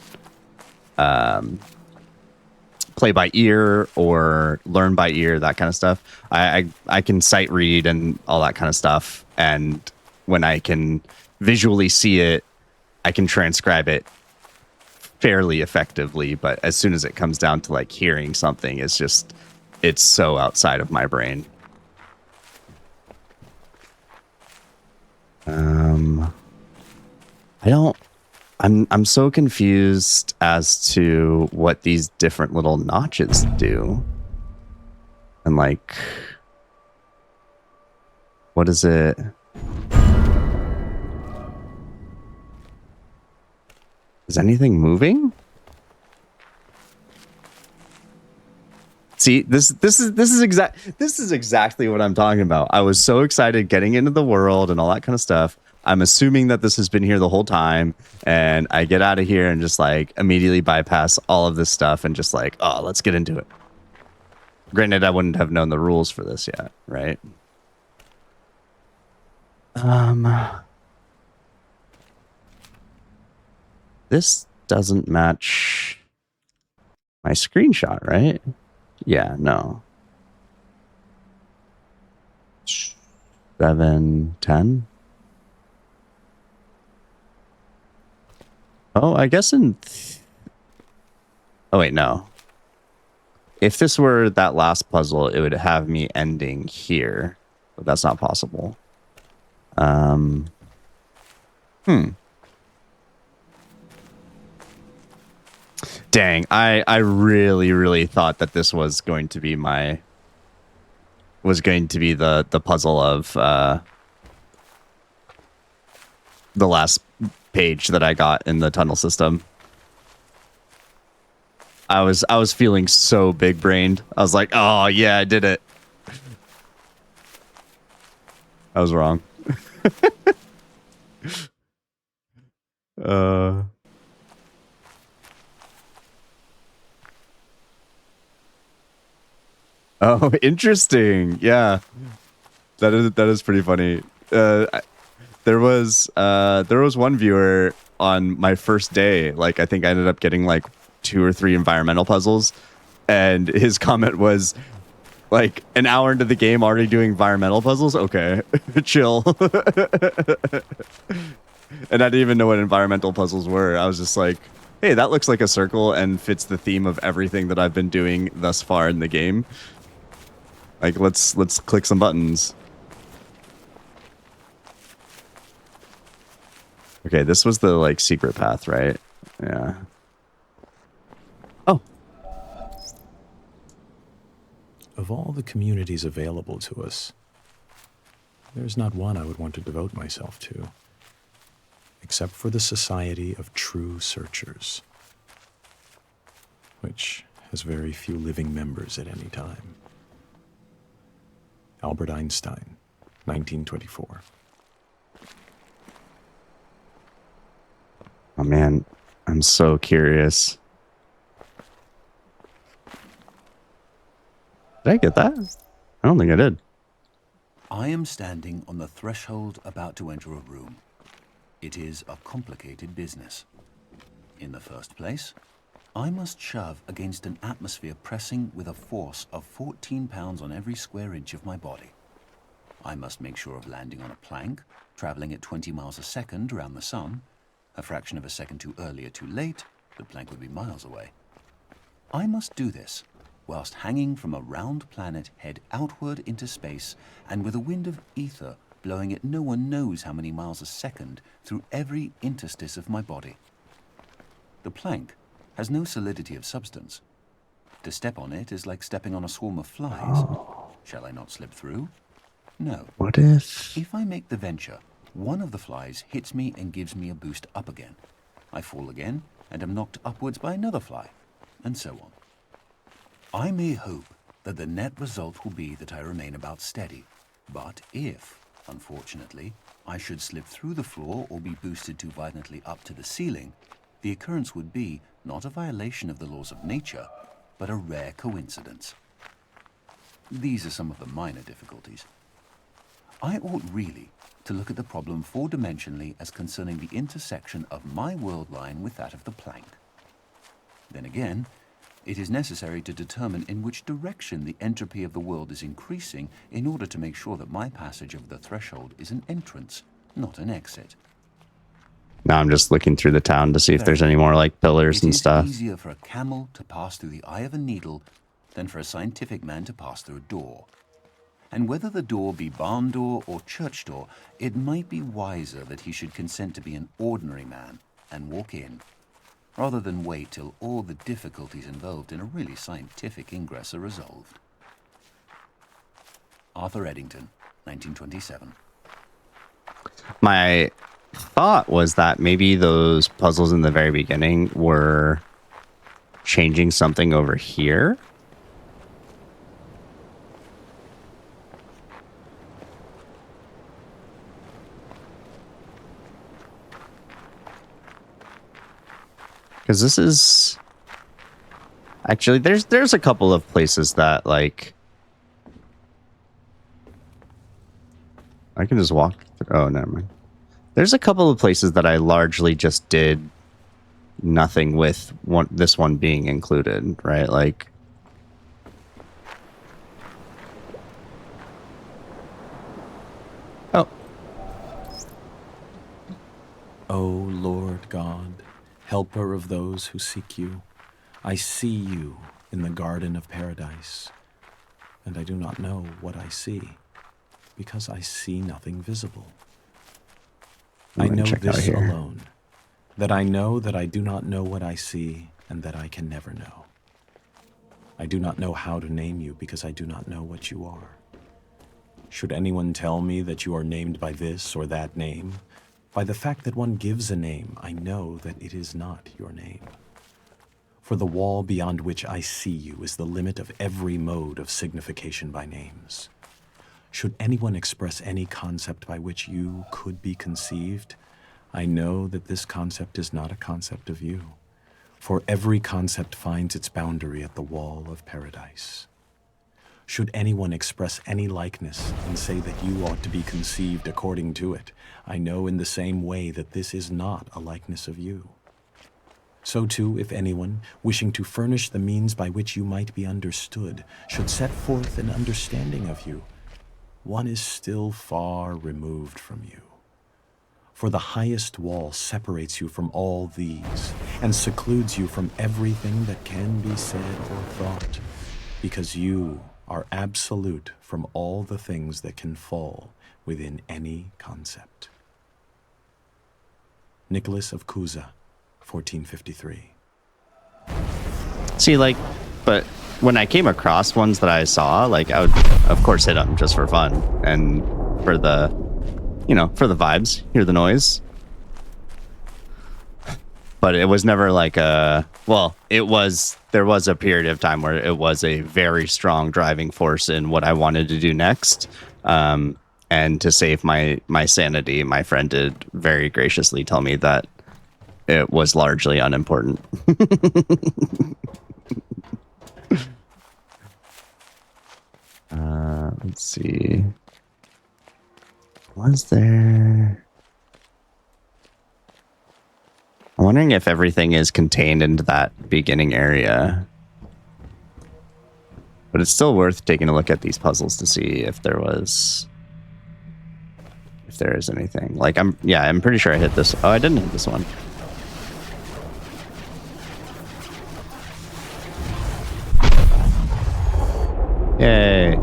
play by ear or learn by ear, that kind of stuff. I can sight read and all that kind of stuff. And when I can visually see it, I can transcribe it fairly effectively. But as soon as it comes down to like hearing something, it's so outside of my brain. I'm so confused as to what these different little notches do. And like, what is it? Is anything moving? See, this is exactly what I'm talking about. I was so excited getting into the world and all that kind of stuff. I'm assuming that this has been here the whole time, and I get out of here and just like immediately bypass all of this stuff and just like, oh, let's get into it. Granted, I wouldn't have known the rules for this yet, right? This doesn't match my screenshot, right? Yeah, no. 7, 10. Oh, I guess oh, wait, no. If this were that last puzzle, it would have me ending here. But that's not possible. Dang, I really, really thought that this was going to be the puzzle of the last page that I got in the tunnel system. I was feeling so big brained. I was like, oh yeah, I did it. I was wrong. Oh, interesting. Yeah. That is pretty funny. There was one viewer on my first day, like I think I ended up getting like 2 or 3 environmental puzzles, and his comment was like, an hour into the game already doing environmental puzzles? Okay. Chill. And I didn't even know what environmental puzzles were. I was just like, hey, that looks like a circle and fits the theme of everything that I've been doing thus far in the game. Like, let's click some buttons. Okay, this was the like secret path, right? Yeah. Oh. Of all the communities available to us, there's not one I would want to devote myself to, except for the Society of True Searchers, which has very few living members at any time. Albert Einstein, 1924. Oh man, I'm so curious. Did I get that? I don't think I did. I am standing on the threshold about to enter a room. It is a complicated business. In the first place, I must shove against an atmosphere pressing with a force of 14 pounds on every square inch of my body. I must make sure of landing on a plank, traveling at 20 miles a second around the sun. A fraction of a second too early or too late, the plank would be miles away. I must do this whilst hanging from a round planet head outward into space and with a wind of ether blowing at no one knows how many miles a second through every interstice of my body. The plank has no solidity of substance. To step on it is like stepping on a swarm of flies. Shall I not slip through? No. What if? If I make the venture, one of the flies hits me and gives me a boost up again. I fall again and am knocked upwards by another fly, and so on. I may hope that the net result will be that I remain about steady, but if, unfortunately, I should slip through the floor or be boosted too violently up to the ceiling, the occurrence would be not a violation of the laws of nature, but a rare coincidence. These are some of the minor difficulties. I ought really to look at the problem four-dimensionally as concerning the intersection of my world line with that of the plank. Then again, it is necessary to determine in which direction the entropy of the world is increasing in order to make sure that my passage of the threshold is an entrance, not an exit. Now I'm just looking through the town to see if there's any more like pillars and stuff. It is easier for a camel to pass through the eye of a needle than for a scientific man to pass through a door. And whether the door be barn door or church door, it might be wiser that he should consent to be an ordinary man and walk in, rather than wait till all the difficulties involved in a really scientific ingress are resolved. Arthur Eddington, 1927. My thought was that maybe those puzzles in the very beginning were changing something over here. Because this is actually there's a couple of places that like I can just walk through. Oh, never mind. There's a couple of places that I largely just did nothing with this one being included, right? Like oh. O Lord God, helper of those who seek you, I see you in the garden of paradise, and I do not know what I see, because I see nothing visible. I know this alone, that I know that I do not know what I see, and that I can never know. I do not know how to name you, because I do not know what you are. Should anyone tell me that you are named by this or that name, by the fact that one gives a name, I know that it is not your name. For the wall beyond which I see you is the limit of every mode of signification by names. Should anyone express any concept by which you could be conceived, I know that this concept is not a concept of you, for every concept finds its boundary at the wall of paradise. Should anyone express any likeness and say that you ought to be conceived according to it, I know in the same way that this is not a likeness of you. So too, if anyone, wishing to furnish the means by which you might be understood, should set forth an understanding of you, one is still far removed from you. For the highest wall separates you from all these, and secludes you from everything that can be said or thought, because you are absolute from all the things that can fall within any concept. Nicholas of Cusa, 1453. See, like, but when I came across ones that I saw, like, I would, of course, hit them just for fun and for the, you know, for the vibes, hear the noise. But it was never like a, well, there was a period of time where it was a very strong driving force in what I wanted to do next. And to save my sanity, my friend did very graciously tell me that it was largely unimportant. Let's see. Was there... I'm wondering if everything is contained into that beginning area. But it's still worth taking a look at these puzzles to see if there is anything. Like, I'm pretty sure I hit this. Oh, I didn't hit this one. Yay.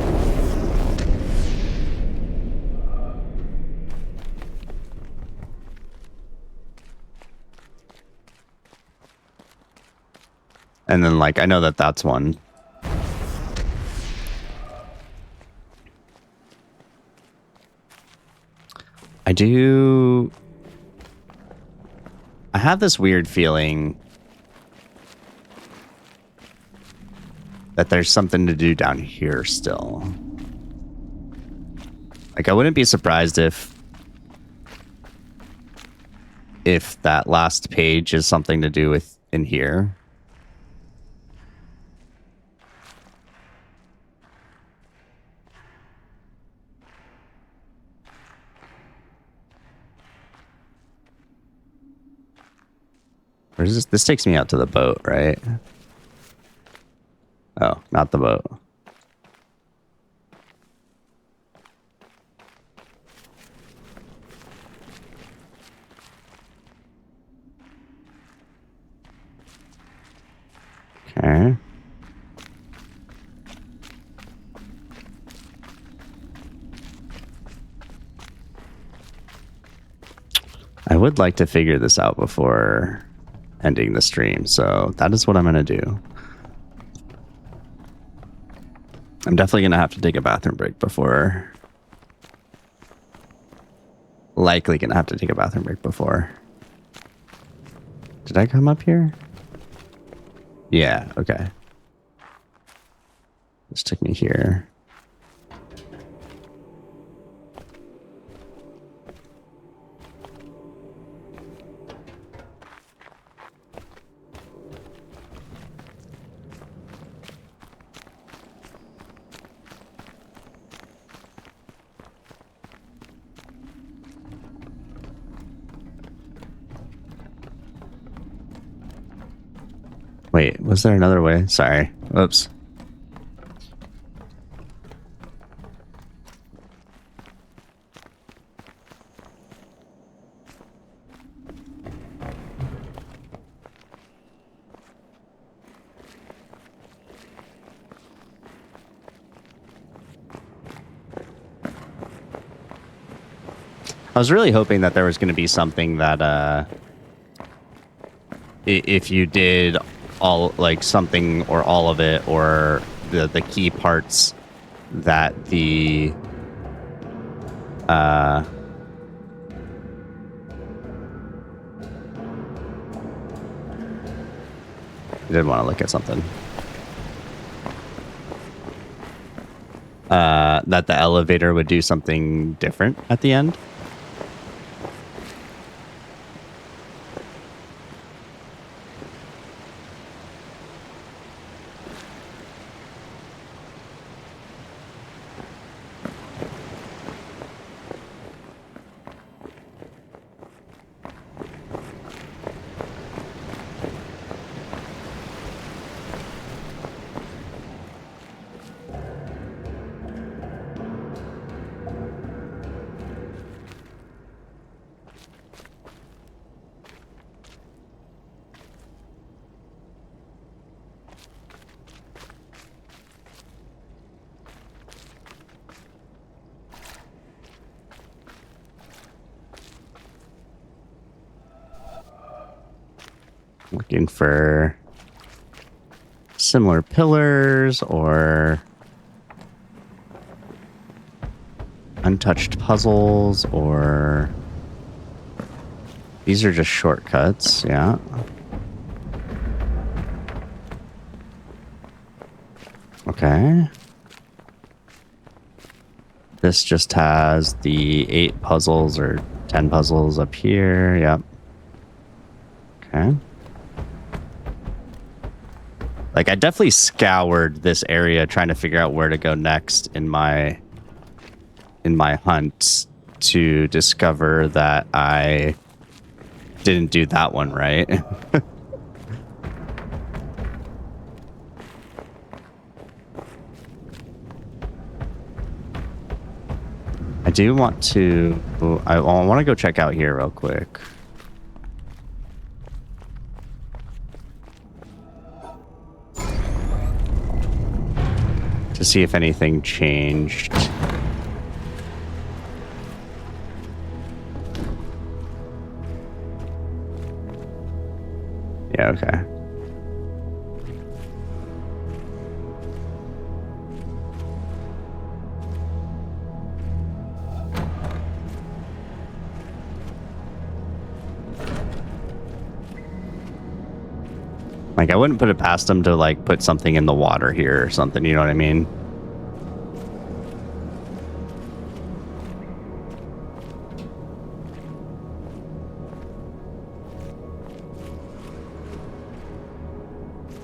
And then, like, I know that that's one. I have this weird feeling that there's something to do down here still. Like, I wouldn't be surprised if that last page is something to do with in here. Where's this? This takes me out to the boat, right? Oh, not the boat. Okay. I would like to figure this out before ending the stream, so that is what I'm going to do. I'm definitely going to have to take a bathroom break before... Likely going to have to take a bathroom break before... Did I come up here? Yeah, okay. This took me here. Wait, was there another way? Sorry. Oops. I was really hoping that there was going to be something that, if you did all, like, something or all of it, or the key parts that the, I did want to look at something. That the elevator would do something different at the end. Looking for similar pillars or untouched puzzles, or these are just shortcuts. Yeah. Okay. This just has the 8 puzzles or 10 puzzles up here. Yep. Okay. Like, I definitely scoured this area trying to figure out where to go next in my hunt to discover that I didn't do that one right. I do want to... I want to go check out here real quick. To see if anything changed. Yeah, okay. Like, I wouldn't put it past them to, like, put something in the water here or something, you know what I mean?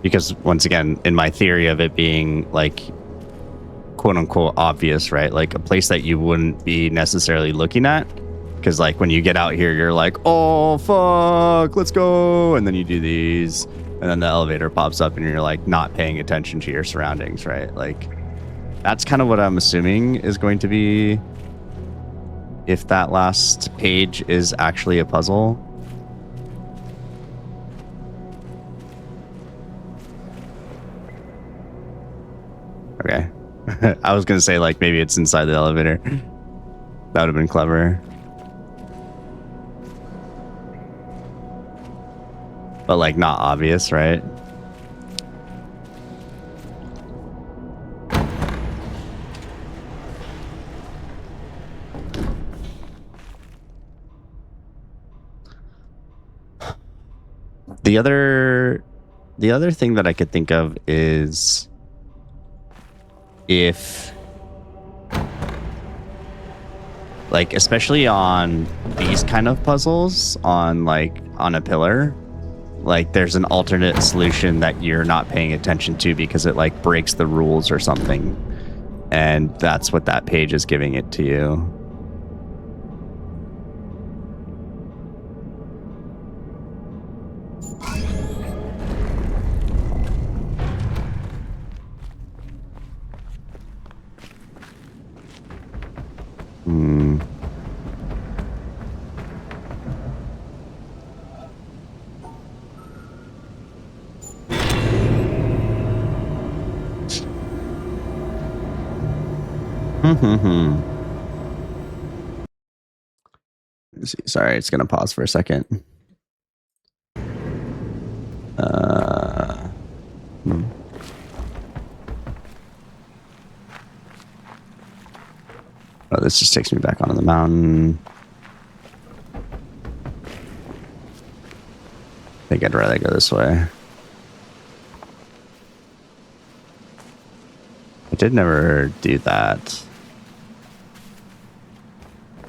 Because, once again, in my theory of it being, like, quote-unquote obvious, right? Like, a place that you wouldn't be necessarily looking at. Because, like, when you get out here, you're like, oh, fuck, let's go. And then you do these. And then the elevator pops up and you're, like, not paying attention to your surroundings, right? Like, that's kind of what I'm assuming is going to be if that last page is actually a puzzle. Okay. I was going to say, like, maybe it's inside the elevator. That would have been clever. But, like, not obvious, right? The other thing that I could think of is if, like, especially on these kind of puzzles, on, like, on a pillar, like, there's an alternate solution that you're not paying attention to because it, like, breaks the rules or something. And that's what that page is giving it to you. Hmm. Let's see. Sorry, it's gonna pause for a second. Hmm. Oh, this just takes me back onto the mountain. I think I'd rather go this way. I did never do that.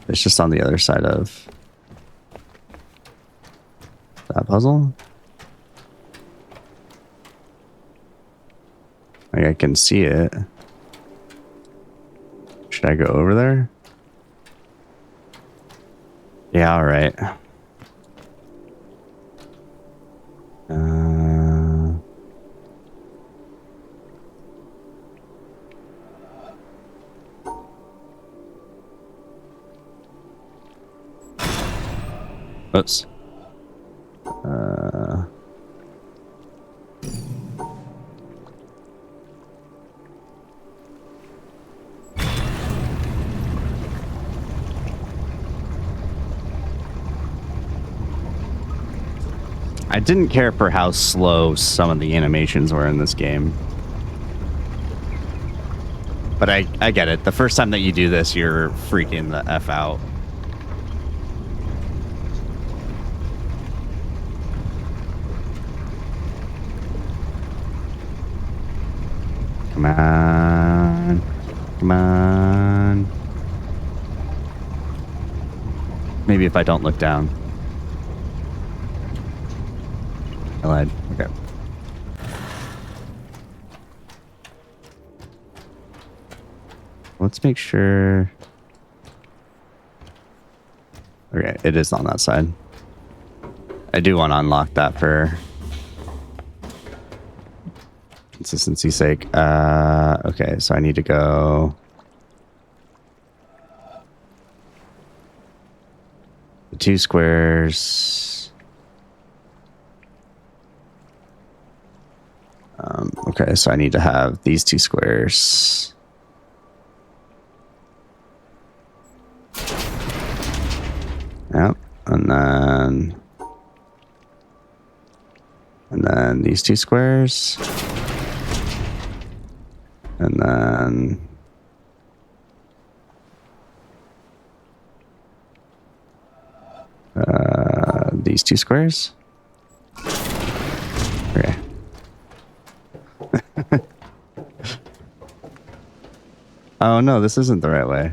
It's just on the other side of that puzzle. Like, I can see it. Should I go over there? Yeah, all right. Oops. I didn't care for how slow some of the animations were in this game. But I get it. The first time that you do this, you're freaking the F out. Come on. Come on. Maybe if I don't look down. I lied. Okay. Let's make sure. Okay, it is on that side. I do want to unlock that for consistency's sake. Okay, so I need to go the 2 squares. Okay, so I need to have these 2 squares. Yep, and then these 2 squares. And then these 2 squares. Okay. Oh no, this isn't the right way.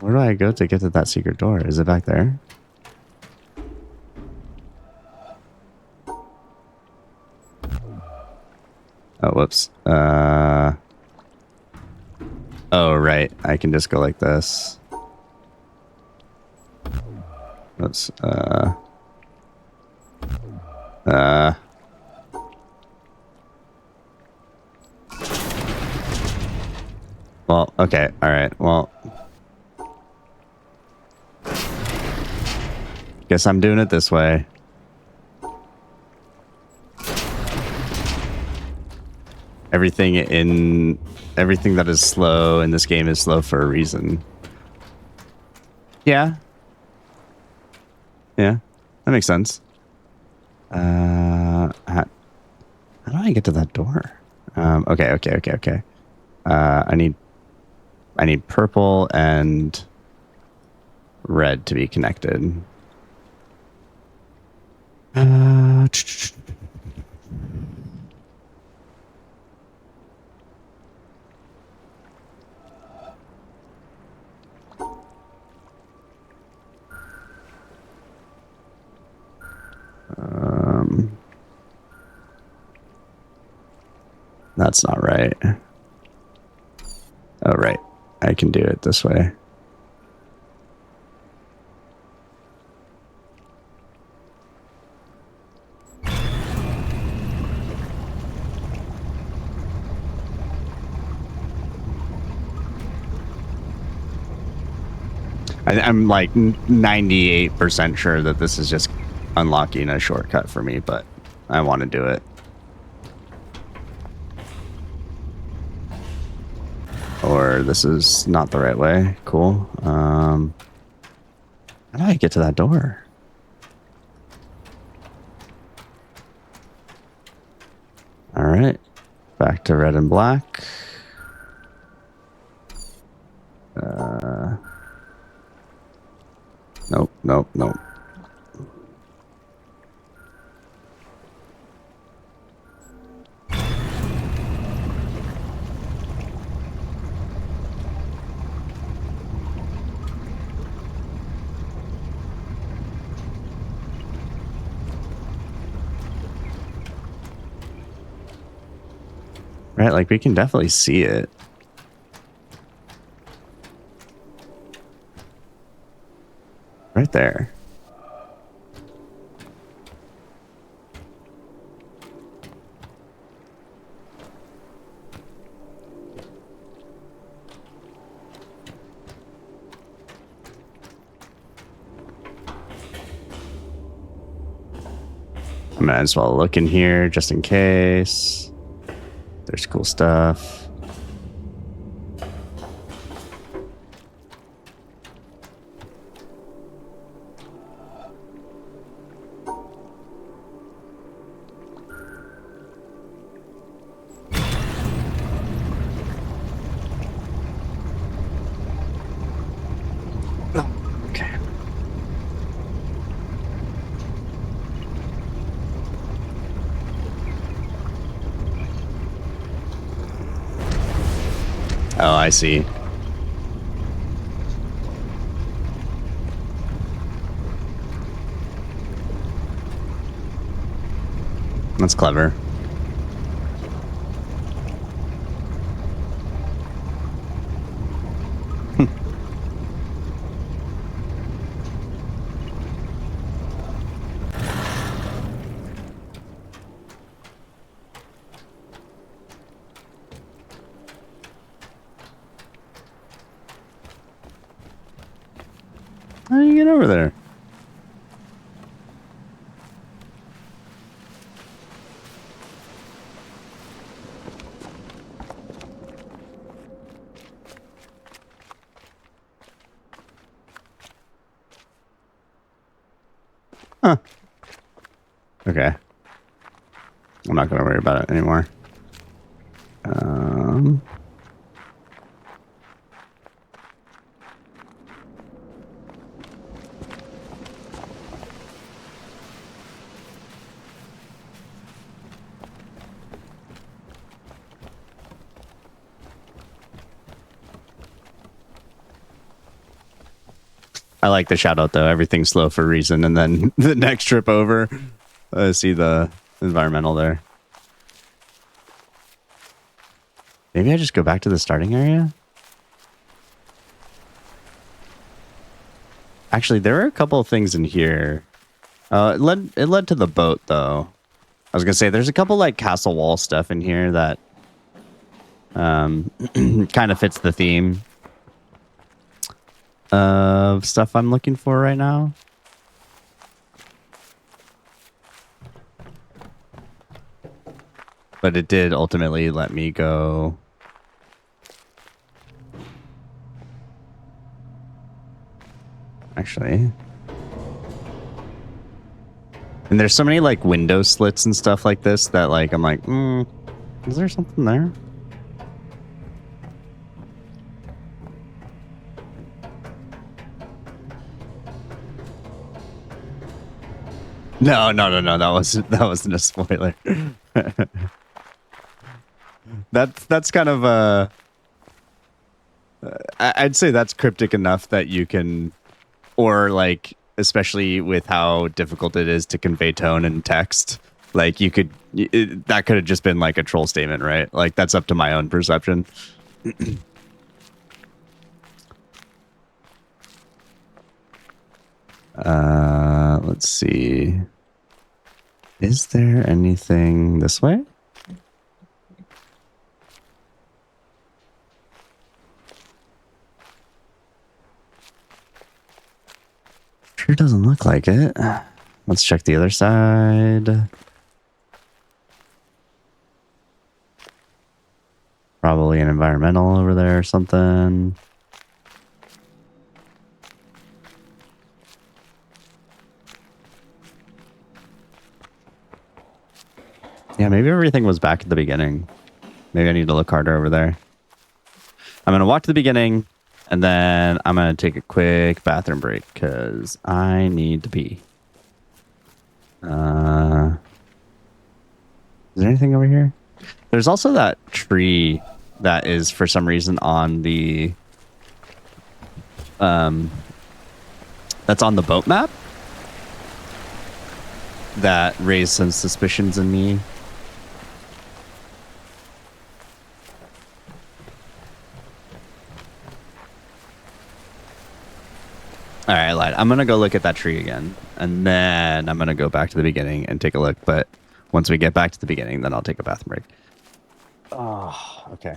Where do I go to get to that secret door? Is it back there? Oh, whoops. Oh, right. I can just go like this. Whoops. Well, okay. All right. Well, guess I'm doing it this way. Everything that is slow in this game is slow for a reason. Yeah. Yeah. That makes sense. How do I get to that door? Okay. I need purple and red to be connected. That's not right. Oh, right. I can do it this way. I'm like 98% sure that this is just unlocking a shortcut for me, but I want to do it. Or this is not the right way. Cool. How do I get to that door? All right. Back to red and black. Nope. Right, like we can definitely see it. Right there. I might as well look in here just in case. There's cool stuff. Okay. Oh, I see. That's clever. How do you get over there? Huh. Okay. I'm not going to worry about it anymore. I like the shout out though. Everything's slow for a reason, and then the next trip over, see the environmental there. Maybe I just go back to the starting area. Actually, there were a couple of things in here. It led to the boat though. I was gonna say there's a couple like castle wall stuff in here that kind of fits the theme of stuff I'm looking for right now. But it did ultimately let me go. Actually. And there's so many like window slits and stuff like this that like I'm like, is there something there? No. That wasn't a spoiler. That's kind of I'd say that's cryptic enough that you can, or like especially with how difficult it is to convey tone and text, like you could that could have just been like a troll statement, right? Like that's up to my own perception. Let's see. Is there anything this way? Sure doesn't look like it. Let's check the other side. Probably an environmental over there or something. Yeah, maybe everything was back at the beginning. Maybe I need to look harder over there. I'm going to walk to the beginning, and then I'm going to take a quick bathroom break, because I need to pee. Is there anything over here? There's also that tree that is, for some reason, on the... that's on the boat map. That raised some suspicions in me. All right, I lied. I'm going to go look at that tree again. And then I'm going to go back to the beginning and take a look. But once we get back to the beginning, then I'll take a bathroom break. Oh, okay.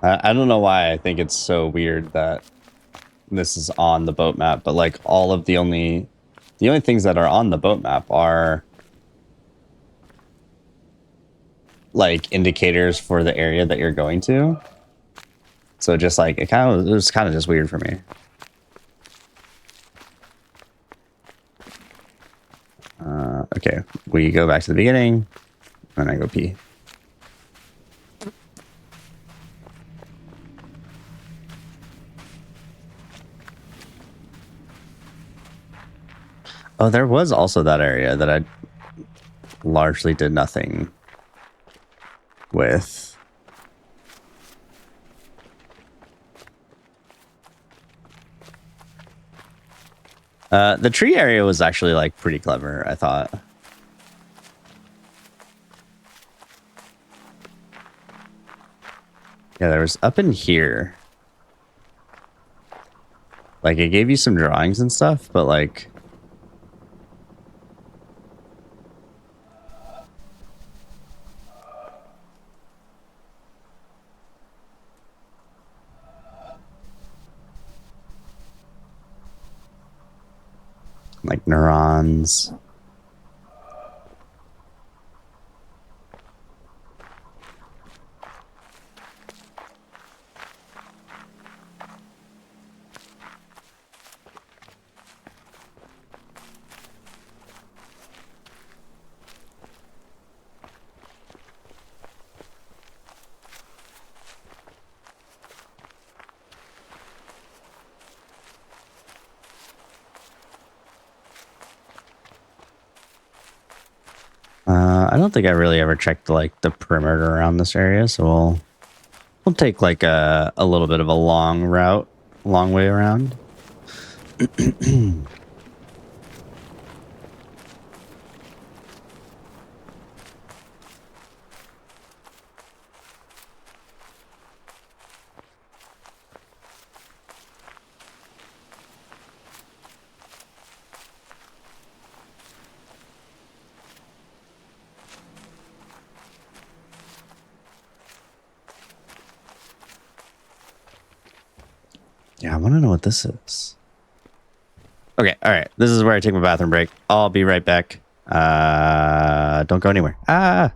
I don't know why I think it's so weird that this is on the boat map, but like all of the only things that are on the boat map are like indicators for the area that you're going to. So just like it was kind of just weird for me. Okay, we go back to the beginning, and I go pee. Oh, there was also that area that I largely did nothing with. The tree area was actually like pretty clever, I thought. Yeah, there was up in here. Like it gave you some drawings and stuff, but like like neurons. I don't think I really ever checked like the perimeter around this area, so we'll take like a little bit of a long route, long way around. Yeah, I want to know what this is. Okay, all right. This is where I take my bathroom break. I'll be right back. Don't go anywhere. Ah.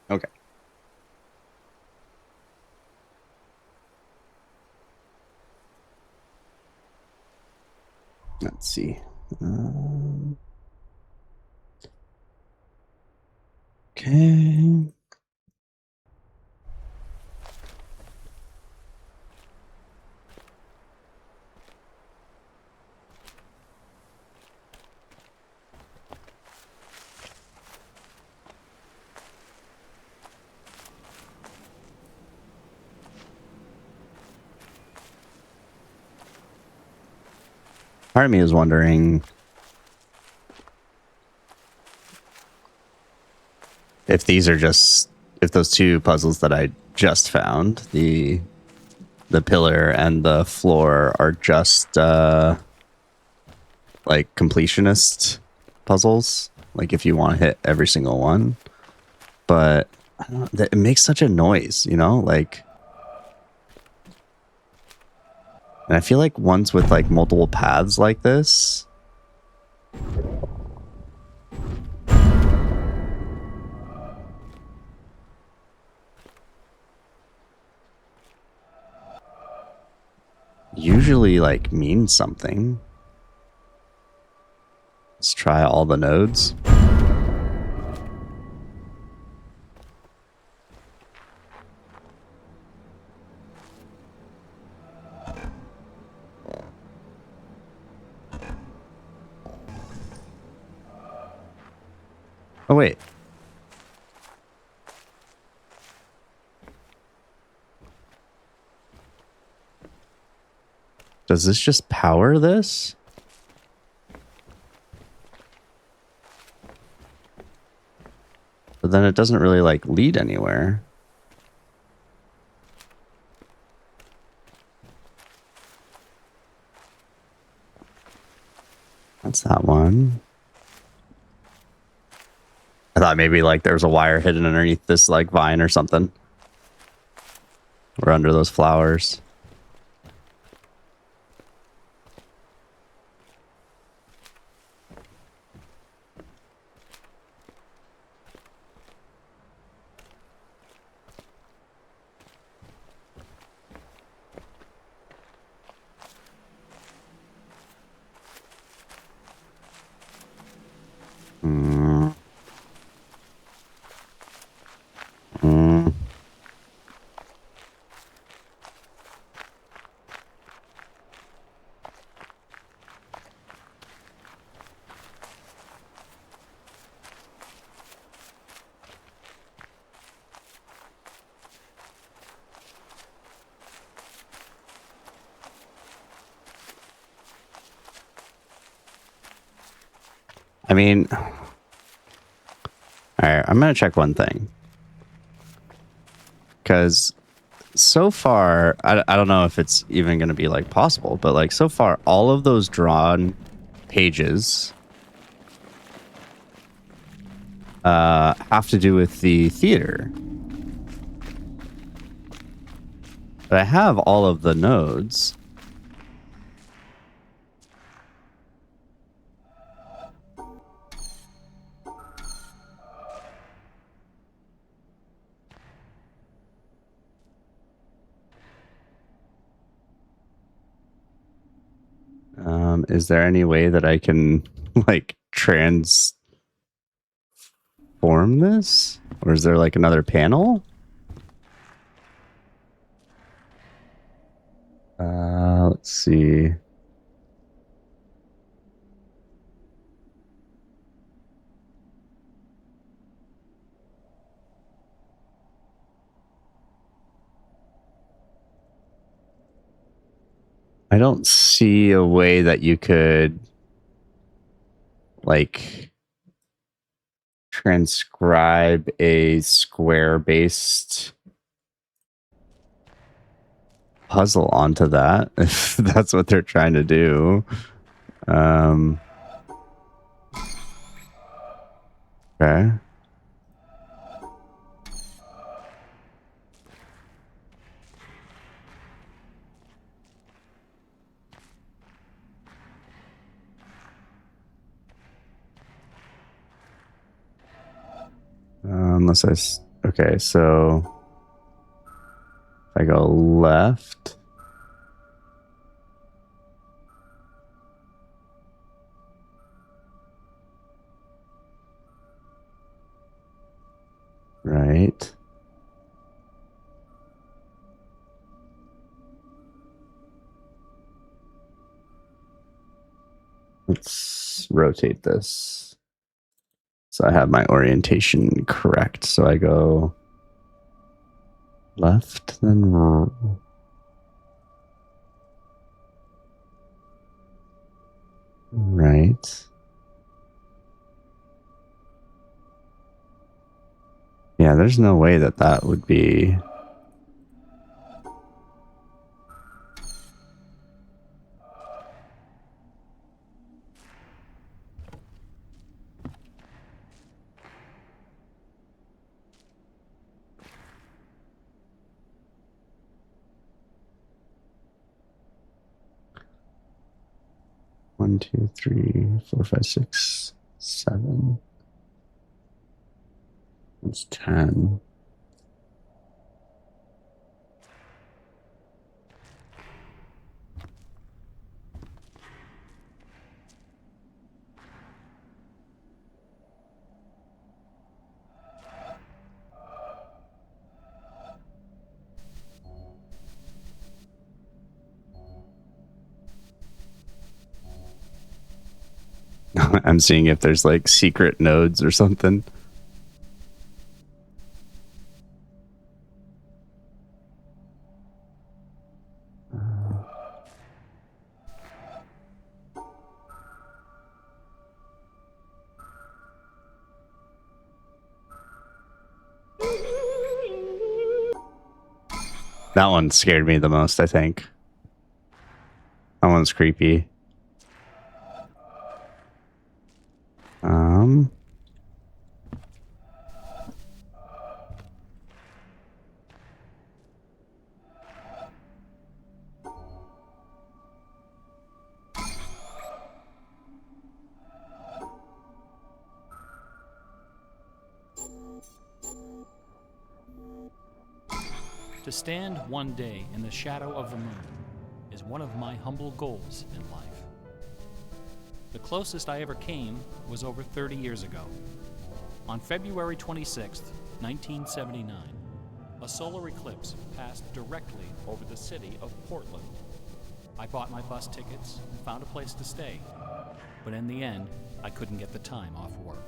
Okay. Let's see. Okay. Part of me is wondering if these are just if those two puzzles that I just found, the pillar and the floor, are just like completionist puzzles. Like if you want to hit every single one, but I don't know, it makes such a noise, you know, like. And I feel like ones with like multiple paths like this. Usually like means something. Let's try all the nodes. Oh wait. Does this just power this? But then it doesn't really like lead anywhere. That's that one. I thought maybe like there was a wire hidden underneath this like vine or something. Or under those flowers. Mm. Mm. I mean, all right, I'm going to check one thing. Because so far, I don't know if it's even going to be like possible, but like so far, all of those drawn pages have to do with the theater. But I have all of the nodes. Is there any way that I can like transform this? Or is there like another panel? Let's see. I don't see a way that you could like transcribe a square based puzzle onto that if that's what they're trying to do. Okay. Unless I Okay, so if I go left. Right. Let's rotate this. So I have my orientation correct. So I go left, then right. Yeah, there's no way that that would be... One, two, three, four, five, six, seven. It's 10. I'm seeing if there's like secret nodes or something. That one scared me the most, I think. That one's creepy. To stand one day in the shadow of the moon is one of my humble goals in life. The closest I ever came was over 30 years ago. On February 26, 1979, a solar eclipse passed directly over the city of Portland. I bought my bus tickets and found a place to stay, but in the end, I couldn't get the time off work.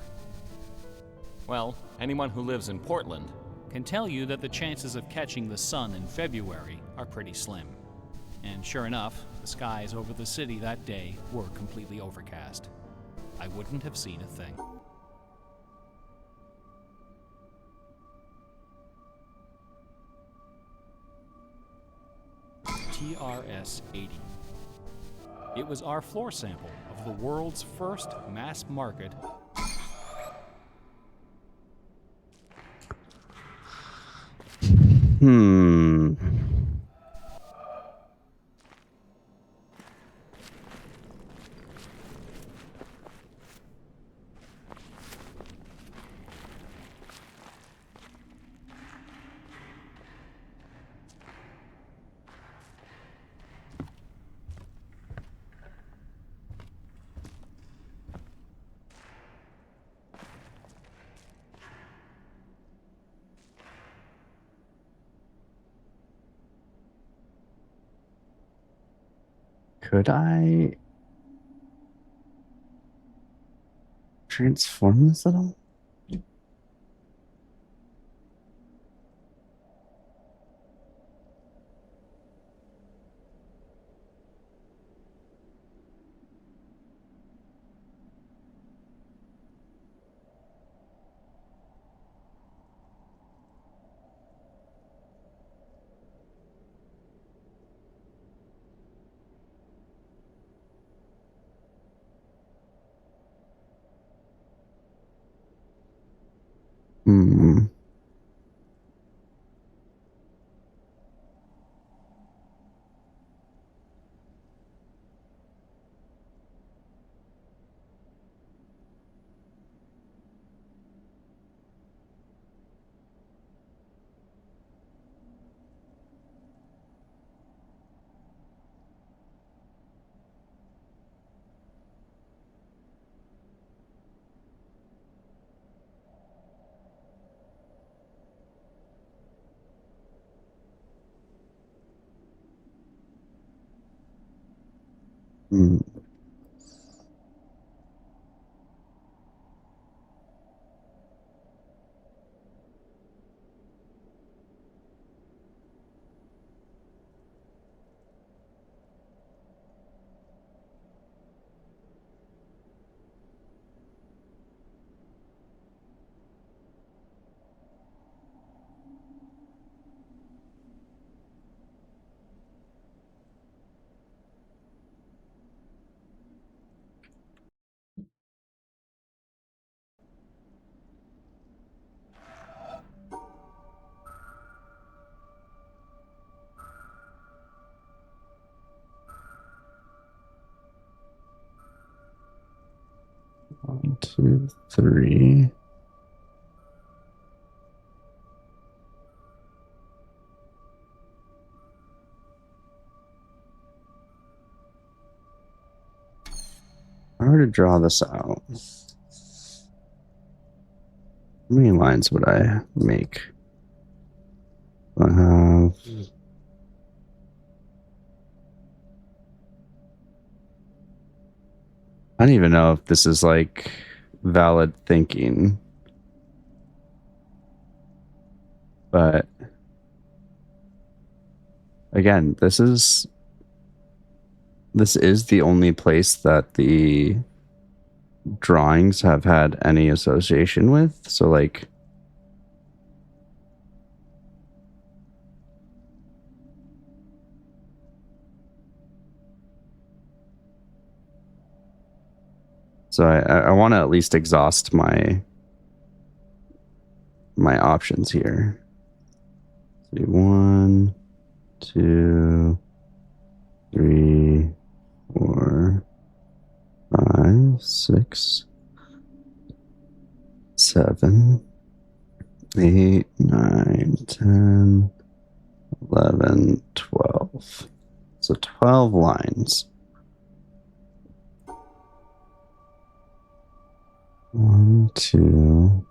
Well, anyone who lives in Portland can tell you that the chances of catching the sun in February are pretty slim. And sure enough, the skies over the city that day were completely overcast. I wouldn't have seen a thing. TRS-80. It was our floor sample of the world's first mass market Could I transform this at all? Mm. One, two, three. If I were to draw this out, how many lines would I make? I have I don't even know if this is like valid thinking, but again, this is the only place that the drawings have had any association with. So like I want to at least exhaust my options here. See, 1, 2, 3, 4, 5, 6, 7, 8, 9, 10, 11, 12. So 12 lines. 1, 2,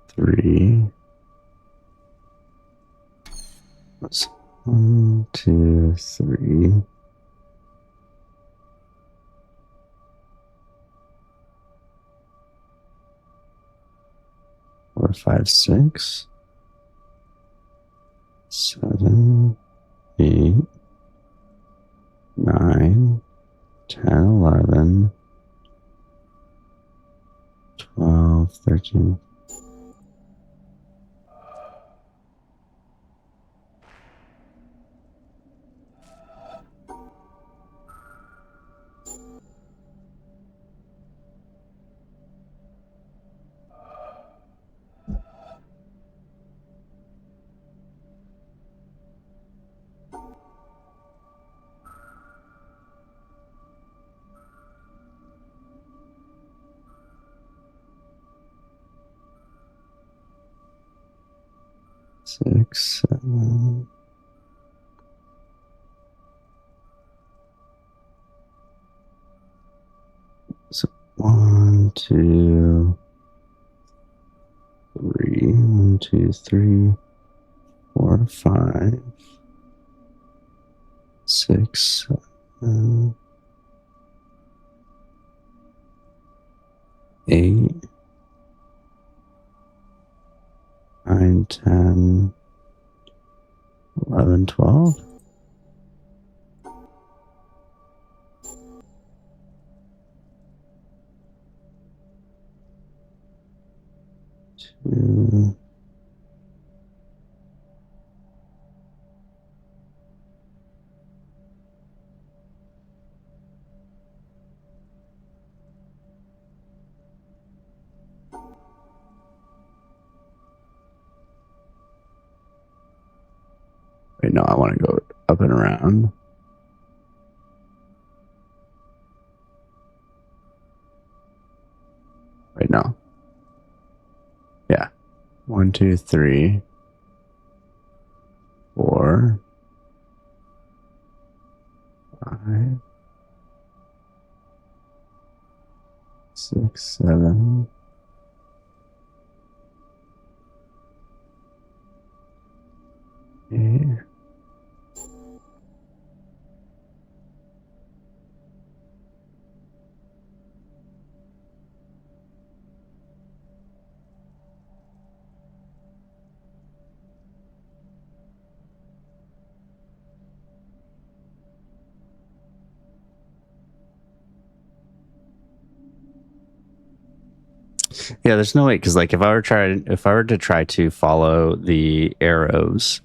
3. That's 1, 2, 3. 4, 5, 6, 7, 8, 9, 10, 11, 12, 13. Six, 7. So 1, 2, 3. 1, 2, 3, 4, 5, 6, 7, 8, 9, 10, 11, 12. 2. Wait, no, I want to go up and around. Wait, no. Yeah. 1, 2, 3, 4, 5, 6, 7, 8, Yeah, there's no way because like if I were to try to follow the arrows,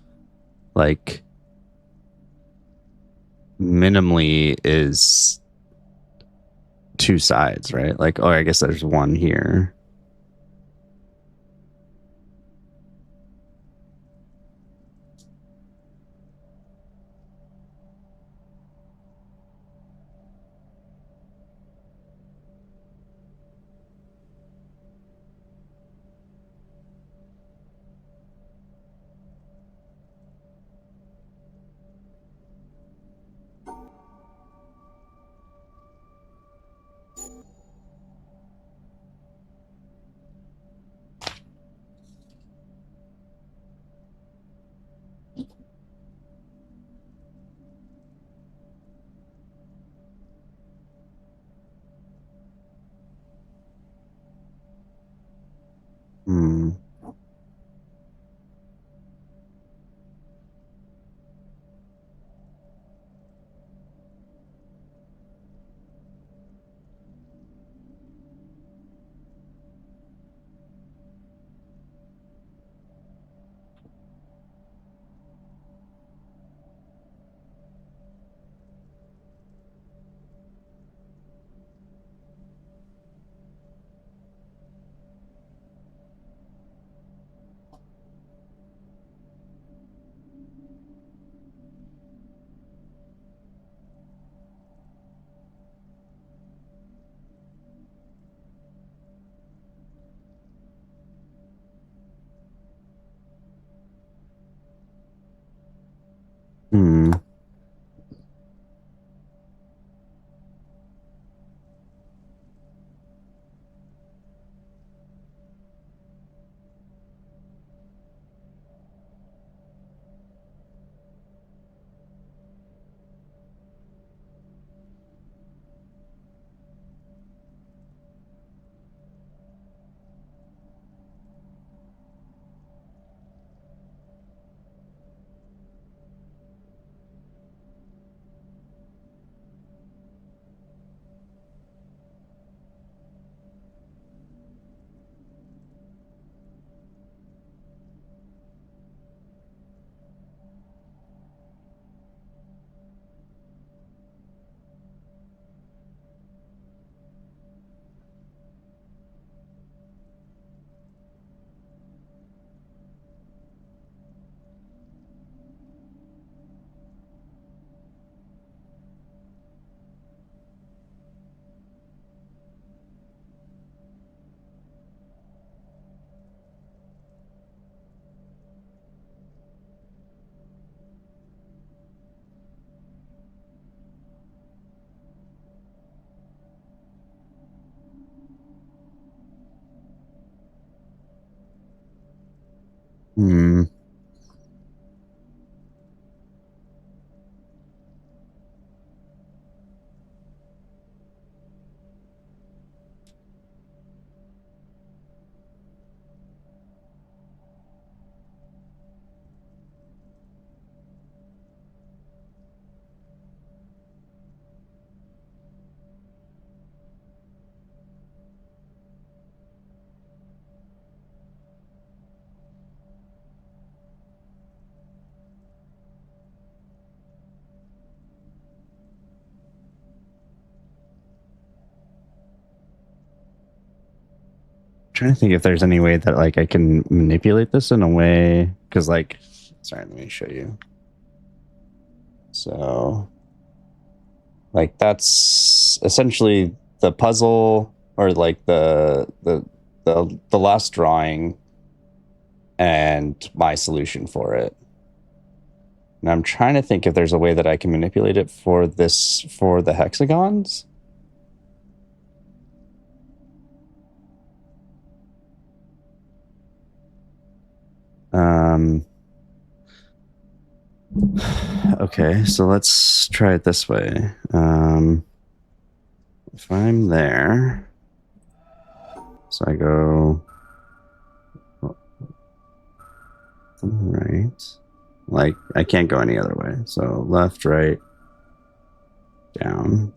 like minimally is two sides, right? Like, oh, I guess there's one here. Hmm. Hmm. Hmm. Trying to think if there's any way that like I can manipulate this in a way because like sorry, let me show you. So like that's essentially the puzzle or like the last drawing and my solution for it. And I'm trying to think if there's a way that I can manipulate it for this for the hexagons. Okay, so let's try it this way. If I'm there, so I go right, like I can't go any other way. So left, right, down,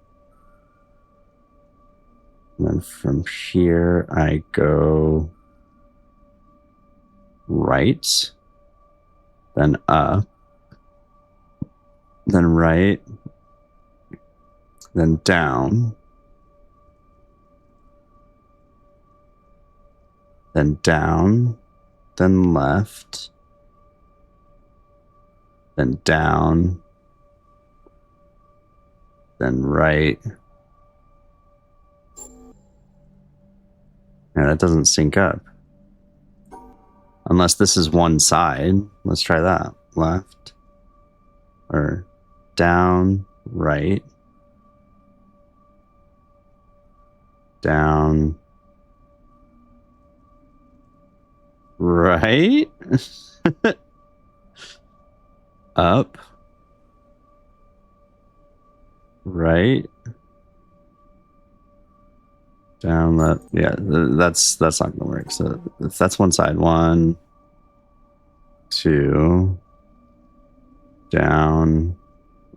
and then from here, I go right, then up, then right, then down, then down, then left, then down, then right. Yeah, that doesn't sync up. Unless this is one side. Let's try that. Left. Or down, right. Down. Right. Up. Right. Down, left. Yeah, that's not gonna work. So that's one side. 1, 2, down,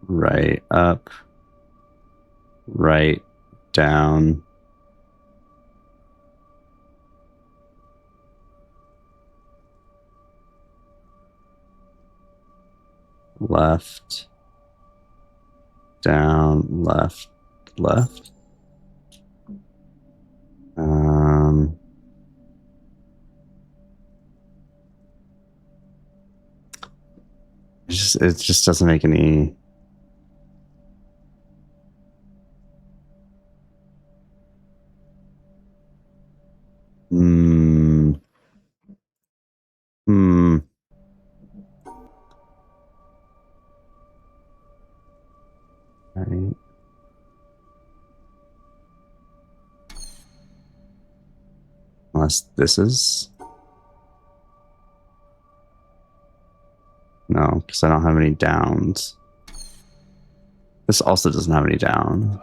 right, up, right, down, left, down, left, left. It just doesn't make any. Hmm. Right. Unless this is. No, because I don't have any downs. This also doesn't have any down.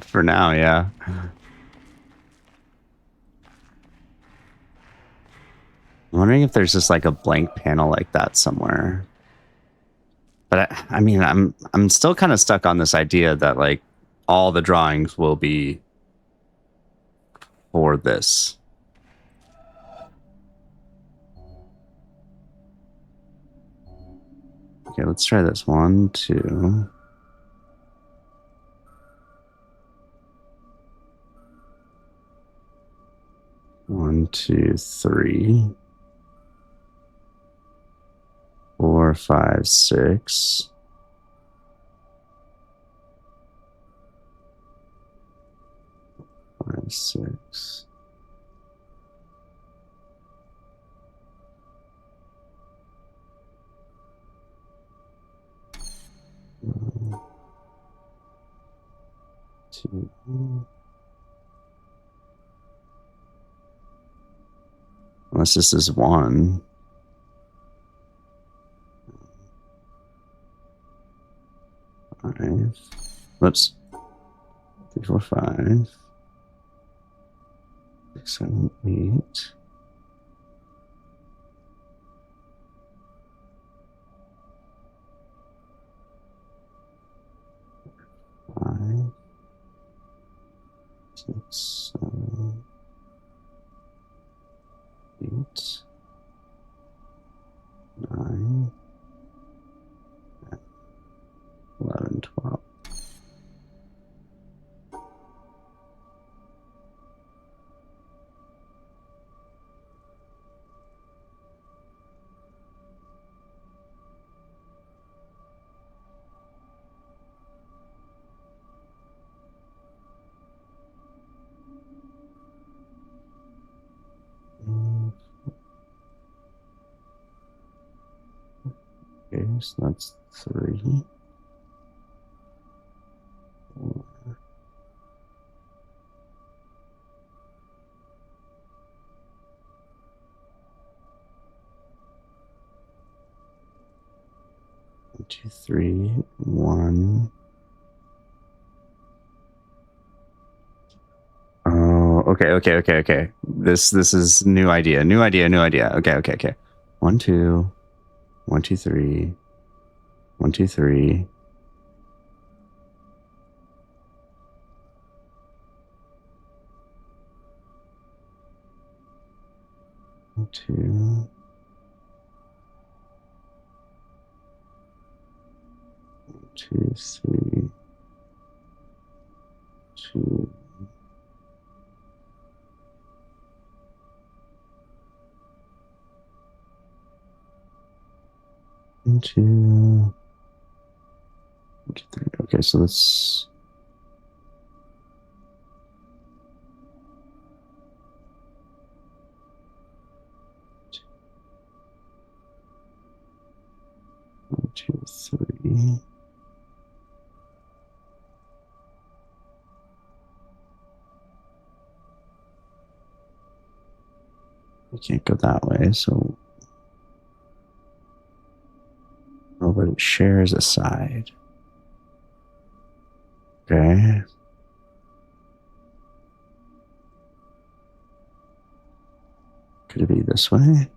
For now, yeah. I'm wondering if there's just like a blank panel like that somewhere. But I mean, I'm still kind of stuck on this idea that like all the drawings will be for this. Okay, let's try this. 1, 2. 1, 2, 3. 4, 5, 6. 5, 6. Two. Unless this is 1. Five. Whoops. 3, 4, 5. 6, 7, 8. 5, 6, 7, 8, 9, 11, 12. Okay, so that's 3. 1, 2, 3, 1. Oh, okay. This is new idea. Okay. 1, 2, 1, 2, 3, 1, 2, 3. 1, 2. 2, 3, 2. 1, 2, 1, 2, 3. Okay, so let's. One, two, three. We can't go that way, so. Oh, but it shares a side. Okay. Could it be this way?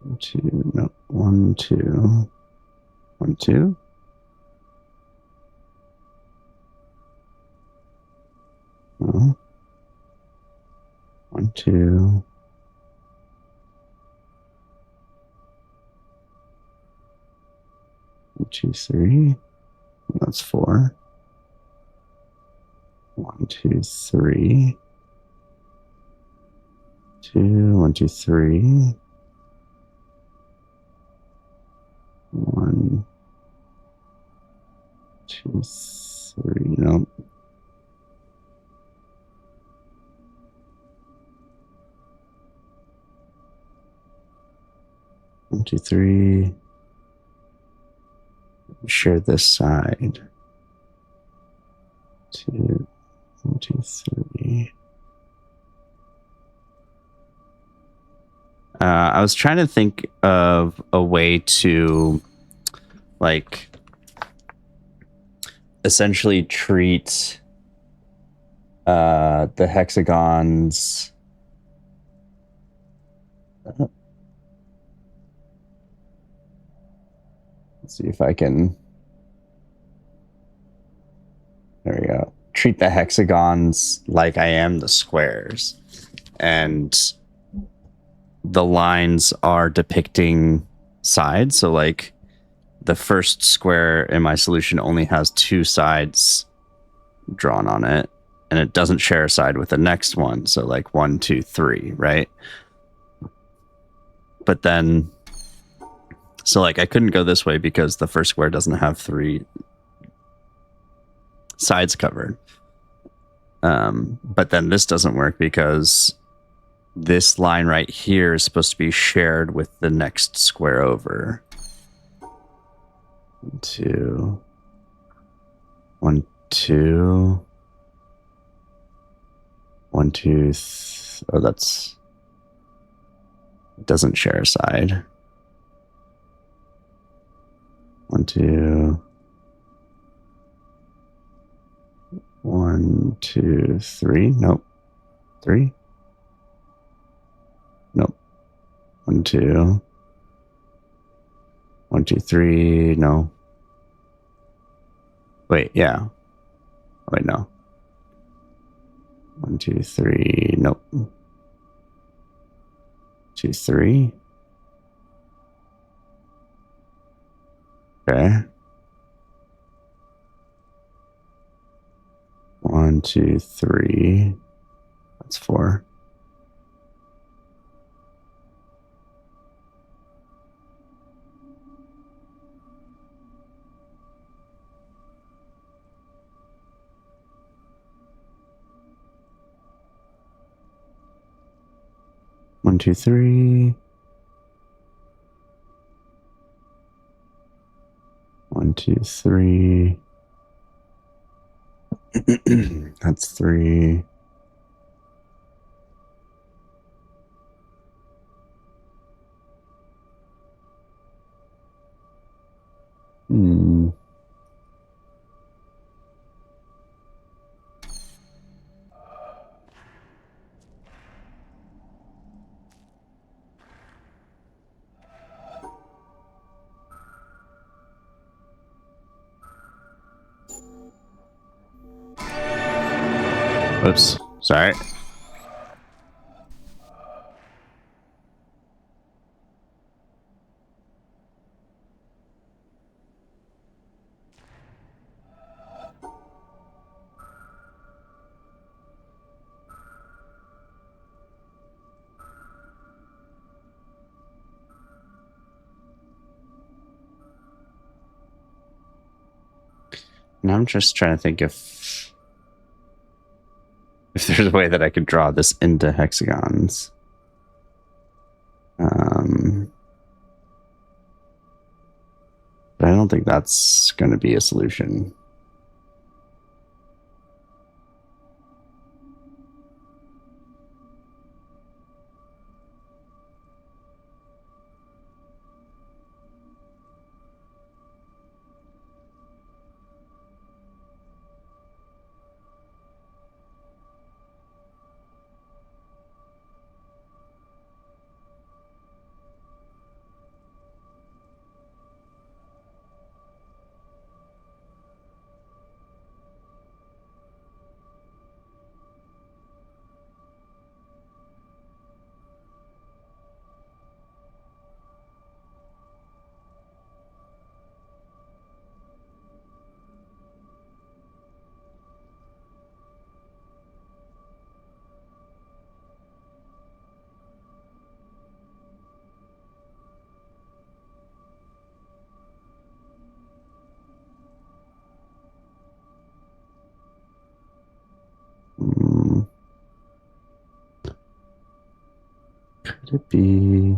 1, 2, no. 1, 2. 1, 2. No. 1, 2. 1, 2, 3. That's 4. 1, 2, 3. 2, 1, 2, 3. 1, 2, 3. No. 1, 2, 3. Share this side. 2, 1, 2, 3. I was trying to think of a way to, like, essentially treat the hexagons. Let's see if I can. There we go. Treat the hexagons like I am the squares. And the lines are depicting sides. So, like, the first square in my solution only has 2 sides drawn on it, and it doesn't share a side with the next one. So, like, 1, 2, 3, right? But then, so, like, I couldn't go this way because the first square doesn't have 3 sides covered. But then this doesn't work because this line right here is supposed to be shared with the next square over. 1, 2. 1, 2. 1, 2. Oh, that's. It doesn't share a side. 1, 2. 1, 2, 3. Nope. 3. Nope. 1, 2. 1, 2, 3. No. Wait, yeah. Wait, no. 1, 2, 3. Nope. 2, 3. Okay. 1, 2, 3. That's 4. One, 2, 3. 1, 2, 3. That's 3. Hmm. Oops. Sorry. And I'm just trying to think if there's a way that I could draw this into hexagons. But I don't think that's going to be a solution. Hmm. Could it be?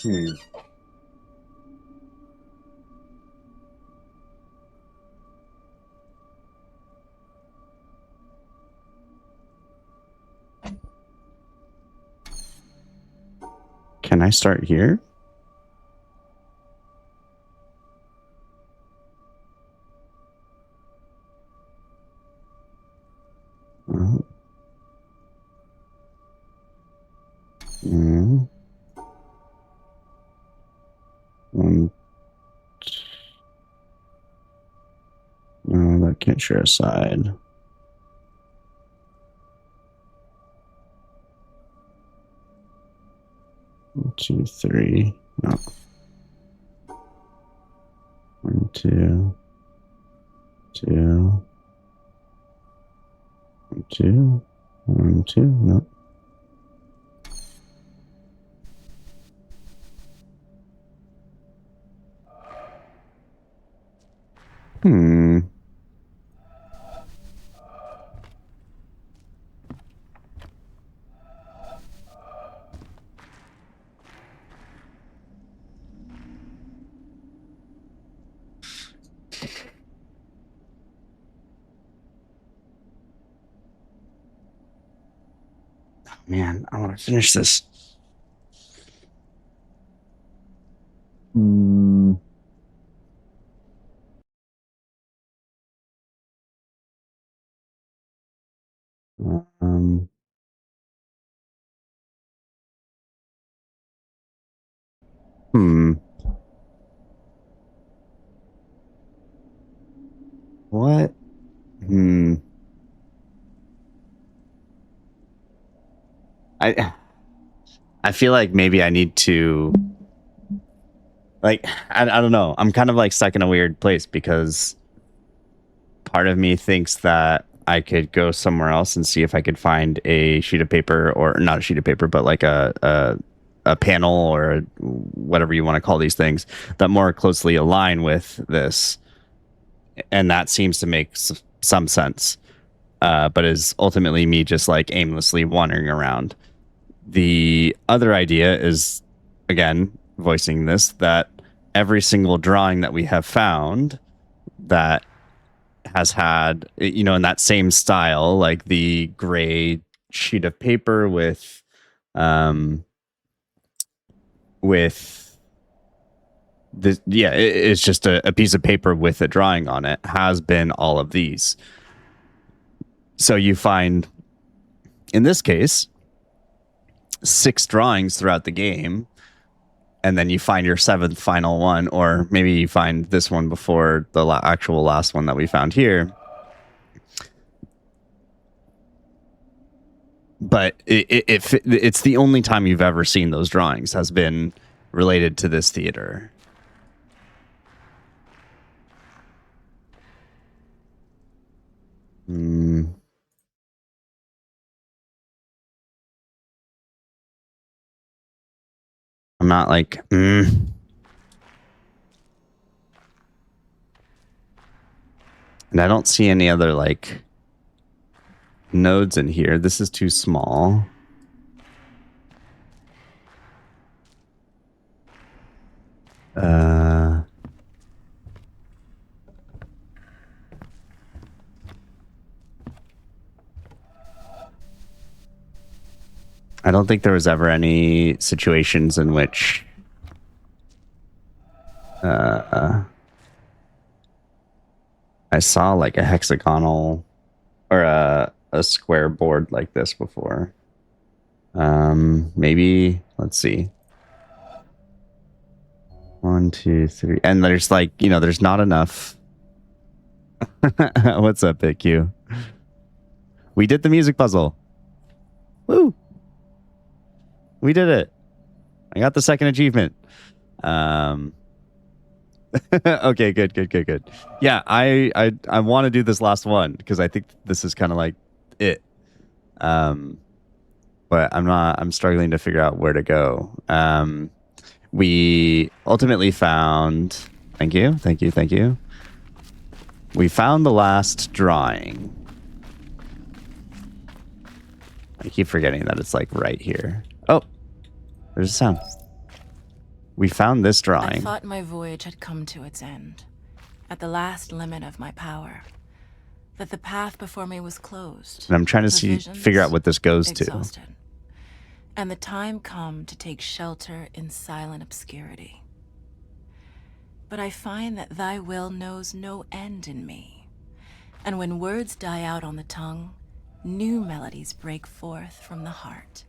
Hmm. Can I start here? Uh, mm, one. No, that can't share a side. One, two, three. No. One, two. Two. One, two. One, two. No. Hmm. Man, I want to finish this. Hmm. Um. Hmm. What? Hmm. I feel like maybe I need to like I don't know. I'm kind of like stuck in a weird place because part of me thinks that I could go somewhere else and see if I could find a sheet of paper or not a sheet of paper, but like a a panel or whatever you want to call these things that more closely align with this, and that seems to make some sense. But is ultimately me just like aimlessly wandering around. The other idea is, again, voicing this, that every single drawing that we have found that has had, you know, in that same style, like the gray sheet of paper with this, yeah, it's just a piece of paper with a drawing on it, has been all of these. So you find, in this case, 6 drawings throughout the game, and then you find your 7th final one, or maybe you find this one before the actual last one that we found here. But it's the only time you've ever seen those drawings has been related to this theater. I'm not like, And I don't see any other like nodes in here. This is too small. I don't think there was ever any situations in which I saw like a hexagonal or a square board like this before. Maybe, let's see. 1, 2, 3. And there's like, you know, there's not enough. What's up, BitQ? We did the music puzzle. Woo! We did it. I got the 2nd achievement. Okay, good. Yeah, I want to do this last one because I think this is kind of like it. But I'm struggling to figure out where to go. We ultimately found, thank you. We found the last drawing. I keep forgetting that it's like right here. Oh, there's a sound. We found this drawing. I thought my voyage had come to its end, at the last limit of my power, that the path before me was closed. And I'm trying to figure out what this goes exhausted, and the time come to take shelter in silent obscurity. But I find that thy will knows no end in me, and when words die out on the tongue, new melodies break forth from the heart.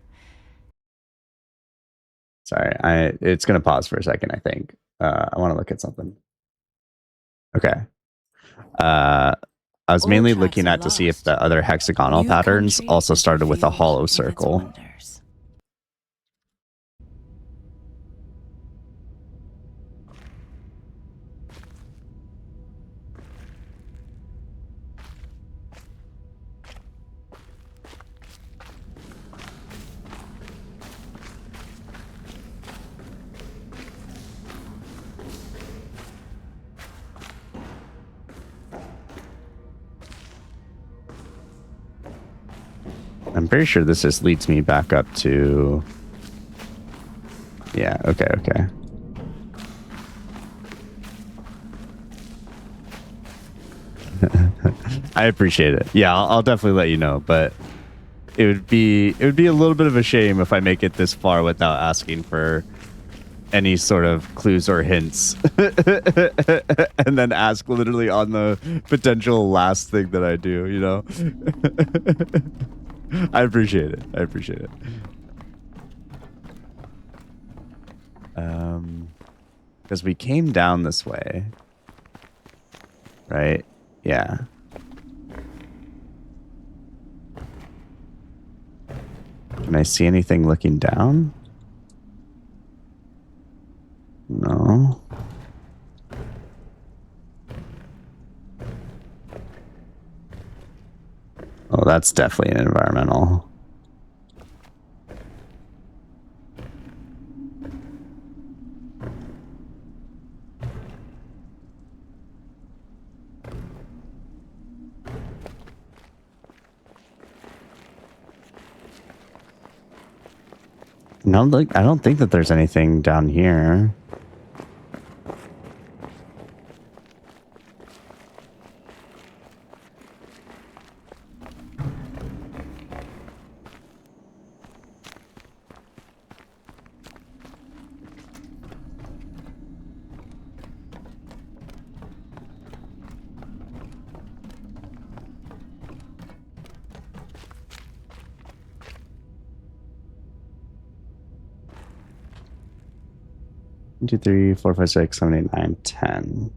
Sorry, it's going to pause for a second, I think. I want to look at something. Okay. I was mainly looking at to see if the other hexagonal patterns also started with a hollow circle. I'm pretty sure this just leads me back up to... Yeah, okay. I appreciate it. Yeah, I'll definitely let you know, but it would be a little bit of a shame if I make it this far without asking for any sort of clues or hints. And then ask literally on the potential last thing that I do, you know? I appreciate it. Because we came down this way. Right? Yeah. Can I see anything looking down? No. Oh, that's definitely an environmental. No, look, I don't think that there's anything down here. One, two, three, four, five, six, seven, eight, nine, 10.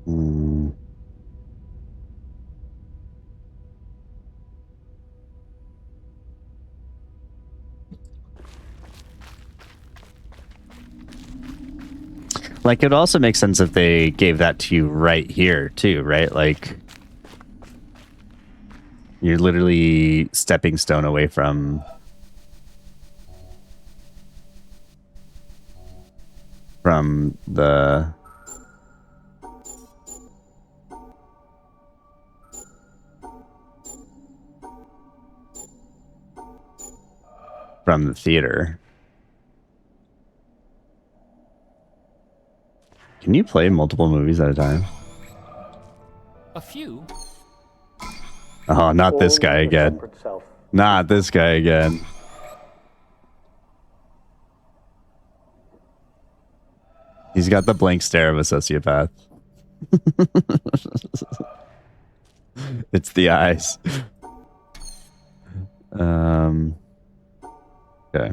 Hmm. Like, it also makes sense if they gave that to you right here, too, right? Like, you're literally stepping stone away from the theater. Can you play multiple movies at a time? A few. Oh, not this guy again. Not this guy again. He's got the blank stare of a sociopath. It's the eyes. Okay.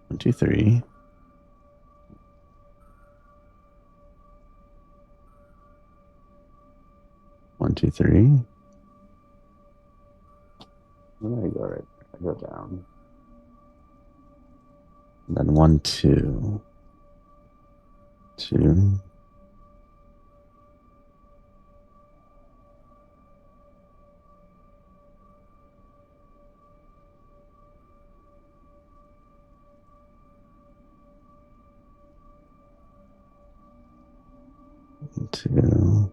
One, two, three. One, two, three. Where do I go right there? I go down. And then one, two. Two. One, two.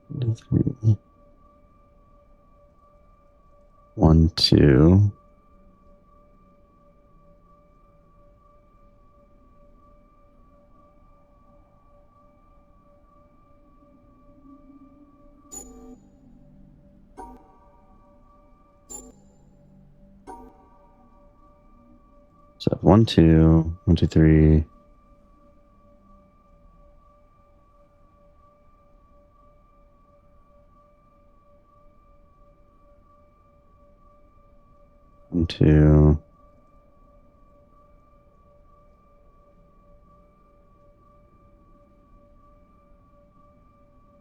One, three. One, two. So one, two, one, two, three. One, two.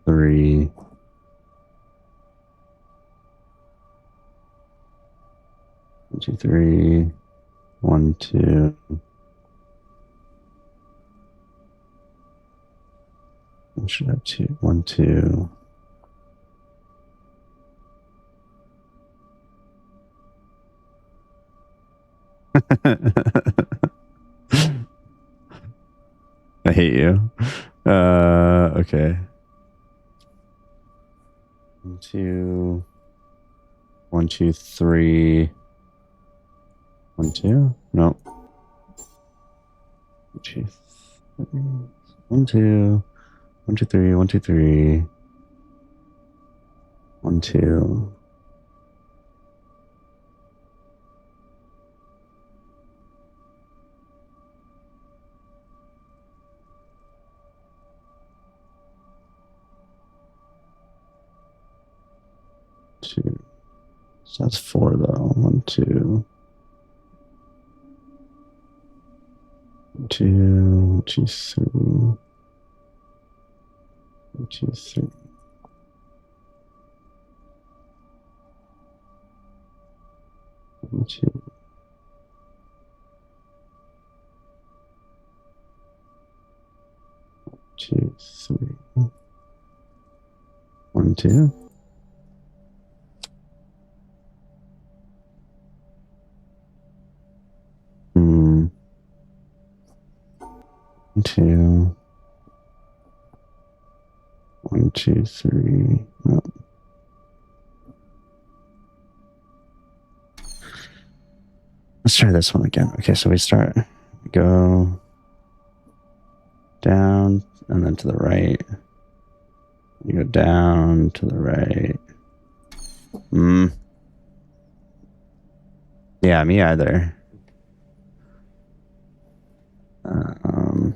Three. One, two, three. One, two. I should have two. One, two. I hate you. Okay. One, two. One, two, three. One, two? No. One, two, three. One, two. One, two, three. One, two, three. One, two. Two. So that's four though. One, two. One, two, two, three. One, two, three. One, two. 2, 3. 1, 2. Hmm. 2. 1, 2, 3. No. Let's try this one again. Okay, so we go down and then to the right. You go down to the right. Yeah, me either. Um,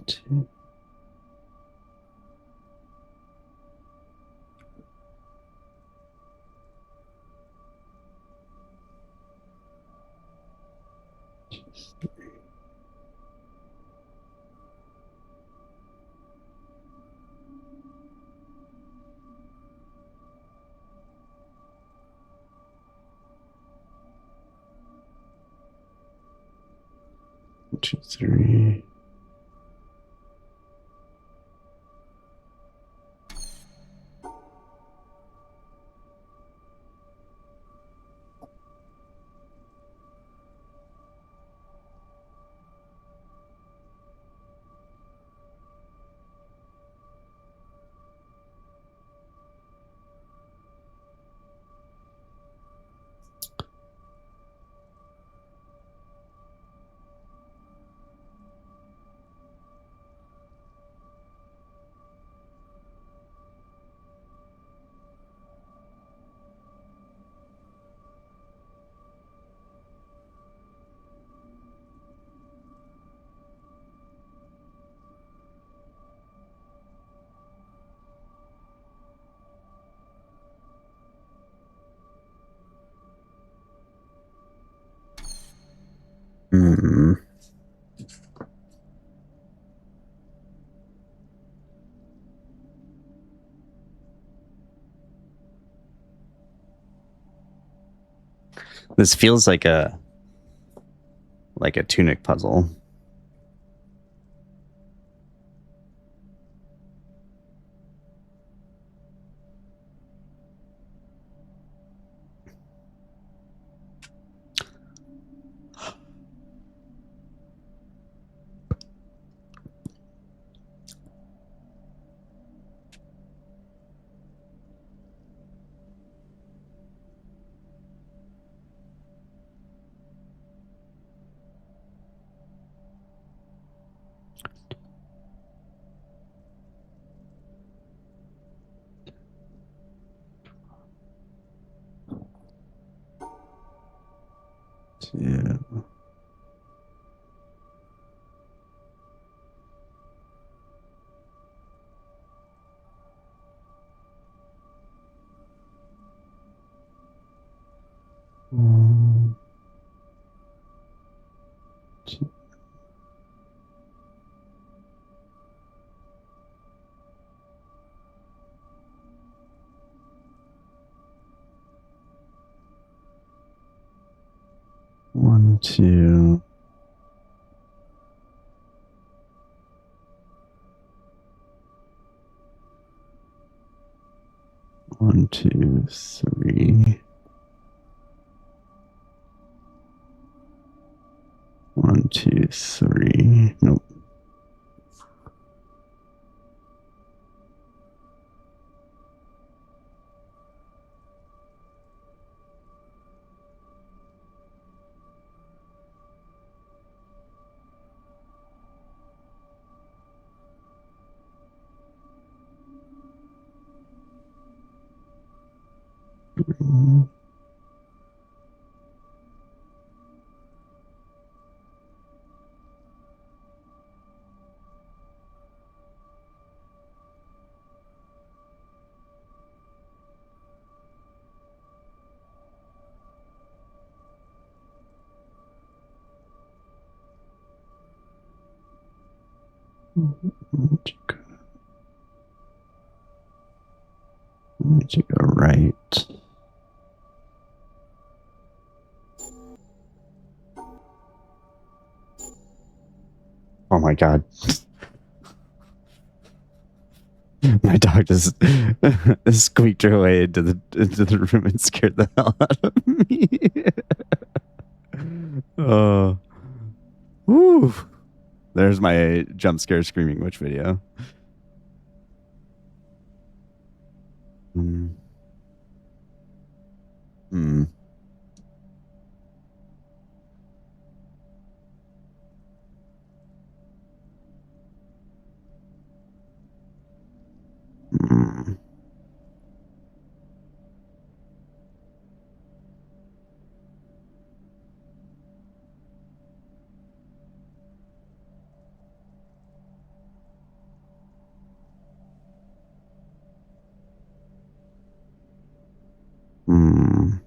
two. Two, three. Hmm. This feels like a tunic puzzle. Yeah. One, two. One, two. One, two, three. 1, 2, 3. Nope. To go right. Oh my god. My dog just squeaked her way into the room and scared the hell out of me. Oh. Woo. There's my jump scare screaming witch video. Hmm. Hmm. Hmm. Hmm.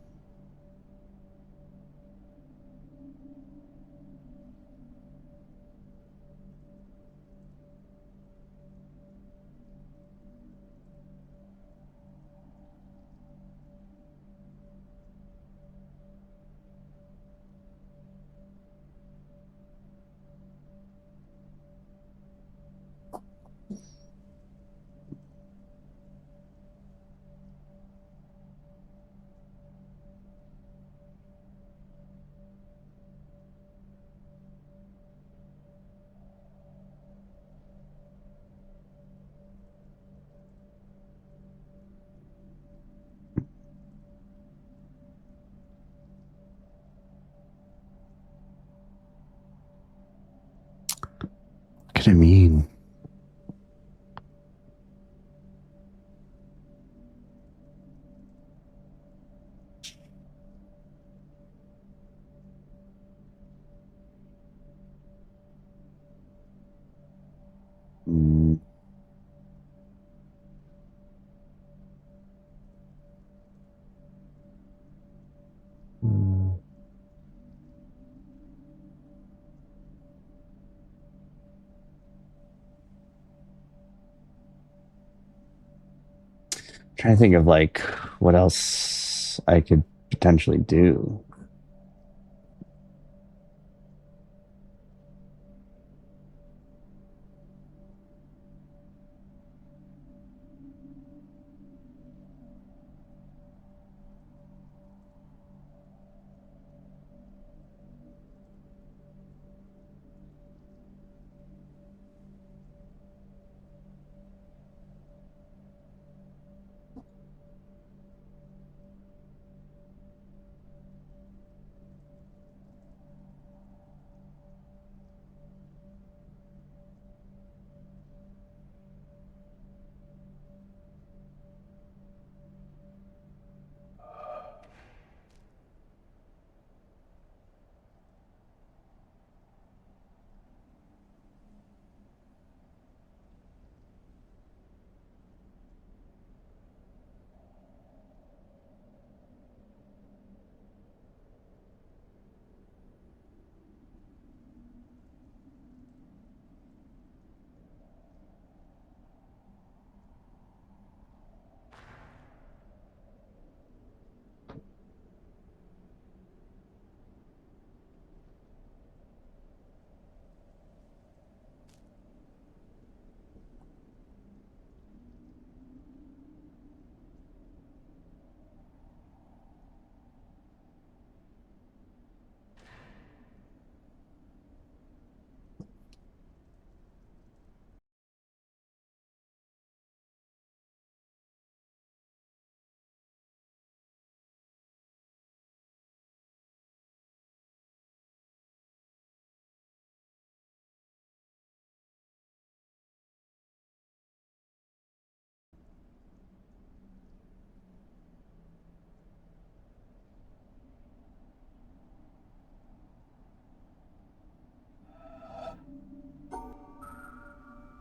What could it mean? Hmm. Hmm. Trying to think of like what else I could potentially do.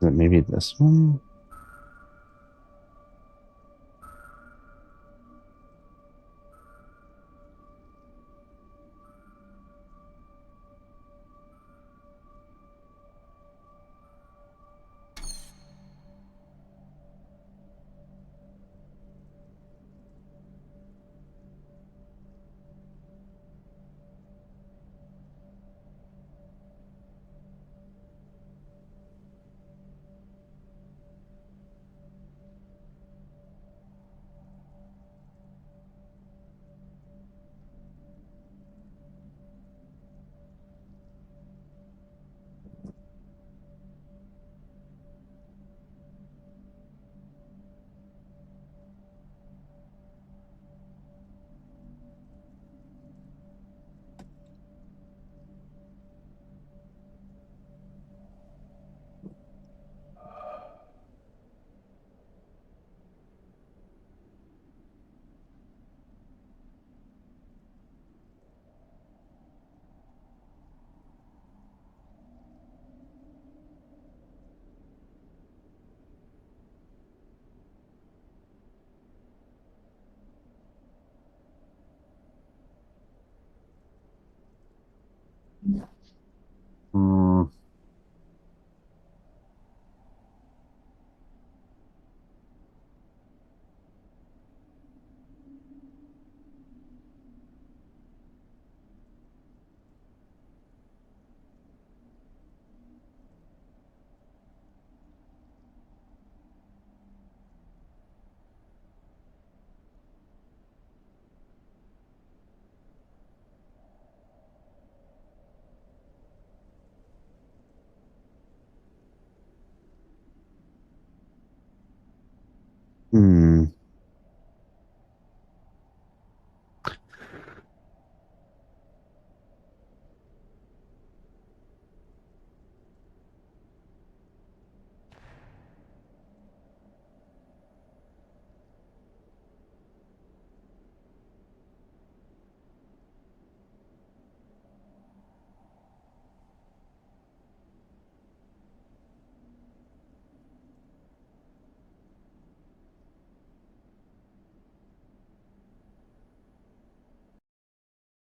Is it maybe this one?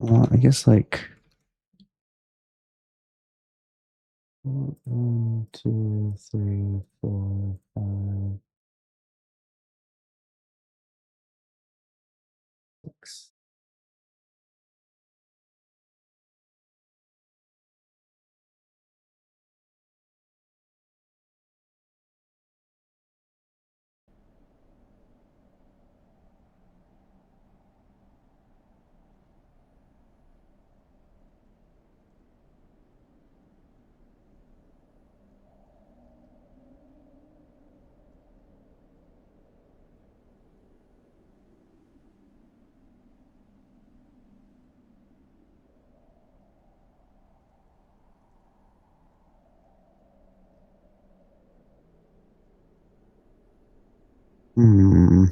Well, I guess like 1, 2, 3, 4, 5, 6. Hmm.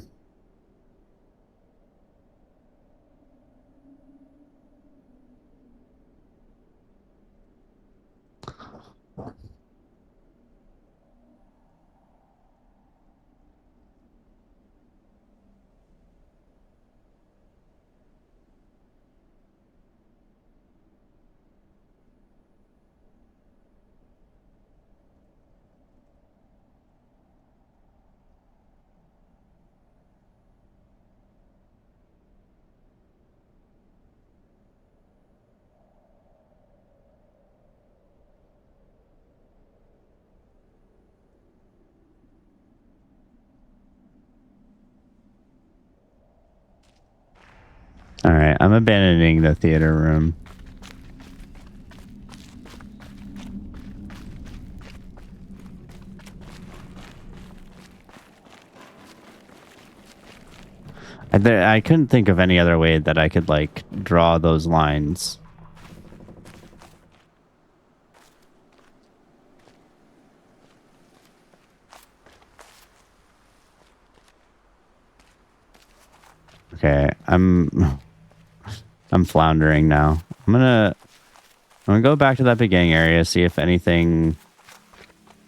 All right, I'm abandoning the theater room. I couldn't think of any other way that I could like draw those lines. Okay, I'm floundering now. I'm gonna go back to that beginning area, see if anything,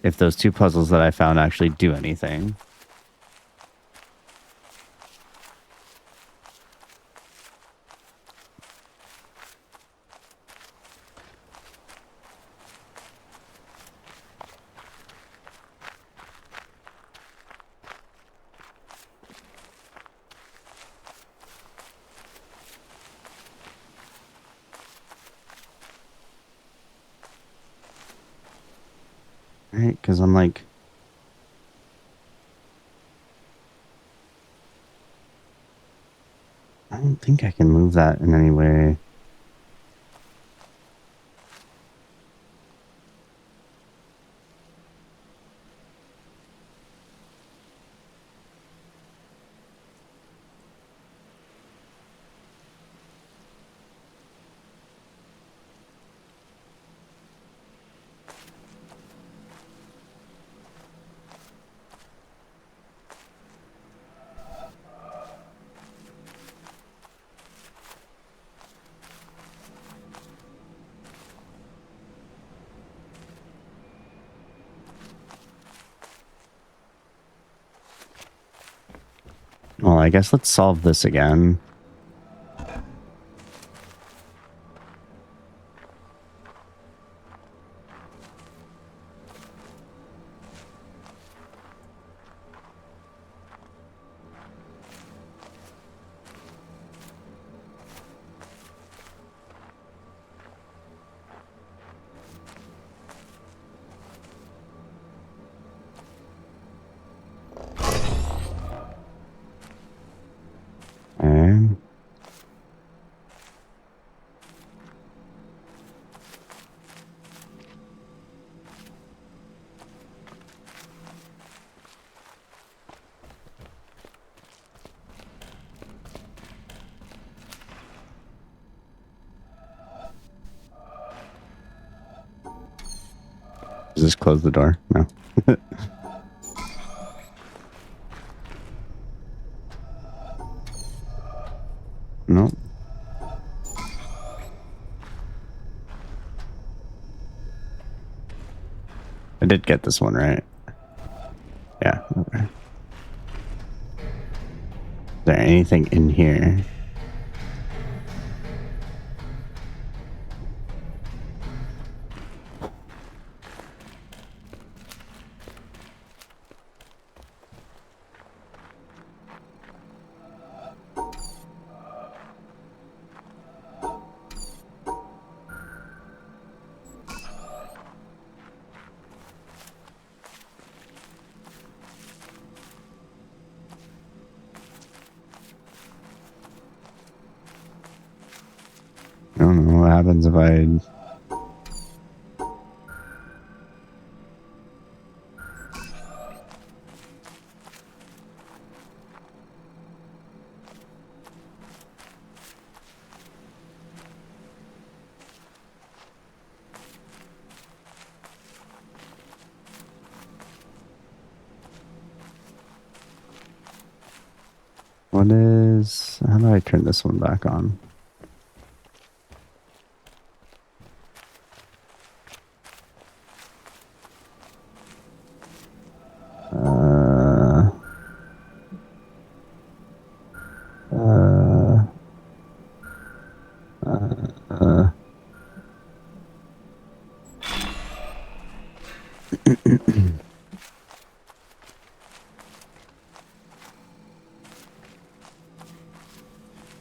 if those 2 puzzles that I found actually do anything. Right, because I'm like, I don't think I can move that in any way. Well, I guess let's solve this again. And does this close the door? No. No. I did get this one right. Yeah. Okay. Is there anything in here? what happens if I... What is... How do I turn this one back on?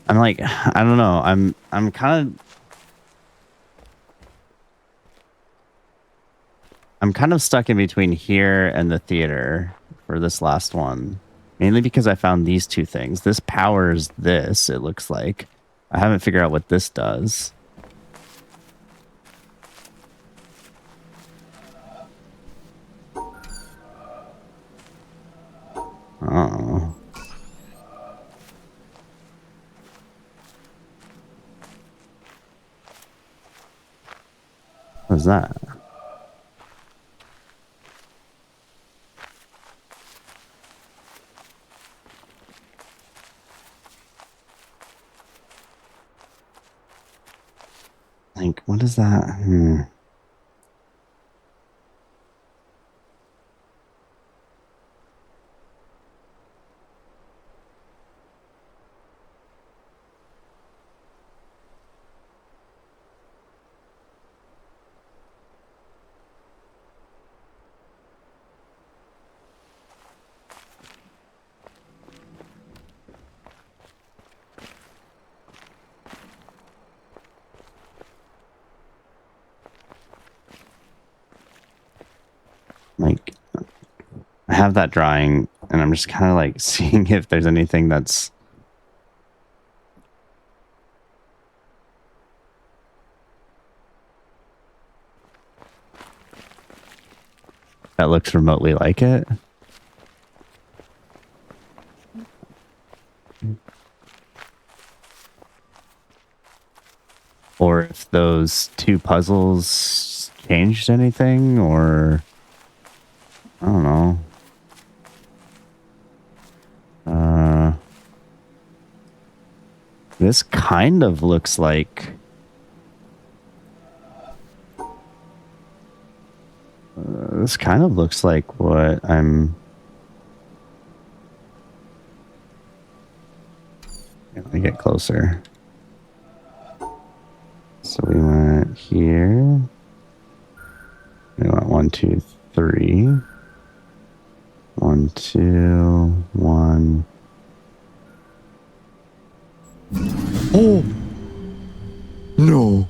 I'm like, I don't know. I'm kind of stuck in between here and the theater for this last one. Mainly because I found these two things. This powers this, it looks like. I haven't figured out what this does. Oh. What is that? Like, what is that? Like, I have that drawing, and I'm just kind of like seeing if there's anything that's... that looks remotely like it. Or if those two puzzles changed anything, or... I don't know. This kind of looks like... this kind of looks like what I'm... Let me get closer. So we went here. We went 1, 2, 3. 1, 2, 1. Oh! No!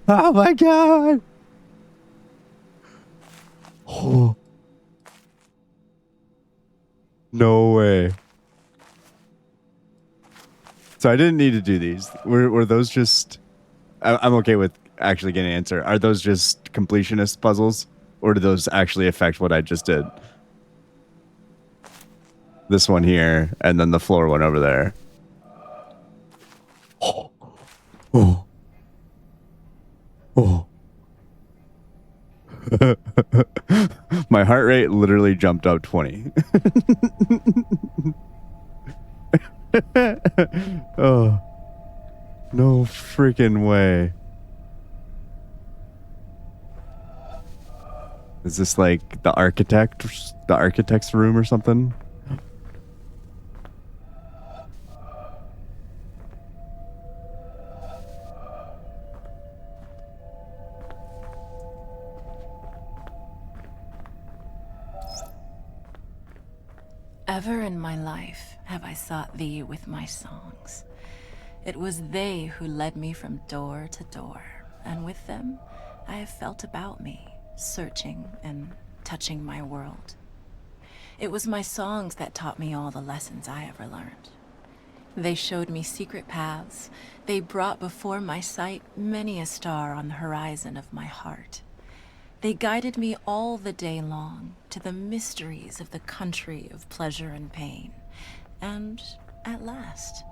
Oh my god! Oh. No way. So I didn't need to do these. Were those just... I'm okay with actually getting an answer. Are those just completionist puzzles? Or do those actually affect what I just did? This one here, and then the floor one over there. Oh. Oh. Oh. My heart rate literally jumped up 20. Oh. No freaking way. Is this like the architect's room or something? Ever in my life have I sought thee with my songs. It was they who led me from door to door, and with them I have felt about me, searching and touching my world. It was my songs that taught me all the lessons I ever learned. They showed me secret paths. They brought before my sight many a star on the horizon of my heart. They guided me all the day long to the mysteries of the country of pleasure and pain. And at last,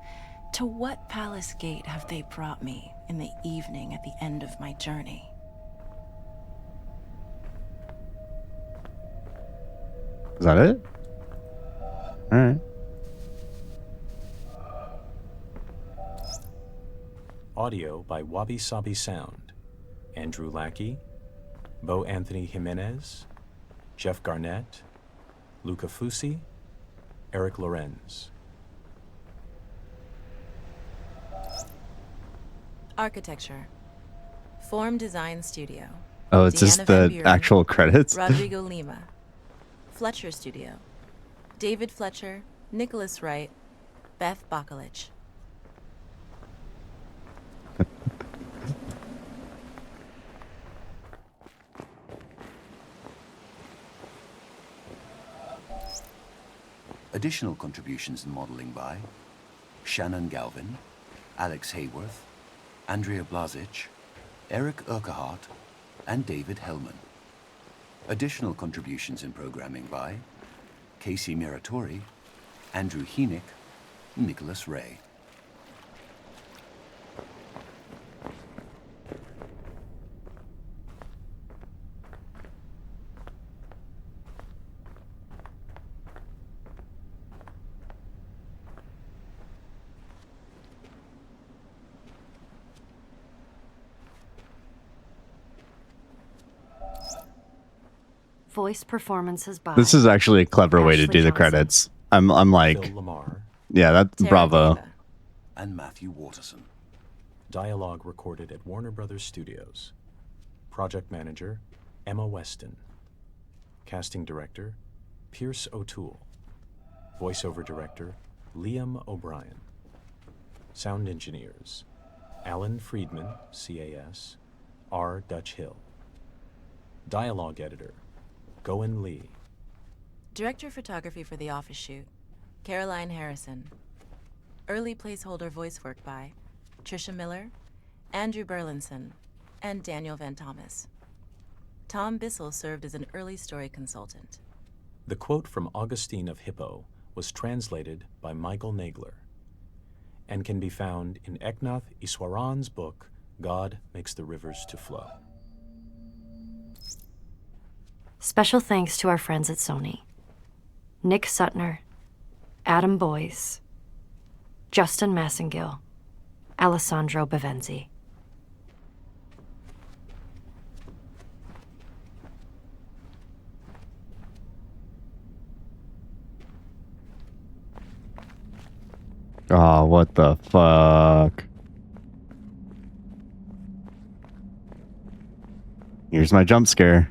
to what palace gate have they brought me in the evening at the end of my journey? Is that it? All right. Audio by Wabi Sabi Sound. Andrew Lackey, Bo Anthony Jimenez, Jeff Garnett, Luca Fusi, Eric Lorenz. Architecture. Form Design Studio. Oh, it's just Deanna Van the Buren, actual credits? Rodrigo Lima. Fletcher Studio. David Fletcher, Nicholas Wright, Beth Bacalich. Additional contributions in modeling by Shannon Galvin, Alex Hayworth, Andrea Blazic, Eric Urquhart, and David Hellman. Additional contributions in programming by Casey Miratori, Andrew Heenick, Nicholas Ray. Voice performances by. This is actually a clever way to Ashley do the Johnson. credits. I'm like, Phil Lamar. yeah, that's Tara bravo. Deva. And Matthew Waterson. Dialogue recorded at Warner Brothers Studios. Project Manager, Emma Weston. Casting Director, Pierce O'Toole. Voiceover Director, Liam O'Brien. Sound Engineers, Alan Friedman, CAS, R. Dutch Hill. Dialogue Editor, Goen Lee. Director Photography for The Office Shoot, Caroline Harrison. Early placeholder voice work by Trisha Miller, Andrew Burlinson, and Daniel Van Thomas. Tom Bissell served as an early story consultant. The quote from Augustine of Hippo was translated by Michael Nagler and can be found in Eknath Iswaran's book, God Makes the Rivers to Flow. Special thanks to our friends at Sony: Nick Sutner, Adam Boyce, Justin Massengill, Alessandro Bavenzi. Oh, what the fuck? Here's my jump scare.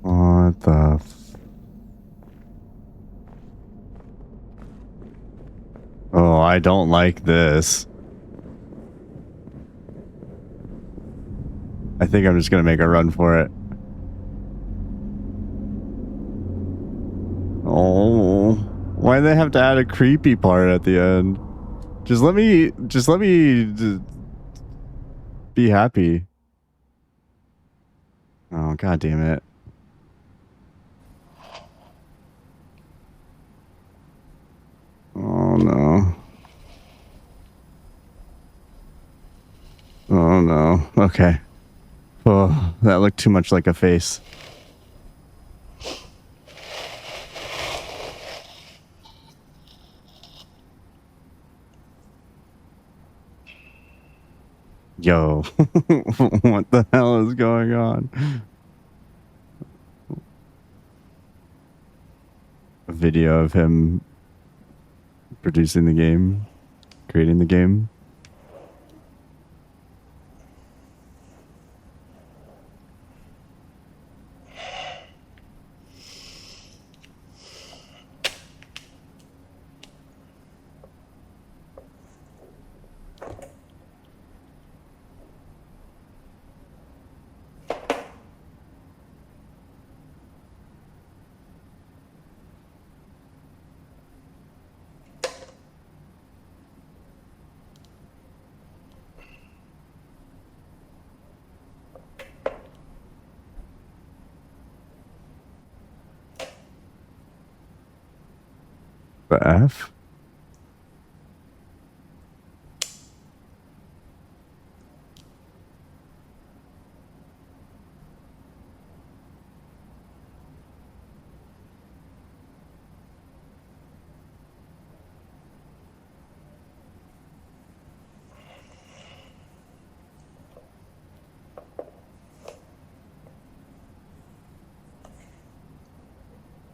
What the Oh, I don't like this. I think I'm just gonna make a run for it. Oh, why do they have to add a creepy part at the end? Just let me be happy. Oh, god damn it. Oh no. Oh no. Okay. Oh, that looked too much like a face. Yo, what the hell is going on? A video of him producing the game, creating the game. The F?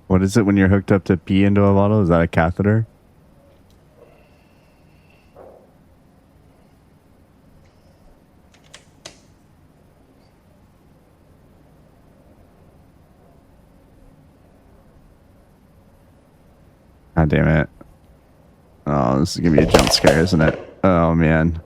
What is it when you're hooked up to pee into a bottle? Is that a catheter? God damn it. Oh, this is gonna be a jump scare, isn't it? Oh, man.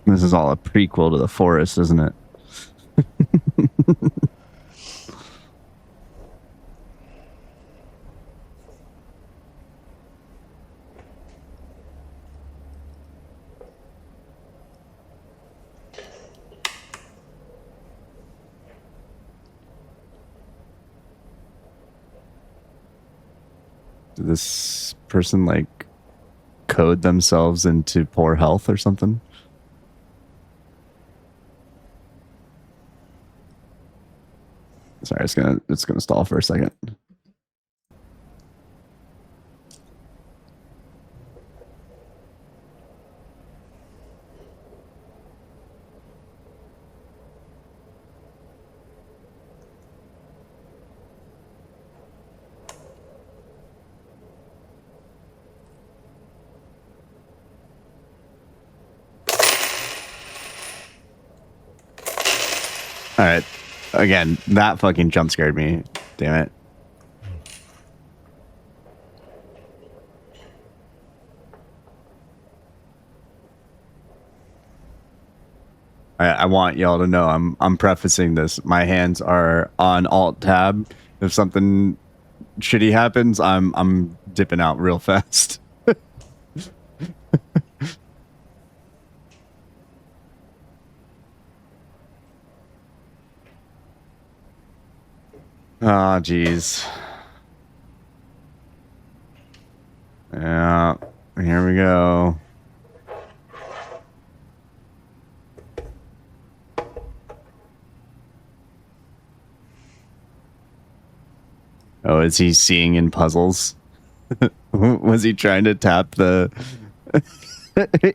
This is all a prequel to The Forest, isn't it? Did this person like code themselves into poor health or something? Sorry, it's gonna stall for a second. All right. Again, that fucking jump scared me. Damn it. I want y'all to know I'm prefacing this. My hands are on Alt Tab. If something shitty happens, I'm dipping out real fast. Oh, jeez. Yeah, here we go. Oh, is he seeing in puzzles? Was he trying to tap the...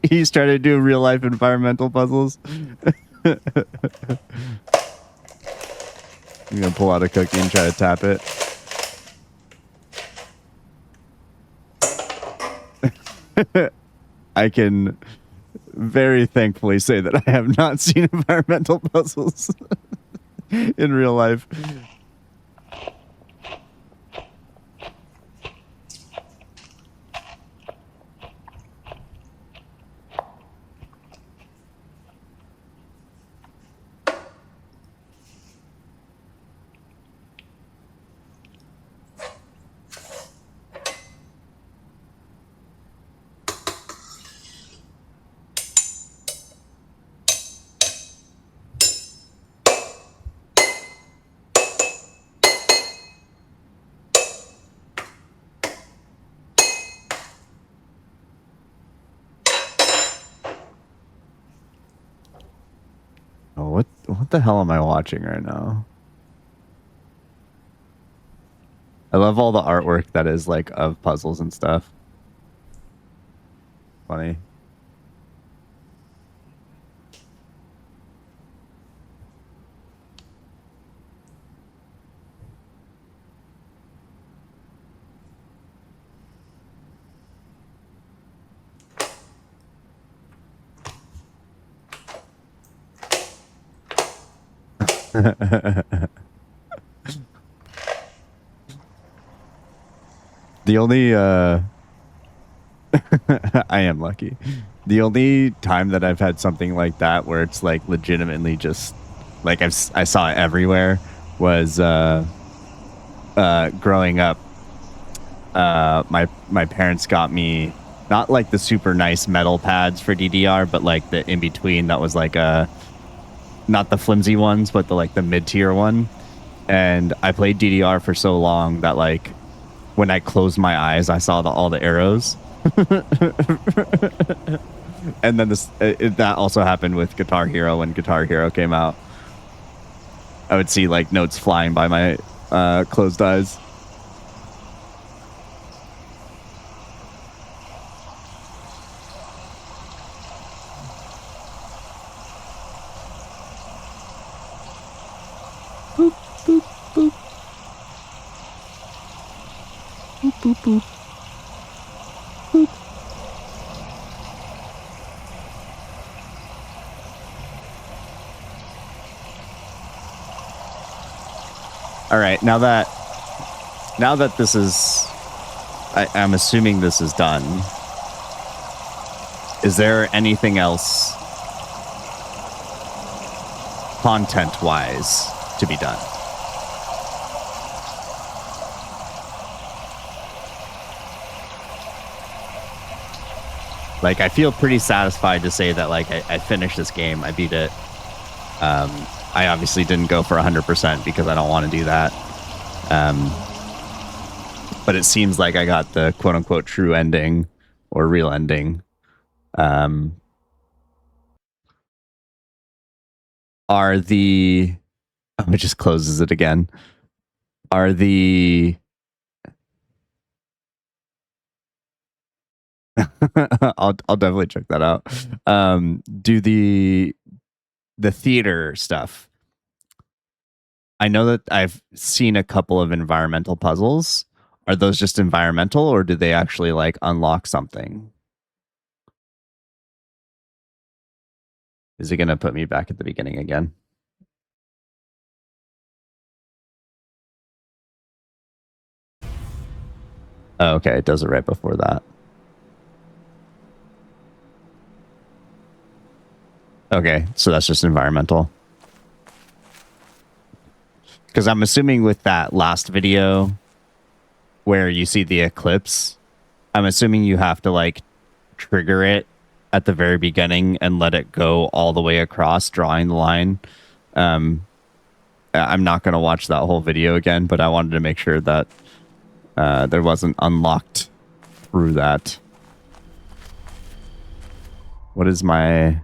He's trying to do real-life environmental puzzles? I'm gonna pull out a cookie and try to tap it. I can very thankfully say that I have not seen environmental puzzles in real life. what the hell am I watching right now? I love all the artwork that is like of puzzles and stuff. Funny. The only I am lucky. The only time that I've had something like that where it's like legitimately just like I saw it everywhere was growing up. My parents got me not like the super nice metal pads for DDR, but like the in between that was like not the flimsy ones, but the mid-tier one. And I played DDR for so long that like when I closed my eyes, I saw all the arrows. And then that also happened with Guitar Hero when Guitar Hero came out. I would see like notes flying by my closed eyes. Boop, boop, boop. Boop, boop, boop. Boop. All right, now that this is, I'm assuming this is done. Is there anything else content-wise to be done? Like, I feel pretty satisfied to say that, like, I finished this game. I beat it. I obviously didn't go for 100% because I don't want to do that. But it seems like I got the quote-unquote true ending or real ending. It just closes it again. I'll definitely check that out. Do the theater stuff. I know that I've seen a couple of environmental puzzles. Are those just environmental, or do they actually like unlock something? Is it going to put me back at the beginning again? Oh, okay, it does it right before that. Okay, so that's just environmental. Because I'm assuming with that last video where you see the eclipse, I'm assuming you have to like trigger it at the very beginning and let it go all the way across, drawing the line. I'm not going to watch that whole video again, but I wanted to make sure that there wasn't unlocked through that. What is my...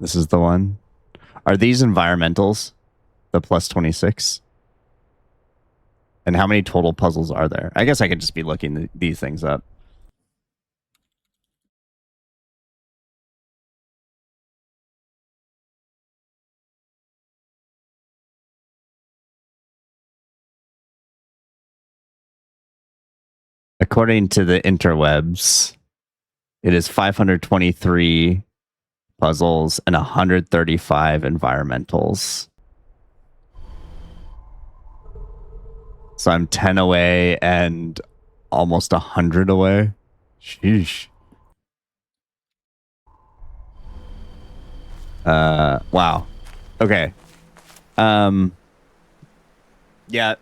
This is the one. Are these environmentals? The plus 26? And how many total puzzles are there? I guess I could just be looking these things up. According to the interwebs, it is 523 puzzles and 135 environmentals. So I'm 10 away and almost 100 away. Sheesh. Wow. Okay. Yeah,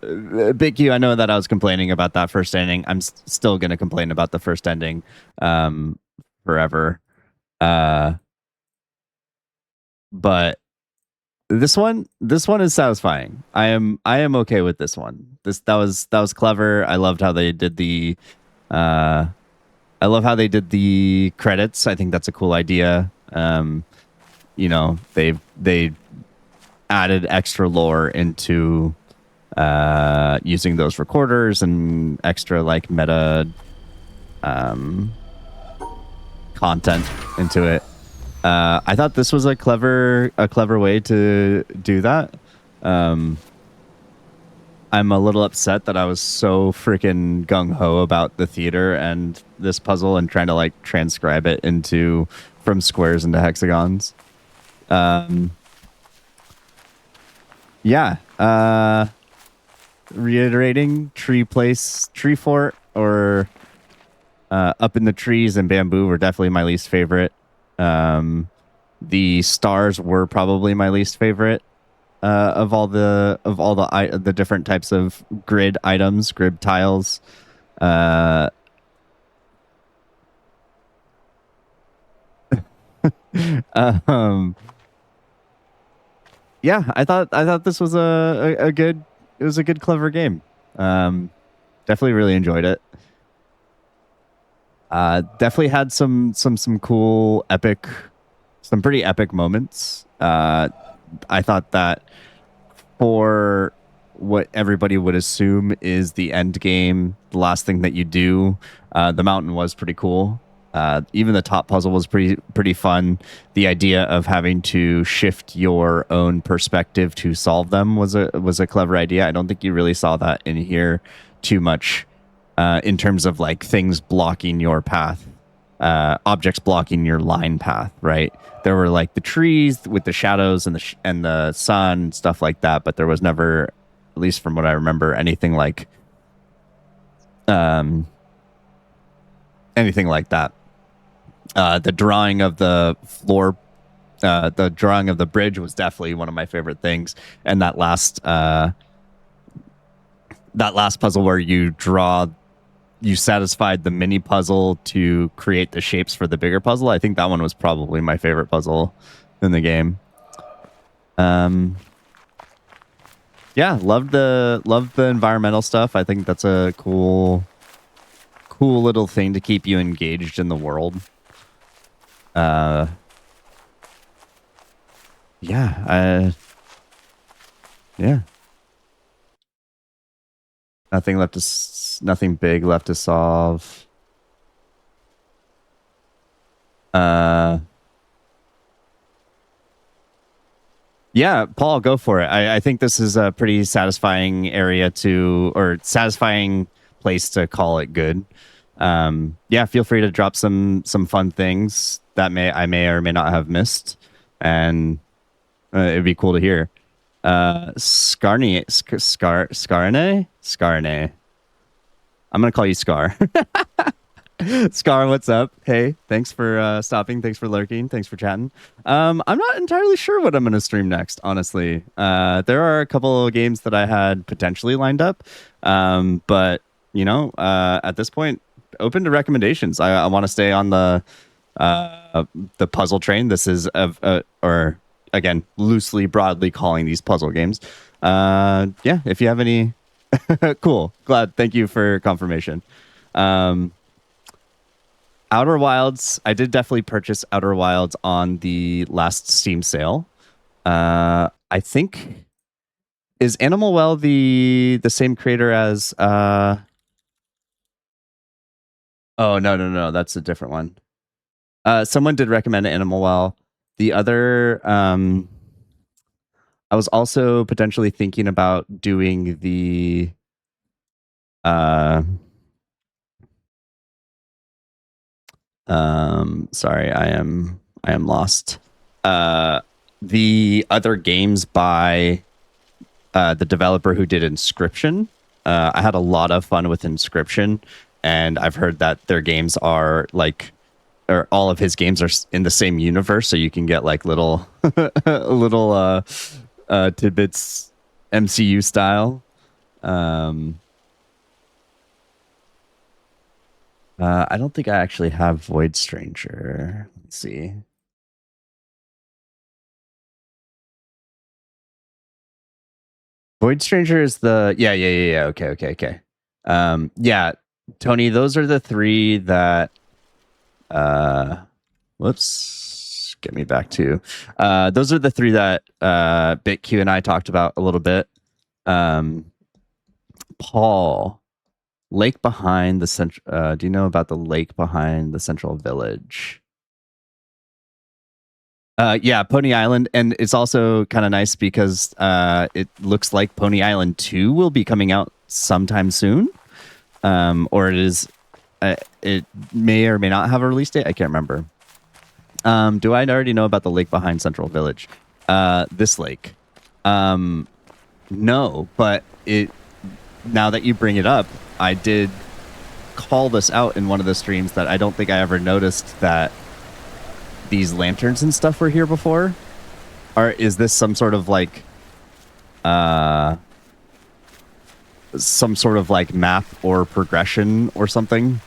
Big Q, I know that I was complaining about that first ending. I'm still going to complain about the first ending forever. But this one is satisfying. I am okay with this one. That was clever. I loved how they did the I love how they did the credits. I think that's a cool idea. You know, they added extra lore into using those recorders and extra like meta content into it. I thought this was a clever way to do that. I'm a little upset that I was so freaking gung-ho about the theater and this puzzle and trying to like transcribe it from squares into hexagons. Reiterating, tree fort, or up in the trees and bamboo were definitely my least favorite. The stars were probably my least favorite of all the different types of grid items, grid tiles. Yeah, I thought this was a good clever game. Definitely really enjoyed it. Definitely had some cool some pretty epic moments. I thought that for what everybody would assume is the end game, the last thing that you do, the mountain was pretty cool. Even the top puzzle was pretty fun. The idea of having to shift your own perspective to solve them was a clever idea. I don't think you really saw that in here too much, in terms of like things blocking your path, objects blocking your line path. Right? There were like the trees with the shadows and the sun, stuff like that, but there was never, at least from what I remember, anything like that. The drawing of the floor, the drawing of the bridge was definitely one of my favorite things. And that last puzzle where you satisfied the mini puzzle to create the shapes for the bigger puzzle. I think that one was probably my favorite puzzle in the game. Yeah, loved the environmental stuff. I think that's a cool little thing to keep you engaged in the world. Yeah. Nothing big left to solve. Yeah, Paul, go for it. I think this is a pretty satisfying satisfying place to call it good. Yeah, feel free to drop some fun things that I may or may not have missed, and it'd be cool to hear. Scarne. I'm gonna call you Scar. Scar, what's up? Hey, thanks for stopping. Thanks for lurking. Thanks for chatting. I'm not entirely sure what I'm gonna stream next, honestly. There are a couple of games that I had potentially lined up, but you know, at this point, open to recommendations. I want to stay on the puzzle train. This is or again, loosely, broadly calling these puzzle games. Yeah, if you have any, cool. Glad. Thank you for confirmation. Outer Wilds. I did definitely purchase Outer Wilds on the last Steam sale. I think, is Animal Well the same creator as? Oh no, that's a different one. Someone did recommend Animal Well. The other, I was also potentially thinking about doing the sorry, I am lost. The other games by the developer who did Inscription. I had a lot of fun with Inscription, and I've heard that their games are like, or all of his games are in the same universe, so you can get like little tidbits MCU style. I don't think I actually have Void Stranger. Let's see. Void Stranger is the yeah. Okay. Yeah, Tony, those are the three that Whoops. Get me back to. Those are the three that BitQ and I talked about a little bit. Paul, lake behind the central. Do you know about the lake behind the central village? Yeah, Pony Island, and it's also kind of nice because it looks like Pony Island 2 will be coming out sometime soon, or it is. It may or may not have a release date. I can't remember. Do I already know about the lake behind Central Village? This lake. No, but it. Now that you bring it up, I did call this out in one of the streams that I don't think I ever noticed that these lanterns and stuff were here before. Or is this some sort of like map or progression or something?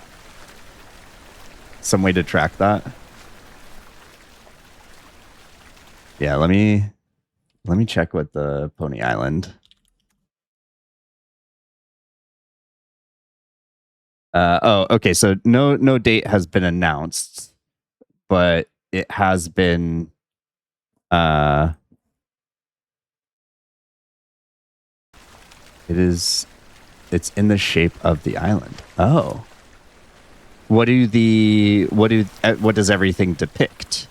Some way to track that? Yeah, let me check with the Pony Island. Oh, okay. So no date has been announced, but it has been it's in the shape of the island. Oh. What does everything depict?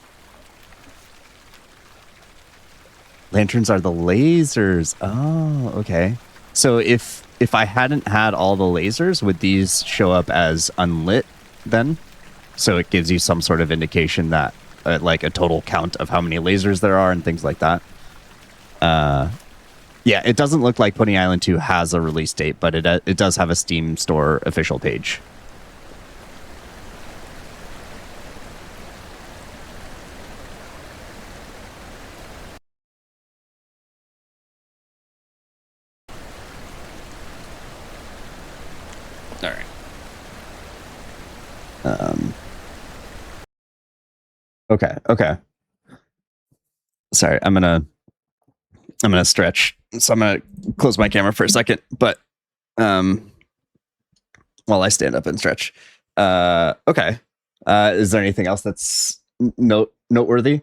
Lanterns are the lasers. Oh, okay. So if I hadn't had all the lasers, would these show up as unlit then? So it gives you some sort of indication that like a total count of how many lasers there are and things like that. Yeah, it doesn't look like Pony Island 2 has a release date, but it does have a Steam store official page. All right. Okay. Sorry, I'm gonna stretch. So I'm gonna close my camera for a second, but while I stand up and stretch. Okay. Is there anything else that's noteworthy?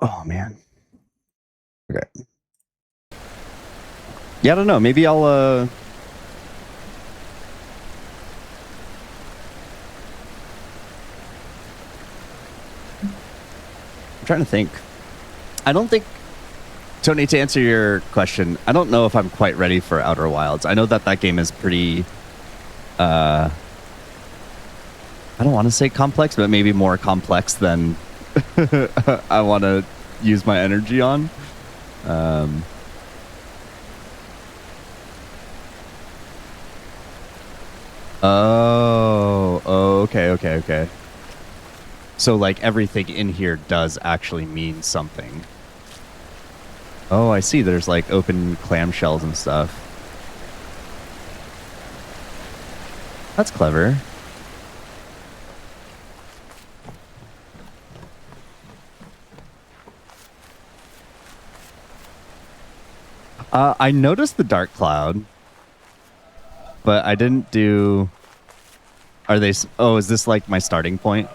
Oh man. Okay. Yeah, I don't know. Maybe I'll I'm trying to think. I don't think, Tony, to answer your question, I don't know if I'm quite ready for Outer Wilds. I know that game is pretty I don't want to say complex, but maybe more complex than I want to use my energy on. Okay. So like everything in here does actually mean something. Oh, I see. There's like open clamshells and stuff. That's clever. I noticed the dark cloud, but I didn't do... Are they... Oh, is this like my starting point?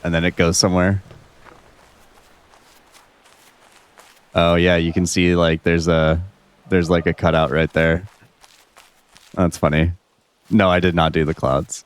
And then it goes somewhere? Oh yeah, you can see like there's like a cutout right there. That's funny. No, I did not do the clouds.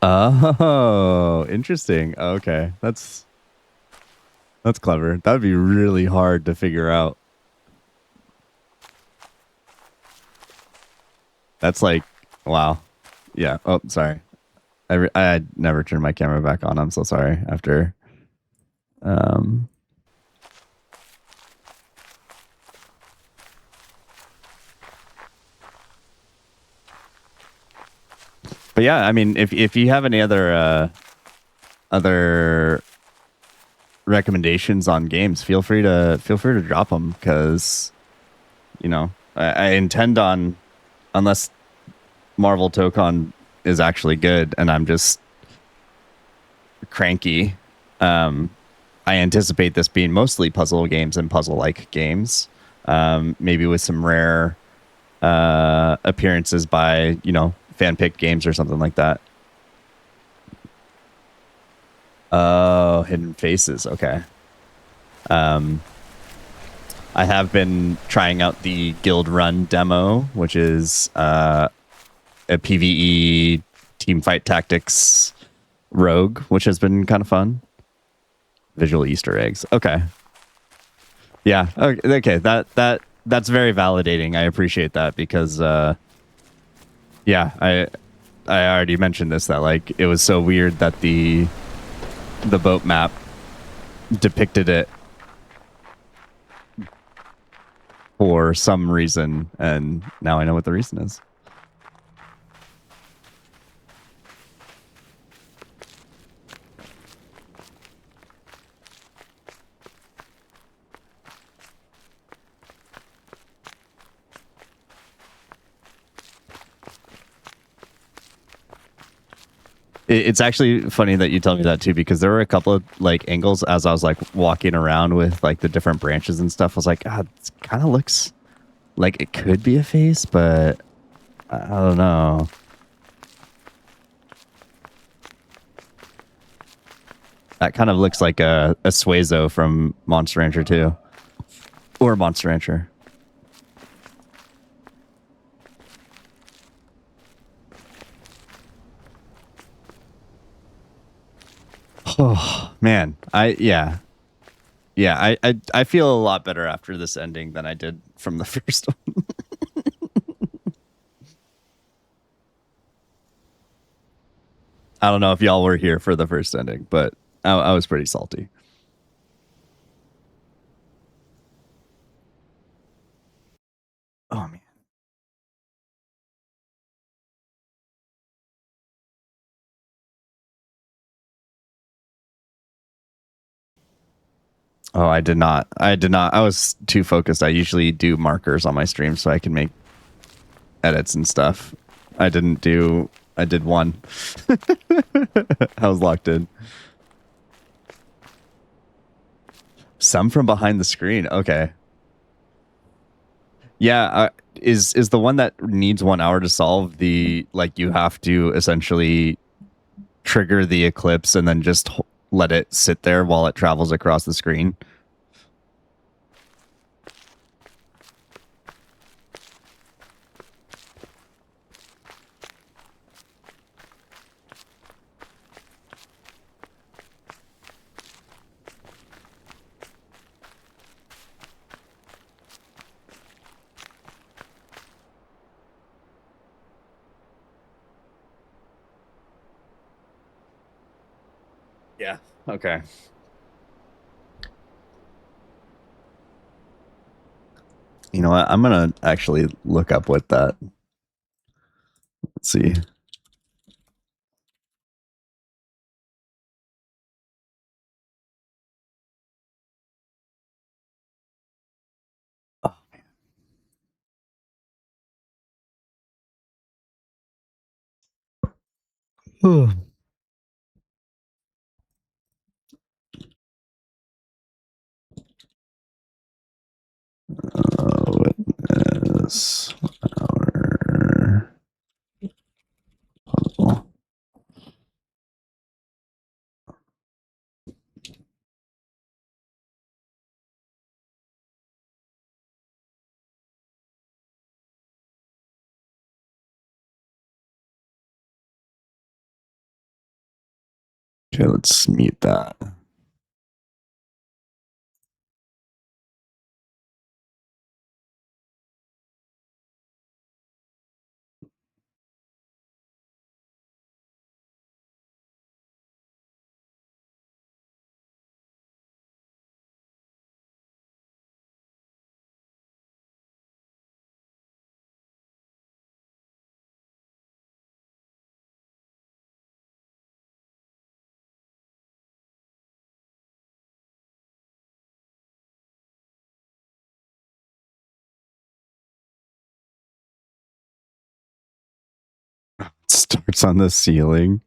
Oh, interesting. Okay, that's clever. That would be really hard to figure out. That's like, wow. Yeah. Oh, sorry. I never turned my camera back on. I'm so sorry. After, um, but yeah, I mean, if you have any other recommendations on games, feel free to drop them, because you know I intend on, unless Marvel Tokon is actually good and I'm just cranky, I anticipate this being mostly puzzle games and puzzle-like games, maybe with some rare appearances by, fan-picked games or something like that. Oh, Hidden Faces. Okay. I have been trying out the Guild Run demo, which is a PvE team fight tactics rogue, which has been kind of fun. Visual Easter eggs. Okay. Yeah. Okay. That's very validating. I appreciate that, because yeah, I already mentioned this, that like it was so weird that the boat map depicted it for some reason, and now I know what the reason is. It's actually funny that you tell me that too, because there were a couple of like angles as I was like walking around with like the different branches and stuff. I was like, God, it kind of looks like it could be a face, but I don't know. That kind of looks like a Suezo from Monster Rancher 2. Or Monster Rancher. Oh, man. Yeah, I feel a lot better after this ending than I did from the first one. I don't know if y'all were here for the first ending, but I was pretty salty. Oh, man. Oh, I did not. I was too focused. I usually do markers on my stream so I can make edits and stuff. I did one. I was locked in. Some from behind the screen. Okay. Yeah, is the one that needs 1 hour to solve, the like you have to essentially trigger the eclipse and then just let it sit there while it travels across the screen? Yeah. Okay. You know what? I'm gonna actually look up what that. Let's see. Oh. Witness our puzzle. Okay, let's mute that. Starts on the ceiling,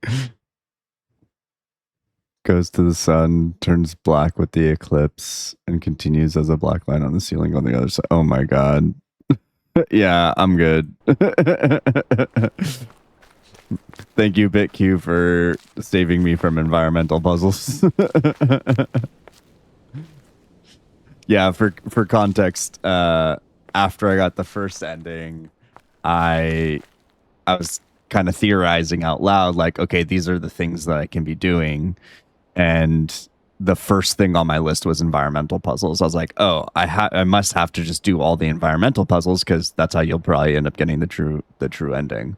goes to the sun, turns black with the eclipse, and continues as a black line on the ceiling on the other side. Oh my god. Yeah, I'm good. Thank you, BitQ, for saving me from environmental puzzles. Yeah, for context, after I got the first ending, I was kind of theorizing out loud, like, okay, these are the things that I can be doing. And the first thing on my list was environmental puzzles. I was like, oh, I must have to just do all the environmental puzzles, because that's how you'll probably end up getting the true ending.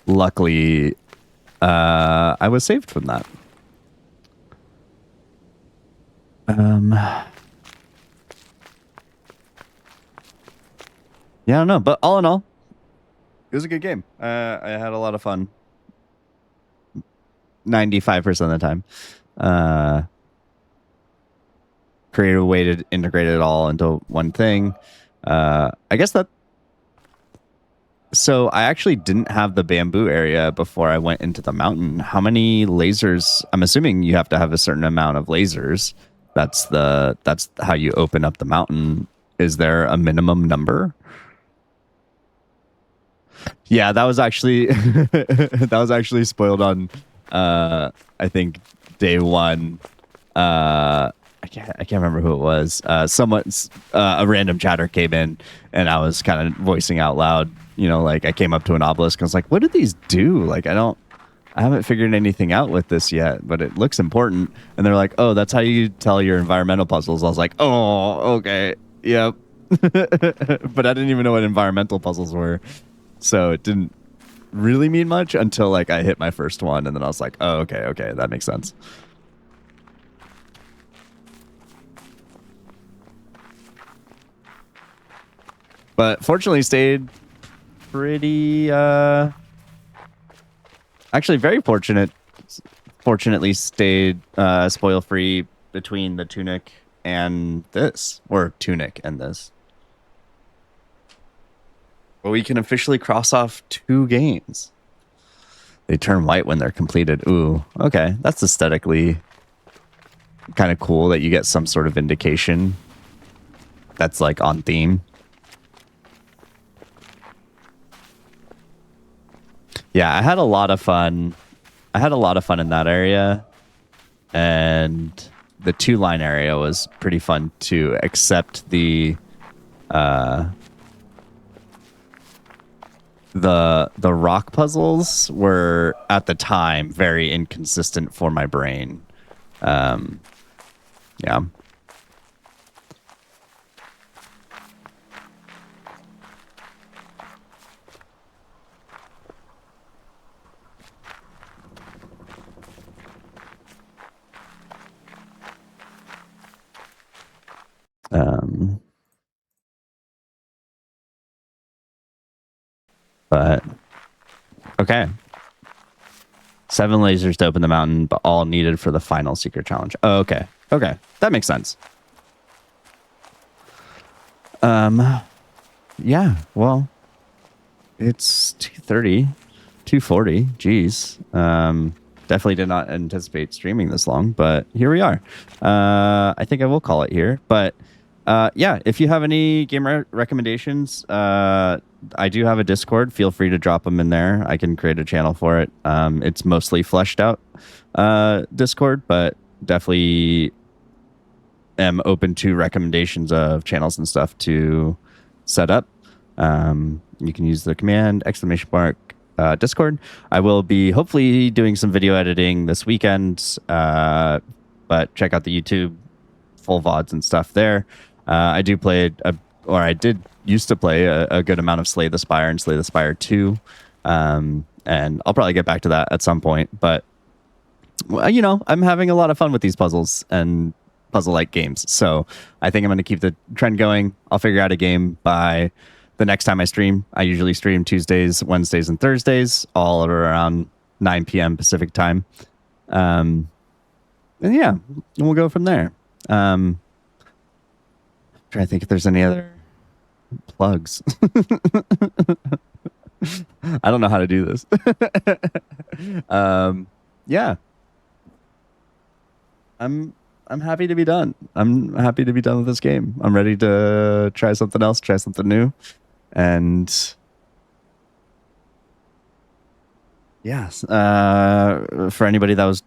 Luckily, I was saved from that. Yeah, I don't know, but all in all, it was a good game. I had a lot of fun. 95% of the time. Created a way to integrate it all into one thing. I guess that. So I actually didn't have the bamboo area before I went into the mountain. How many lasers? I'm assuming you have to have a certain amount of lasers. That's how you open up the mountain. Is there a minimum number? Yeah, that was actually spoiled on I think day one. I can't remember who it was. A random chatter came in, and I was kind of voicing out loud, like I came up to an obelisk and I was like, what do these do? Like, I haven't figured anything out with this yet, but it looks important. And they're like, oh, that's how you tell your environmental puzzles. I was like, oh, okay. Yep. But I didn't even know what environmental puzzles were. So it didn't really mean much until like I hit my first one, and then I was like, oh, okay, that makes sense. But fortunately stayed pretty actually very fortunately stayed spoil free between the tunic and this, or tunic and this. Well, we can officially cross off 2 games. They turn white when they're completed. Ooh, okay. That's aesthetically kind of cool that you get some sort of indication that's like on theme. Yeah, I had a lot of fun. In that area. And the 2-line area was pretty fun too, except the rock puzzles were at the time very inconsistent for my brain. Yeah. But okay. 7 lasers to open the mountain, but all needed for the final secret challenge. Oh, okay. Okay. That makes sense. Yeah, well, it's 2:30, 2:40. Jeez. Definitely did not anticipate streaming this long, but here we are. I think I will call it here. But yeah, if you have any game recommendations, I do have a Discord. Feel free to drop them in there. I can create a channel for it. It's mostly fleshed out Discord, but definitely am open to recommendations of channels and stuff to set up. You can use the command !! Discord. I will be hopefully doing some video editing this weekend, but check out the YouTube full VODs and stuff there. I do play I did used to play a good amount of Slay the Spire and Slay the Spire 2. And I'll probably get back to that at some point. But, I'm having a lot of fun with these puzzles and puzzle-like games. So I think I'm going to keep the trend going. I'll figure out a game by the next time I stream. I usually stream Tuesdays, Wednesdays, and Thursdays, all at around 9 p.m. Pacific time. And yeah, we'll go from there. Trying to think if there's any other Plugs. I don't know how to do this. Yeah. I'm happy to be done. I'm happy to be done with this game. I'm ready to try something else, try something new. And yes, for anybody that was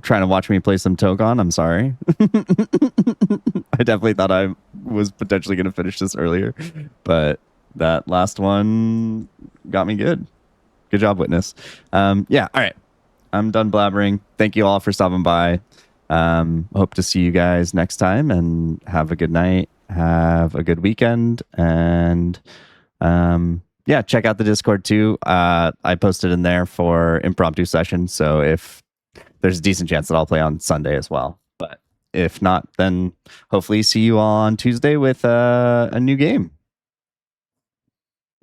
trying to watch me play some Togon, I'm sorry. I definitely thought I was potentially going to finish this earlier, but that last one got me good. Good job, Witness. Yeah, all right. I'm done blabbering. Thank you all for stopping by. Hope to see you guys next time, and have a good night. Have a good weekend, and yeah, check out the Discord too. I posted in there for impromptu sessions, so if there's a decent chance that I'll play on Sunday as well. But if not, then hopefully see you on Tuesday with a new game.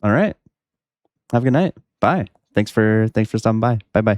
All right. Have a good night. Bye. Thanks for stopping by. Bye bye.